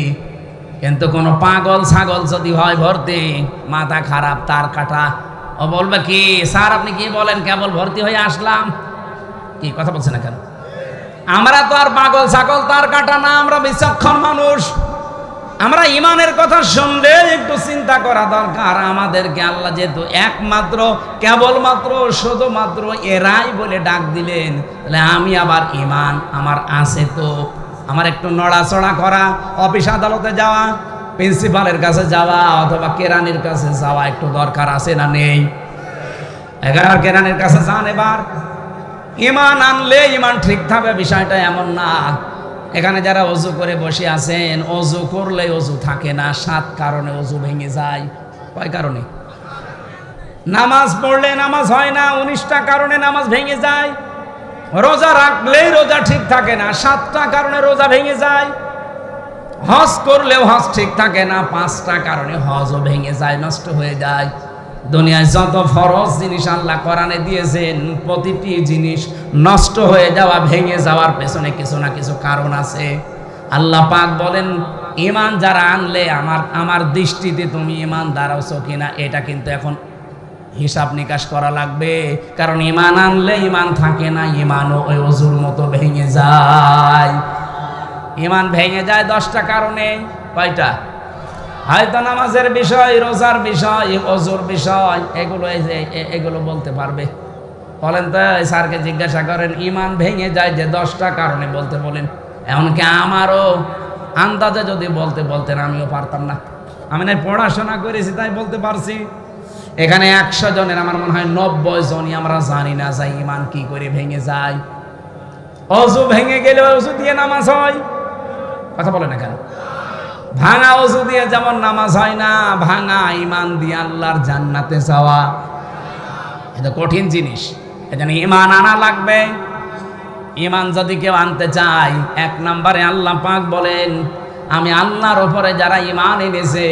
কিন্তু কোনো পাগল ছাগল যদি হয় ভর্তি, মাথা খারাপ, তার কাটা, ও বলবে কি স্যার আপনি কি বলেন, কেবল ভর্তি হয়ে আসলাম। কি কথা বলছেন না কেন? আমরা তো আর পাগল ছাগল তার কাটা না, আমরা বিচক্ষণ মানুষ। আমরা ইমানের কথা শুনলে একটু চিন্তা করা দরকার। আমাদেরকে আল্লাহ যেহেতু একমাত্র, কেবলমাত্র, শুধুমাত্র এরাই বলে ডাক দিলেন, তাহলে আমি আবার ইমান আমার আছে তো, আমার একটু নড়াচড়া করা, অফিস আদালতে যাওয়া, প্রিন্সিপালের কাছে যাওয়া, অথবা কেরানির কাছে যাওয়া একটু দরকার আছে না নেই? এগার কেরানির কাছে যান। এবার ইমান আনলে ইমান ঠিক থাকবে, বিষয়টা এমন না। এখানে যারা অজু করে বসে আছেন, অজু করলে অজু থাকে না, 7 কারণে অজু ভেঙে যায়। কয় কারণে? নামাজ পড়লে নামাজ হয় না, 19টা কারণে নামাজ ভেঙে যায়। রোজা রাখলেই রোজা ঠিক থাকে না, 7টা কারণে রোজা ভেঙে যায়। হজ করলেও হজ ঠিক থাকে না, 5টা কারণে হজও ভেঙে যায়, নষ্ট হয়ে যায়। দুনিয়ায় যত ফরজ জিনিস আল্লাহ কোরআনে দিয়েছেন, প্রতিটি জিনিস নষ্ট হয়ে যাওয়া, ভেঙে যাওয়ার পেছনে কিছু না কিছু কারণ আছে। আল্লাহ পাক বলেন, ঈমান যারা আনলে আমার দৃষ্টিতে তুমি ঈমানদার আছো কিনা, এটা কিন্তু এখন হিসাব নিকাশ করা লাগবে। কারণ ঈমান আনলে ঈমান থাকে না, ঈমানও ওই অজুর মতো ভেঙে যায়। ঈমান ভেঙে যায় 10টা কারণে। কয়টা? হয়তো নামাজের বিষয়, রোজার বিষয়, অজুর বিষয়, এগুলো বলতে পারবে। বলেন তো, স্যারকে জিজ্ঞাসা করেন ঈমান ভেঙে যায় যে 10টা কারণে বলতে বলেন। এমনকি আমারও আন্দাজে যদি বলতেন আমিও পারতাম না। আমি না পড়াশোনা করেছি তাই বলতে পারছি। এখানে 100 জনের আমার মনে হয় 90 জনই আমরা জানি না যে ঈমান কি করে ভেঙে যায়। অজু ভেঙে গেলে অজু দিয়ে নামাজ হয়, কথা বলে না কেন? ভাঙা অজু দিয়ে যেমন নামাজ হয় না, ভাঙা ঈমান দিয়ে আল্লাহর জান্নাতে যাওয়া এটা কঠিন জিনিস। এজন্য ঈমান আনা লাগবে। ঈমান যদি কেউ আনতে চায়, 1 নম্বরে আল্লাহ পাক বলেন, আমি আল্লাহর ওপরে যারা ঈমান এনেছে,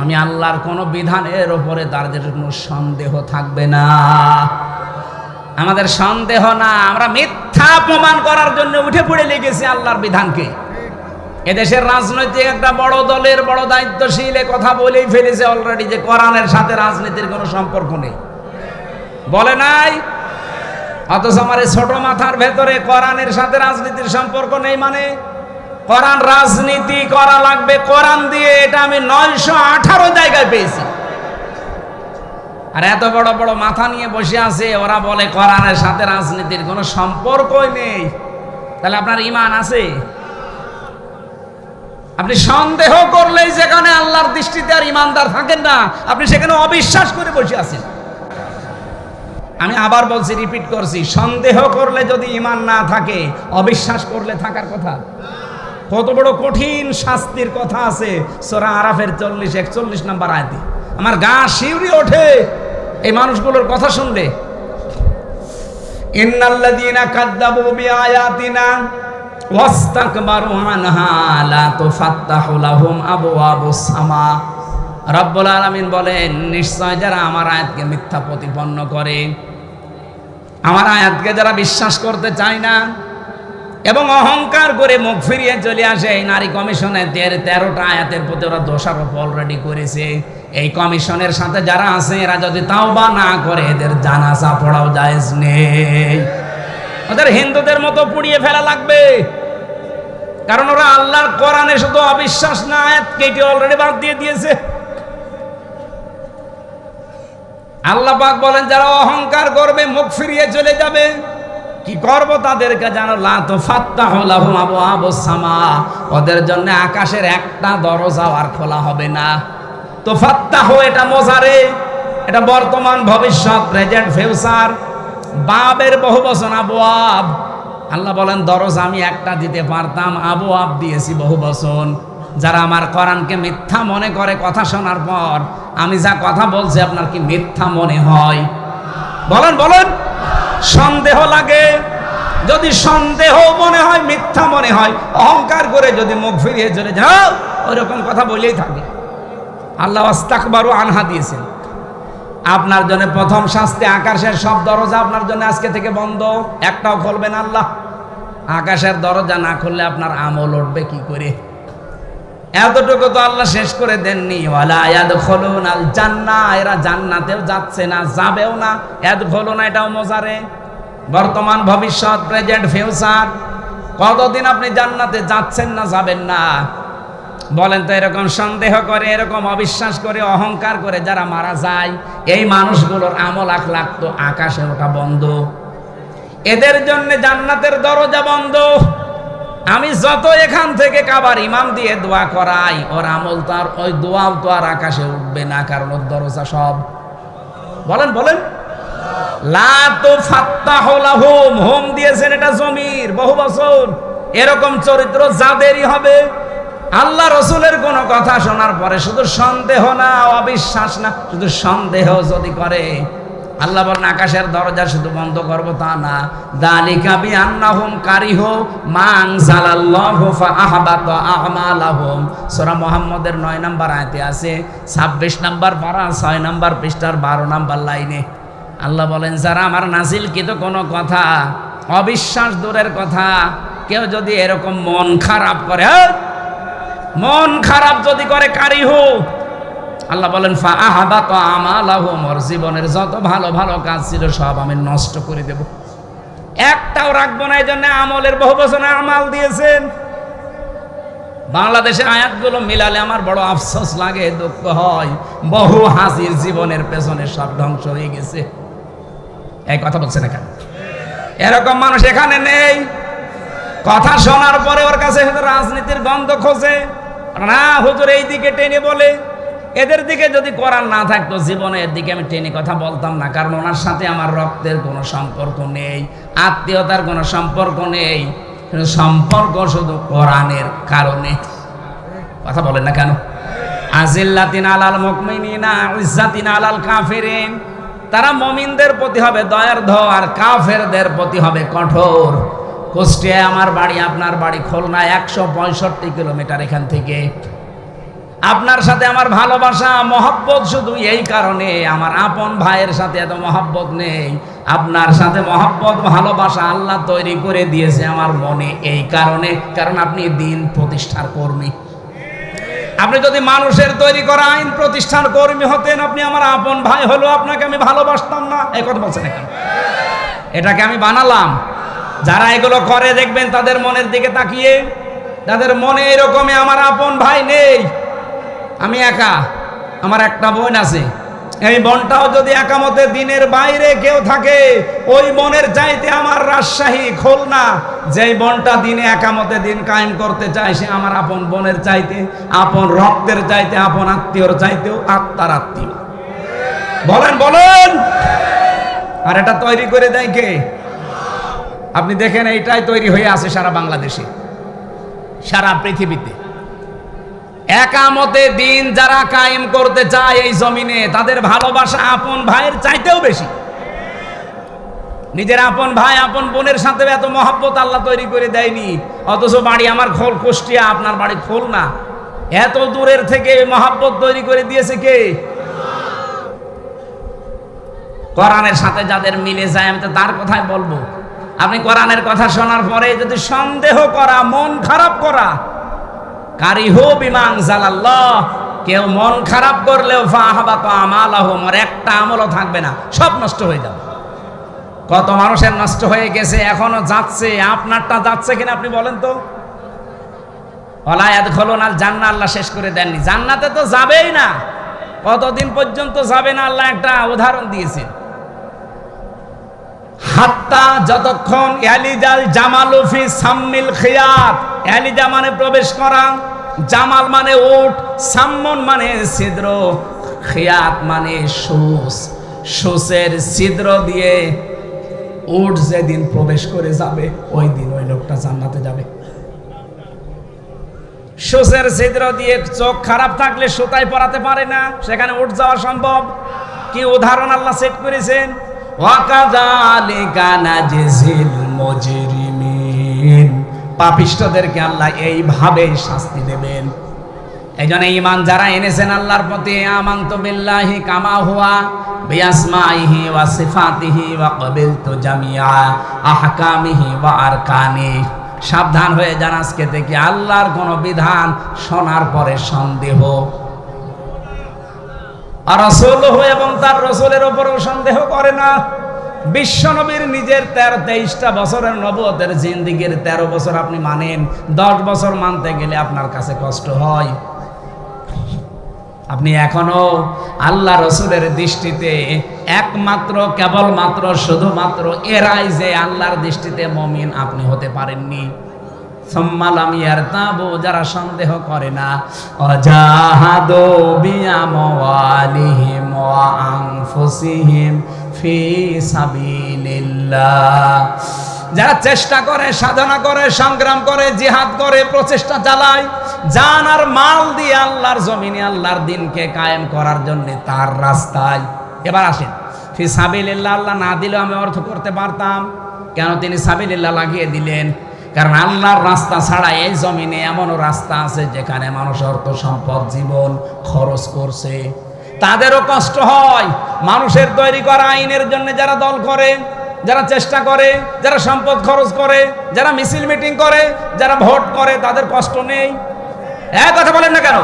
আমি আল্লাহর কোনো বিধানের ওপরে তাদের কোনো সন্দেহ থাকবে না। আমাদের সন্দেহ না, আমরা মিথ্যা প্রমাণ করার জন্য উঠে পড়ে লেগেছি আল্লাহর বিধানকে। এদেশের রাজনৈতিক একটা বড় দলের বড় দায়িত্বশীল কথা বলেই ফেলেছে অলরেডি যে কোরআনের সাথে রাজনীতির কোনো সম্পর্ক নেই, বলে নাই? অথচ আমার এই ছোট মাথার ভেতরে কোরআনের সাথে রাজনীতির সম্পর্ক নেই মানে? কোরআন রাজনীতি করা লাগবে কোরআন দিয়ে, এটা আমি 918 জায়গায় পেয়েছি। আর এত বড় বড় মাথা নিয়ে বসে আছে, ওরা বলে কোরআনের সাথে রাজনীতির কোনো সম্পর্কই নেই। তাহলে আপনার ঈমান আছে? আপনি সন্দেহ করলেই যেখানে আল্লাহর দৃষ্টিতে আর ঈমানদার থাকেন না, আপনি সেখানে অবিশ্বাস করে বসে আছেন। আমি আবার বলছি, রিপিট করছি, সন্দেহ করলে যদি ঈমান না থাকে, অবিশ্বাস করলে থাকার কথা। কত বড় কঠিন শাস্তির কথা আছে সূরা আরাফের 40-41 নম্বর আয়াতে। আমার গা শিউরে ওঠে এই মানুষগুলোর কথা শুনলে। ইন্নাল্লাযীনা কাযযাবু বিআয়াতিনা ওয়াস্তাকবারু আনহা লা তুফাত্তাহু লাহুম আবওয়াবুস সামা। রব্বুল আলামিন বলেন, নিশ্চয় যারা আমার আয়াতকে মিথ্যা প্রতিপন্ন করে, আমার আয়াতকে যারা বিশ্বাস করতে চায় না এবং অহংকার করে মুখ ফিরিয়ে চলে আসে, এই নারী কমিশনের 13টা আয়াতের প্রতি ওরা দোষারোপ অলরেডি করেছে। এই কমিশনের সাথে যারা আছে, এরা যদি তাওবা না করে, এদের জানাজা পড়াও জায়েজ নেই। ওদের হিন্দুদের মতো পুড়িয়ে ফেলা লাগবে। কারণ ওরা আল্লাহর কোরআনে শুধু অবিশ্বাস না, আয়াত কেটে অলরেডি বাদ দিয়ে দিয়েছে। আল্লাহ পাক বলেন, যারা অহংকার করবে, মুখ ফিরিয়ে চলে যাবে, কি করব তাদেরকে জানো? লা তুফাত্তাহু লাহুম আবওয়াবুস সামা। ওদের জন্য আকাশের একটা দরজাও আর খোলা হবে না। তুফাত্তাহু এটা মোজারে, এটা বর্তমান, ভবিষ্যৎ, প্রেজেন্ট, ফিউচার। বাবের বহুবচন আবওয়াব। আল্লাহ বলেন, দরজা আমি একটা দিতে পারতাম, আবওয়াব দিয়েছি বহুবচন। যারা আমার কোরআনকে মিথ্যা মনে করে, কথা শোনার পর আমি যা কথা বলছি আপনার কি মিথ্যা মনে হয়? বলেন বলেন। সন্দেহ লাগে? যদি সন্দেহ মনে হয়, মিথ্যা মনে হয়, অহংকার করে যদি মুখ ফিরিয়ে চলে যাও, ওইরকম কথা বলেই থাকে। আল্লাহ ওয়াস্তাকবারু আনহা দিয়েছেন। আপনার জন্য প্রথম শাস্তি, আকাশের সব দরজা আপনার জন্য আজকে থেকে বন্ধ, একটাও খুলবেন আল্লাহ। আকাশের দরজা না খুললে আপনার আমল উঠবে কি করে? এতটুকু তো আল্লাহ শেষ করে দেননি, ওয়ালা ইয়াদখুলুনাল জান্নাহ, এরা জান্নাতেও যাচ্ছে না, যাবেও না। ইয়াদখুলুনা এটাও মোজারে, বর্তমান, ভবিষ্যৎ, প্রেজেন্ট, ফিউচার। কতদিন আপনি জান্নাতে যাচ্ছেন না, যাবেন না? বলেন তো। এরকম সন্দেহ করে, এরকম অবিশ্বাস করে, অহংকার করে যারা মারা যায়, এই মানুষগুলোর আমল আখলাক তো আকাশে ওঠা বন্ধ। এদের জন্য জান্নাতের দরজা বন্ধ। আমি যত এখান থেকে কাবার ইমাম দিয়ে দোয়া করাই, ওর আমল তো আর, ওই দোয়াও তো আর আকাশে উঠবে না, কারণ ওর দরজা সব। বলেন বলেন। লা তুফাত্তাহু লাহুম, হোম দিয়েছেন, এটা জমির, বহু বছর। এরকম চরিত্র যাদেরই হবে, আল্লাহ রসুলের কোনো কথা শোনার পরে শুধু সন্দেহ না, অবিশ্বাস না, শুধু সন্দেহ যদি করে, আল্লাহ বলেন আকাশের দরজা শুধু বন্ধ করব তা না, যালিকা বিআন্নাহুম কারিহু মা আনজালাল্লাহু ফাআহবাতা আ'মালাহুম। সূরা মুহাম্মদের 9 নম্বর আয়াতে আছে, 26 নম্বর পারা 6 নম্বর পৃষ্ঠার 12 নম্বর লাইনে আল্লাহ বলেন যারা আমার নাজিলকৃত কোনো কথা অবিশ্বাস দূরের কথা, কেউ যদি এরকম মন খারাপ করে, মন খারাপ যদি করে, কারিহু আল্লাহ বলেন ফাআহবাতা আমালাহুম, ওর জীবনের যত ভালো ভালো কাজ ছিল সব আমি নষ্ট করে দেব, একটাও রাখবো না। এই জন্য আমলের বহু বচনে আমাল দিয়েছেন। বাংলাদেশে আয়াতগুলো মিলালে আমার বড় আফসোস লাগে, দুঃখ হয়, বহু হাজির জীবনের পেছনে সব ধ্বংস হয়ে গেছে। এই কথা বলছে না কেন? এরকম মানুষ এখানে নেই। কথা শোনার পরে ওর কাছে রাজনীতির গন্ধ খোঁজে না, হুজুর এই দিকে টেনে বলে। এদের দিকে যদি কোরআন না থাকতো জীবনে এর দিকে আমি টেনে কথা বলতাম না, কারণ ওনার সাথে আমার রক্তের কোনো সম্পর্ক নেই, আত্মীয়তার কোনো সম্পর্ক নেই, সম্পর্ক শুধু কোরআনের কারণে। কথা বলেন না কেন? আজিল্লাতিন আলাল মুমিনিনা ইজ্জাতিন আলাল কাফিরিন, তারা মুমিনদের প্রতি হবে দয়ার ধ, আর কাফেরদের প্রতি হবে কঠোর। কুষ্টিয়ায় আমার বাড়ি, আপনার বাড়ি খুলনা, 165 কিলোমিটার এখান থেকে। আপনার সাথে আমার ভালোবাসা মহব্বত শুধু এই কারণে, আমার আপন ভাইয়ের সাথে এত মহব্বত নেই। আপনার সাথে মহব্বত ভালোবাসা আল্লাহ তৈরি করে দিয়েছে আমার মনে এই কারণে, কারণ আপনি দিন প্রতিষ্ঠার কর্মী। আপনি যদি মানুষের তৈরি করা আইন প্রতিষ্ঠার কর্মী হতেন, আপনি আমার আপন ভাই হলো, আপনাকে আমি ভালোবাসতাম না। এই কথা বলছেন এখন? এটাকে আমি বানালাম। যারা এগুলো করে দেখবেন তাদের মনের দিকে তাকিয়ে, তাদের মনে এরকমই আমার আপন ভাই নেই, আমি একা, আমার একটা বোন আছে। এই বোনটাও যদি একামতে দিনের বাইরে কেউ থাকে, ওই বোনের চাইতে আমার রাজশাহী খুলনা যেই বোনটা দিনে একামতে দিন কায়েম করতে চায়, সে আমার আপন বোনের চাইতে, আপন রক্তের চাইতে, আপন আত্মীয়র চাইতেও আত্মার আত্মীয়। বলেন বলেন। আর এটা তৈরি করে দেয় কে? আপনি দেখেন, এইটাই তৈরি হয়ে আছে সারা বাংলাদেশে, সারা পৃথিবীতে। একামতে দিন যারা কায়েম করতে চায় এই জমিনে, তাদের ভালোবাসা আপন ভাইয়ের চাইতেও বেশি। নিজের আপন ভাই আপন বোনের সাথে এত মহব্বত আল্লাহ তৈরি করে দেয়নি, অথচ বাড়ি আমার কুষ্টিয়া, আপনার বাড়ি খুলনা। এত দূরের থেকে মহব্বত তৈরি করে দিয়েছে কে? কোরআনের সাথে যাদের মিলে যায়, আমি তো তার কথাই বলবো। আপনি কোরআনের কথা শোনার পরে যদি সন্দেহ করা, মন খারাপ করা, কারিহু বিমা আনজালাল্লাহ, কেউ মন খারাপ করলেও ফাআহবাতা আমালাহুম, আর একটা আমলও থাকবে না, সব নষ্ট হয়ে যাবে। কত মানুষের নষ্ট হয়ে গেছে, এখনো যাচ্ছে। আপনারটা যাচ্ছে কিনা আপনি বলেন তো? ওয়ালা ইয়াদখুলুনাল জান্নাহ, আল্লাহ শেষ করে দেননি। জান্নাতে তো যাবেই না, কতদিন পর্যন্ত যাবে না আল্লাহ একটা উদাহরণ দিয়েছে। হাত্তা, যতক্ষণ ইয়ালিজাল জামালু ফি সাম্মিল খিয়াত, ইয়ালিজা মানে প্রবেশ করা, জামাল মানে উট, সাম্মন মানে ছিদ্র, খিয়াত মানে সুস, সুসের ছিদ্র দিয়ে উট যেদিন প্রবেশ করে যাবে, ওই দিন ওই লোকটা জান্নাতে যাবে। সুসের ছিদ্র দিয়ে চোখ খারাপ থাকলে সুতায় পরাতে পারে না, সেখানে উট যাওয়া সম্ভব। কি উদাহরণ আল্লাহ সেট করেছেন! ওয়াকাযালিকা নাজজিল মুজরিমিন, পাপিষ্ঠদেরকে আল্লাহ এইভাবেই শাস্তি দেবেন। এইজন্য ঈমান যারা এনেছেন আল্লাহর প্রতি, আমানতু বিল্লাহি কামা হুয়া বিআসমাইহি ওয়া সিফাতিহি ওয়া ক্বাবিলতু জামিআ আহকামিহি ওয়া আরকানিহি, সাবধান হয়ে যান আজকে থেকে আল্লাহর কোন বিধান শোনার পরে সন্দেহ, আর রাসূল এবং তার রাসূলের উপরও সন্দেহ করে না। বিশ্বনবীর নিজের 23টা বছরের নবুয়তের জিন্দেগীর 13 বছর আপনি মানেন, 10 বছর মানতে গেলে আপনার কাছে কষ্ট হয়। আপনি এখনো আল্লাহ রসুলের দৃষ্টিতে একমাত্র, কেবলমাত্র, শুধুমাত্র এরাই যে আল্লাহর দৃষ্টিতে মুমিন, আপনি হতে পারেননি। সুম্মালাম ইয়ারতাবু, যারা সন্দেহ করে না, ওয়াজাহাদু বিআমওয়ালিহিম ওয়া আনফুসিহিম ফি সাবিলিল্লাহ, যারা চেষ্টা করে, সাধনা করে, সংগ্রাম করে, জিহাদ করে, প্রচেষ্টা চালায়, জান আর মাল দিয়ে আল্লাহর জমিনে আল্লাহর দ্বীনকে কায়েম করার জন্য তার রাস্তায়। এবার আসেন, ফি সাবিলিল্লাহ আল্লাহ না দিলেও আমি অর্থ করতে পারতাম। কেন তিনি সাবিলিল্লাহ লাগিয়ে দিলেন? কারণ আল্লাহর রাস্তা ছাড়া এই জমিনে এমনও রাস্তা আছে যেখানে মানুষ অর্থ সম্পদ জীবন খরচ করছে, তাদেরও কষ্ট হয়। মানুষের তৈরি করা আইনের জন্য যারা দল করে, যারা চেষ্টা করে, যারা সম্পদ খরচ করে, যারা মিছিল মিটিং করে, যারা ভোট করে, তাদের কষ্ট নেই। এক কথা বলেন না কেন?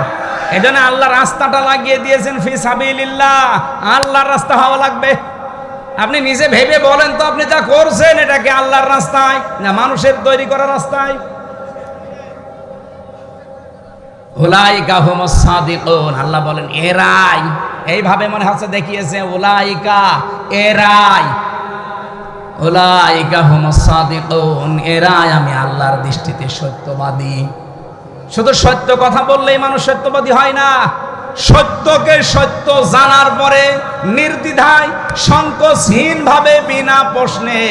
এই জন্য আল্লাহ রাস্তাটা লাগিয়ে দিয়েছেন ফি সাবিলিল্লাহ। আল্লাহর রাস্তা হওয়া লাগবে। আপনি নিজে ভেবে বলেন তো, আপনি যা করছেন এটা কি আল্লাহর রাস্তায় না মানুষের তৈরি করা রাস্তায়? উলাইকা হুমুস সাদিকুন, আল্লাহ বলেন এরাই, এইভাবে মনে হচ্ছে দেখিয়েছে উলাইকা, এরাই, উলাইকা হুমুস সাদিকুন, এরাই আমি আল্লাহর দৃষ্টিতে সত্যবাদী। শুধু সত্য কথা বললেই মানুষ সত্যবাদী হয় না। সত্যকে সত্য জানার পরে নির্দ্বিধায় সংকোচহীন ভাবে বিনা প্রশ্নে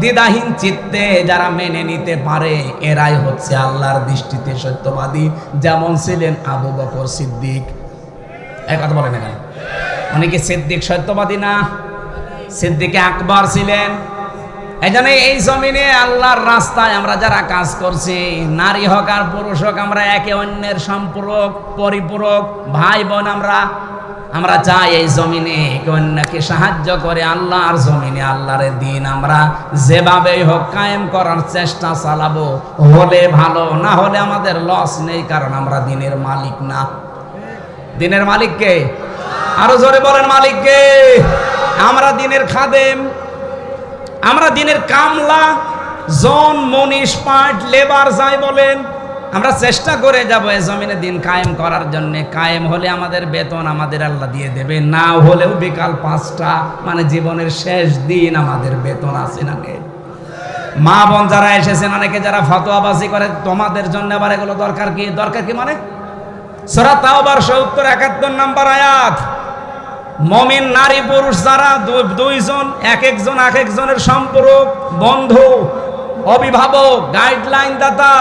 দ্বিধাহীন চিত্তে যারা মেনে নিতে পারে, এরাই হচ্ছে আল্লাহর দৃষ্টিতে সত্যবাদী। যেমন ছিলেন আবু বকর সিদ্দিক। এক কথা বলেন এখানে, উনি কি সিদ্দিক সত্যবাদী না? সিদ্দিকে আকবর ছিলেন। এই জন্য এই জমিনে আল্লাহর রাস্তায় আমরা যারা কাজ করছি, নারী হোক আর পুরুষ হোক, আমরা একে অন্যের সম্পূরক পরিপূরক ভাই বোন। আমরা চাই এই জমিনে একে অন্যকে সাহায্য করে আল্লাহর জমিনে আল্লাহর দিন আমরা যেভাবেই হোক কায়েম করার চেষ্টা চালাবো। হলে ভালো, না হলে আমাদের লস নেই, কারণ আমরা দিনের মালিক না। দিনের মালিককে আরো জোরে বলেন, মালিককে। আমরা দিনের খাদেম, আমরা দিনের কামলা, জন, মনীষ, পাট, লেবার যাই বলেন, আমরা চেষ্টা করে যাব এই জমিনে দিন কায়েম করার জন্য। কায়েম হলে আমাদের বেতন আমাদের আল্লাহ দিয়ে দেবে, না হলেও বিকাল 5টা মানে জীবনের শেষ দিন আমাদের বেতন আছে না নেই। মা বোন যারা এসেছেন, অনেকে যারা ফতোয়াবাজি করে, তোমাদের জন্য আবার এগুলো দরকার কি? দরকার কি মানে সূরা তাওবার 70-71 নম্বর আয়াত। মুমিন নারী পুরুষ যারা দুইজন, এক একজনের সম্পর্ক, বন্ধু, অভিভাবক, গাইডলাইন দাতা,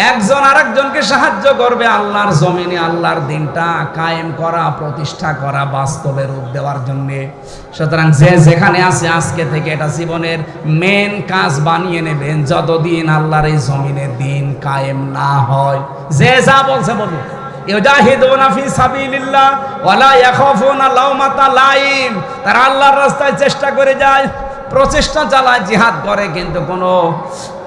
একজন আরেকজনকে সাহায্য করবে আল্লাহর জমিনে আল্লাহর দিনটা কায়েম করা, প্রতিষ্ঠা করা, বাস্তবে রূপ দেওয়ার জন্য। সুতরাং যে যেখানে আছে আজকে থেকে এটা জীবনের মেন কাজ বানিয়ে নেবেন, যতদিন আল্লাহর এই জমিনে দিন কায়েম না হয়। যে যা বলছে বলুক, ইউজাহিদুনা ফি সাবিলিল্লাহ ওয়ালা ইয়াখাফুনা লাউমাতা লাইম, তারা আল্লাহর রাস্তায় চেষ্টা করে যায়, প্রচেষ্টা চালায়, জিহাদ করে, কিন্তু কোনো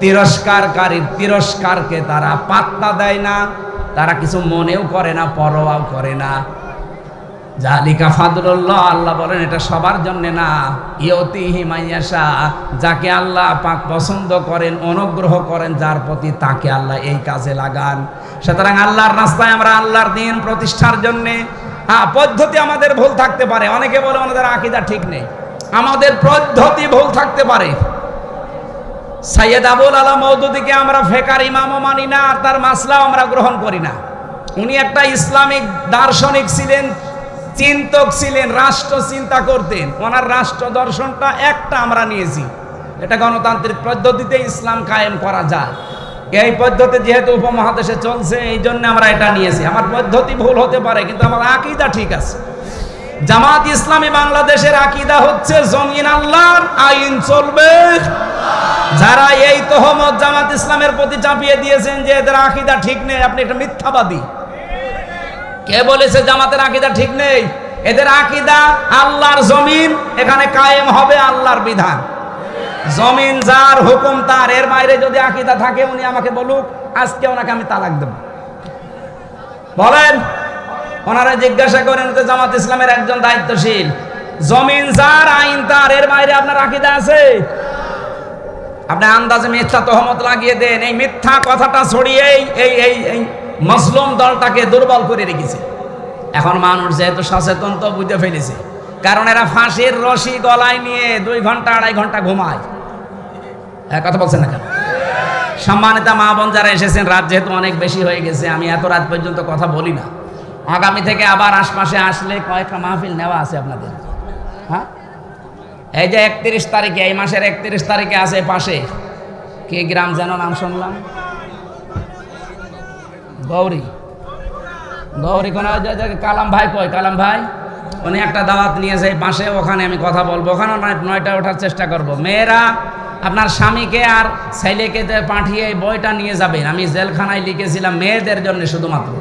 তিরস্কারকারীর তিরস্কারকে তারা পাত্তা দেয় না, তারা কিছু মনেও করে না, পরোয়াও করে না। জালিকা ফাদলুল্লাহ, আল্লাহ বলেন এটা সবার জন্য না। ইউতিহি মাইয়াশা, যাকে আল্লাহ পাক পছন্দ করেন, অনুগ্রহ করেন যার প্রতি, তাকে আল্লাহ এই কাজে লাগান। সুতরাং আল্লাহর রাস্তায় আমরা আল্লাহর দ্বীন প্রতিষ্ঠার জন্য, পদ্ধতি আমাদের ভুল থাকতে পারে। অনেকে বলে আমাদের আকীদা ঠিক নেই, আমাদের পদ্ধতি ভুল থাকতে পারে। সাইয়েদ আবুল আলা মওদুদীকে আমরা ফেকার ইমামও মানি না, আর তার মাসলাও আমরা গ্রহণ করি না। উনি একটা ইসলামিক দার্শনিক ছিলেন, চিন্তক ছিলেন, রাষ্ট্র চিন্তা করতেন। ওনার রাষ্ট্র দর্শনটা একটা আমরা নিয়েছি, এটা গণতান্ত্রিক পদ্ধতিতে ইসলাম কায়েম করা যায়। এই পদ্ধতি যেহেতু উপমহাদেশে চলছে, এই জন্য আমরা এটা নিয়েছি। আমার পদ্ধতি ভুল হতে পারে, কিন্তু আমার আকীদা ঠিক আছে। জামাত ইসলামী বাংলাদেশের আকীদা হচ্ছে জমিন আল্লাহর, আইন চলবে। যারা এই তহমত জামাত ইসলামের প্রতি চাপিয়ে দিয়েছেন যে এদের আকীদা ঠিক নেই, আপনি একটা মিথ্যাবাদী। কে বলেছে জামাতের আকীদা ঠিক নেই? এদের আকীদা আল্লাহর জমিন, এখানে কায়েম হবে আল্লাহর বিধান, জমিন যার, হুকুম তার। এর বাইরে যদি আকীদা থাকে উনি আমাকে বলুক, আজকে ওনাকে আমি তালাক দেব। বলেন, ওনারা জিজ্ঞাসা করেন, তো জামাত ইসলামের একজন দায়িত্বশীল, জমিন যার, আইন তার, এর বাইরে আপনার আকীদা আছে? আপনি আন্দাজে মিথ্যা তহমত লাগিয়ে দেন। এই মিথ্যা কথাটা ছড়িয়ে এই মুসলিম দলটাকে দুর্বল করে রেখেছে। এখন মানুষ যেহেতু সচেতন, তো বুঝে ফেলেছে, কারণ এরা ফাঁসির রশি গলায় নিয়ে 2 ঘন্টা 2.5 ঘন্টা ঘুমায়। কথা বলছেন না কেন? সম্মানিত মা বোন যারা এসেছেন, রাত যেহেতু অনেক বেশি হয়ে গেছে, আমি এত রাত পর্যন্ত কথা বলি না। আগামী থেকে আবার আশপাশে আসলে কয়েকটা মাহফিল নেওয়া আছে আপনাদের। হ্যাঁ, এই যে 31 তারিখে, এই মাসের 31 তারিখে আছে পাশে, কি গ্রাম যেন নাম শুনলাম, গৌরী কোন কালাম ভাই, কয় কালাম ভাই, উনি একটা দাওয়াত নিয়ে যায় পাশে, ওখানে আমি কথা বলবো, ওখানে 9টায় ওঠার চেষ্টা করব। মেয়েরা আপনার স্বামীকে আর ছেলেকে পাঠিয়ে বইটা নিয়ে যাবেন। আমি জেলখানায় লিখেছিলাম মেয়েদের জন্য শুধুমাত্র,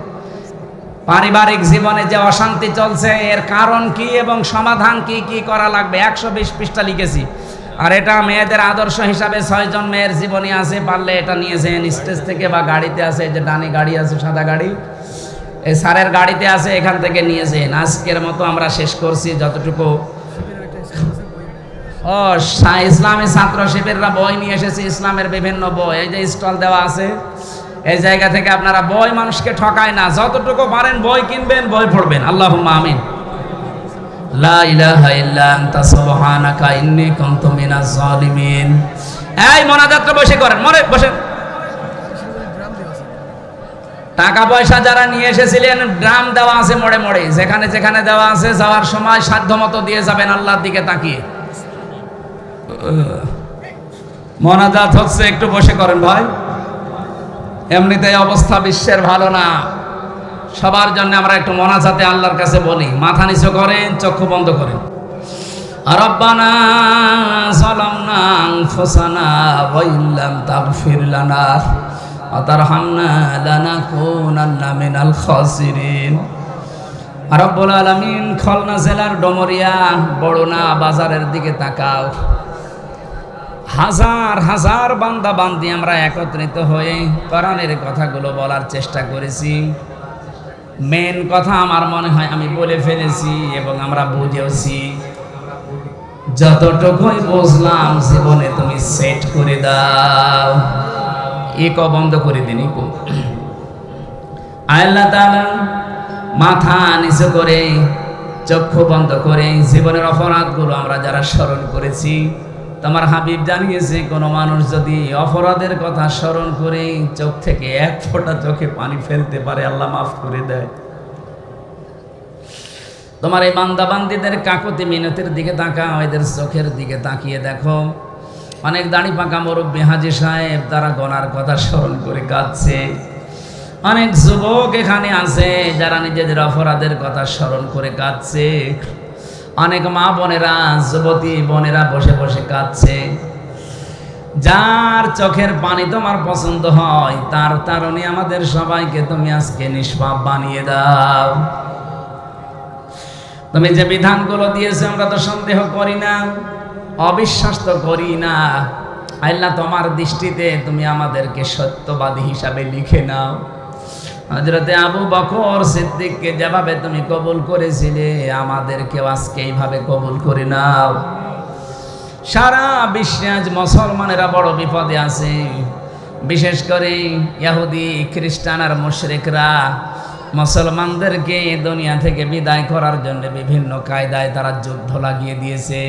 পারিবারিক জীবনে যে অশান্তি চলছে এর কারণ কি এবং সমাধান কি কি করা লাগবে, 120 পৃষ্ঠা লিখেছি। আর এটা মেয়েদের আদর্শ হিসাবে 6 জন মেয়ের জীবনী আছে, পারলে এটা নিয়ে যেন স্টেজ থেকে বা গাড়িতে আছে, যে ডানে গাড়ি আছে সাদা গাড়ি, এই স্যারের গাড়িতে আছে, এখান থেকে নিয়ে যেন। আজকের মতো আমরা শেষ করছি যতটুকু। ও ইসলামী ছাত্র শিবিররা বই নিয়ে এসেছে, ইসলামের বিভিন্ন বই, এই যে স্টল দেওয়া আছে, এই জায়গা থেকে আপনারা বই মানুষকে ঠকায় না, যতটুকু পারেন বই কিনবেন, বই পড়বেন। আল্লাহুম্মা আমিন। লা ইলাহা ইল্লা আনতা সুবহানাকা ইন্নী কুনতু মিনাজ জালিমিন। এই মোনাজাতটা বসে করেন, মরে বসেন। টাকা পয়সা যারা নিয়ে এসেছিলেন ড্রাম দেওয়া আছে মোড়ে মোড়ে, যেখানে যেখানে দেওয়া আছে, যাওয়ার সময় সাধ্যমতো দিয়ে যাবেন আল্লাহর দিকে তাকিয়ে। মোনাজাত হচ্ছে, একটু বসে করেন ভাই। এমনিতেই অবস্থা বিশ্বের ভালো না, সবার জন্য আমরা একটু মোনাজাতে আল্লাহর কাছে বলি। মাথা নিচু করেন, চক্ষু বন্ধ করেন। রব্বানা যালামনা আনফুসানা ওয়া ইল্লাম তাগফির লানা ওয়া তারহামনা লানাকুনান্না মিনাল খাসিরিন। রব্বুল আলামিন, খুলনা জেলার ডমরিয়া বড়না বাজারের দিকে তাকাও। হাজার হাজার বান্দা বান্দি আমরা একত্রিত হয়ে কোরআনের কথাগুলো বলার চেষ্টা করেছি। মেন কথা আমার মনে হয় আমি বলে ফেলেছি এবং আমরা বুঝেওছি। যতটুকুই বুঝলাম জীবনে তুমি সেট করে দাও। ইকো বন্ধ করে দিন, ইকো। আল্লাহ তাআলা মাথা নিচু করে চক্ষু বন্ধ করে জীবনের অপরাধগুলো আমরা যারা স্মরণ করেছি, তোমার হাবিব জানিয়েছে কোন মানুষ যদি অপরাধের কথা স্মরণ করে চোখ থেকে এক ফোঁটা চোখে পানি ফেলতে পারে, আল্লাহ মাফ করে দেয়। তোমার এই বান্দা বান্দিদের কাকুতি মিনতির দিকে তাকাও, এদের চোখের দিকে তাকিয়ে দেখো। অনেক দাড়ি পাকা মুরব্বী হাজী সাহেব, তারা গনার কথা স্মরণ করে কাঁদছে। অনেক যুবক এখানে আছে যারা নিজেদের অপরাধের কথা স্মরণ করে কাঁদছে। অনেক মা বোনেরা, যুবতী বোনেরা বসে বসে কাঁদছে। যার চোখের পানি তোমার পছন্দ হয়, তার তারণে আমাদের সবাইকে তুমি আজকে নিষ্পাপ বানিয়ে দাও। তুমি যে বিধানগুলো দিয়েছো আমরা তো সন্দেহ করি না, অবিশ্বাস তো করি না। আল্লাহ, তোমার দৃষ্টিতে তুমি আমাদেরকে সত্যবাদী হিসাবে লিখে নাও। হযরতে আবু বকর সিদ্দিককে যেভাবে তুমি কবুল করেছিলে, আমাদেরকেও আজকে এইভাবে কবুল করে নাও। সারা বিশ্বে আজ মুসলমানেরা বড় বিপদে আছে, বিশেষ করে ইহুদি, খ্রিস্টান আর মুশরিকরা মুসলমানদেরকে দুনিয়া থেকে বিদায় করার জন্য বিভিন্ন কায়দায় তারা যুদ্ধ লাগিয়ে দিয়েছে।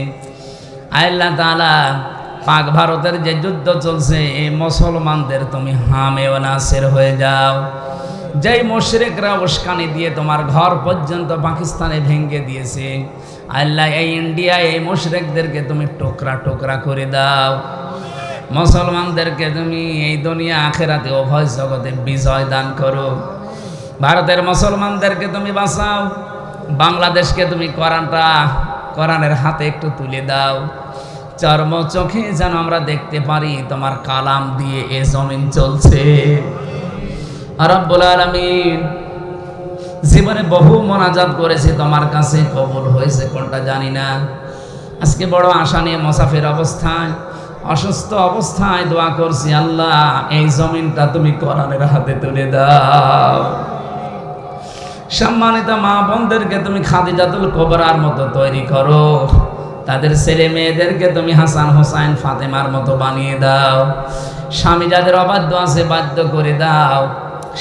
আল্লাহ তাআলা, পাক ভারতের যে যুদ্ধ চলছে, এই মুসলমানদের তুমি হামেও নাসির হয়ে যাও। যেই মুশরিকরা উস্কানি দিয়ে তোমার ঘর পর্যন্ত পাকিস্তানে ভেঙে দিয়েছে, আল্লাহ এই ইন্ডিয়া এই মুশরিকদেরকে তুমি টুকরা টুকরা করে দাও। মুসলমানদেরকে তুমি এই দুনিয়া আখিরাতে উভয় জগতে বিজয় দান করো। ভারতের মুসলমানদেরকে তুমি বাঁচাও। বাংলাদেশকে তুমি কোরআনের হাতে একটু তুলে দাও। চর্ম চোখে যেন আমরা দেখতে পারি তোমার কালাম দিয়ে এ জমিন চলছে। রব্বুল আলামিন, জীবনে বহু মোনাজাত করেছি তোমার কাছে, কবুল হয়েছে কোনটা জানি না। আজকে বড় আশা নিয়ে মুসাফির অবস্থায়, অসুস্থ অবস্থায় দোয়া করছি, আল্লাহ এই জমিনটা তুমি কোরআনের হাতে তুলে দাও। সম্মানিত মা বোনদেরকে তুমি খাদিজাতুল কুবরার মতো তৈরি করো। তাদের ছেলে মেয়েদেরকে তুমি হাসান হোসাইন ফাতেমার মতো বানিয়ে দাও। স্বামী যাদের অবাধ্য আছে বাধ্য করে দাও।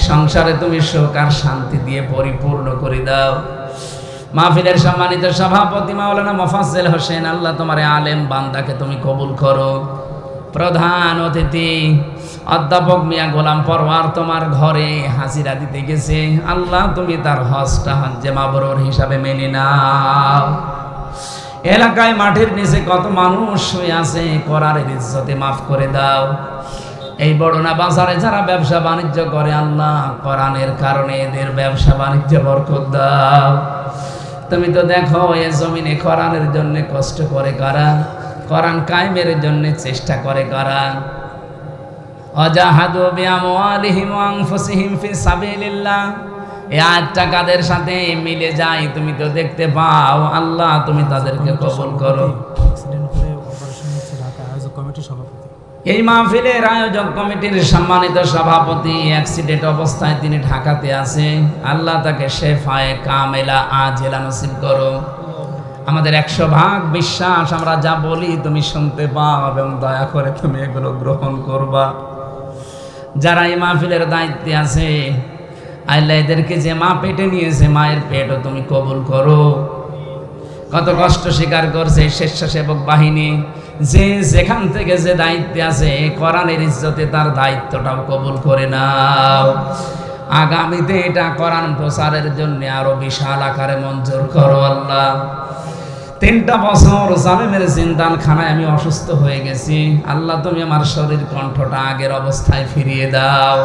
সংসারে তুমি সুখ আর শান্তি দিয়ে পরিপূর্ণ করে দাও। মাহফিলের সম্মানিত সভাপতি মাওলানা মোফাজ্জেল হোসেন, আল্লাহ তোমার আলেম বান্দাকে তুমি কবুল করো। প্রধান অতিথি অধ্যাপক মিয়া গোলাম পরওয়ার তোমার ঘরে হাজিরা দিতে গেছে, আল্লাহ তুমি তার হজটা হজ্জে মাবরুর হিসাবে মেনে নাও। এলাকায় মাটির নিচে কত মানুষ শুয়ে আছে, কোরআনের ইজ্জতে মাফ করে দাও। এই বড়না বাজারে যারা ব্যবসা বাণিজ্য করে, আল্লাহ কোরআনের কারণে এদের ব্যবসা বাণিজ্য বরকত দাও। তুমি তো দেখো এ জমিনে কোরআনের জন্য কষ্ট করে কারা, কোরআন কায়েমের জন্য চেষ্টা করে কারা। অজাহাদু বিআমওয়ালিহিম ওয়া আনফুসিহিম ফি সাবিলিল্লাহ, এই আয়াতটা কাদের সাথে মিলে যায় তুমি তো দেখতে পাও। আল্লাহ তুমি তাদেরকে কবুল করো। এই মাহফিলের আয়োজক কমিটির সম্মানিত সভাপতি অ্যাক্সিডেন্ট অবস্থায় তিনি ঢাকাতে আছে, আল্লাহ তাকে শেফায়ে কামেলা আজেলা নসিব করো। আমাদের 100% বিশ্বাস আমরা যা বলি তুমি শুনতে পাও এবং দয়া করে তুমি এগুলো গ্রহণ করবা। যারা এই মাহফিলের দায়িত্বে আছে আল্লাহ এদেরকে যে মা পেটে নিয়েছে মায়ের পেটও তুমি কবুল করো। কত কষ্ট স্বীকার করছে স্বেচ্ছাসেবক বাহিনী, যে যেখান থেকে যে দায়িত্বে আছে কোরআনের ইজ্জতে তার দায়িত্বটাও কবুল করে নাও। আগামীতে এটা কোরআন প্রচারের জন্য আরো বিশাল আকারে মঞ্জুর করো আল্লাহ। 3টা বছর জালেমের জিন্দানখানায় আমি অসুস্থ হয়ে গেছি, আল্লাহ তুমি আমার শরীর কণ্ঠটা আগের অবস্থায় ফিরিয়ে দাও।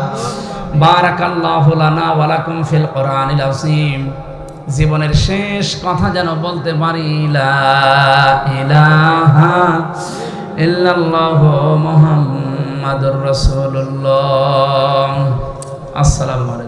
বারাকাল্লাহু লানা ওয়া লাকুম ফিল কোরআনিল আযীম। জীবনের শেষ কথা যেন বলতে পারি লা ইলাহা ইল্লাল্লাহু মুহাম্মাদুর রাসূলুল্লাহ। আসসালামু আলাইকুম।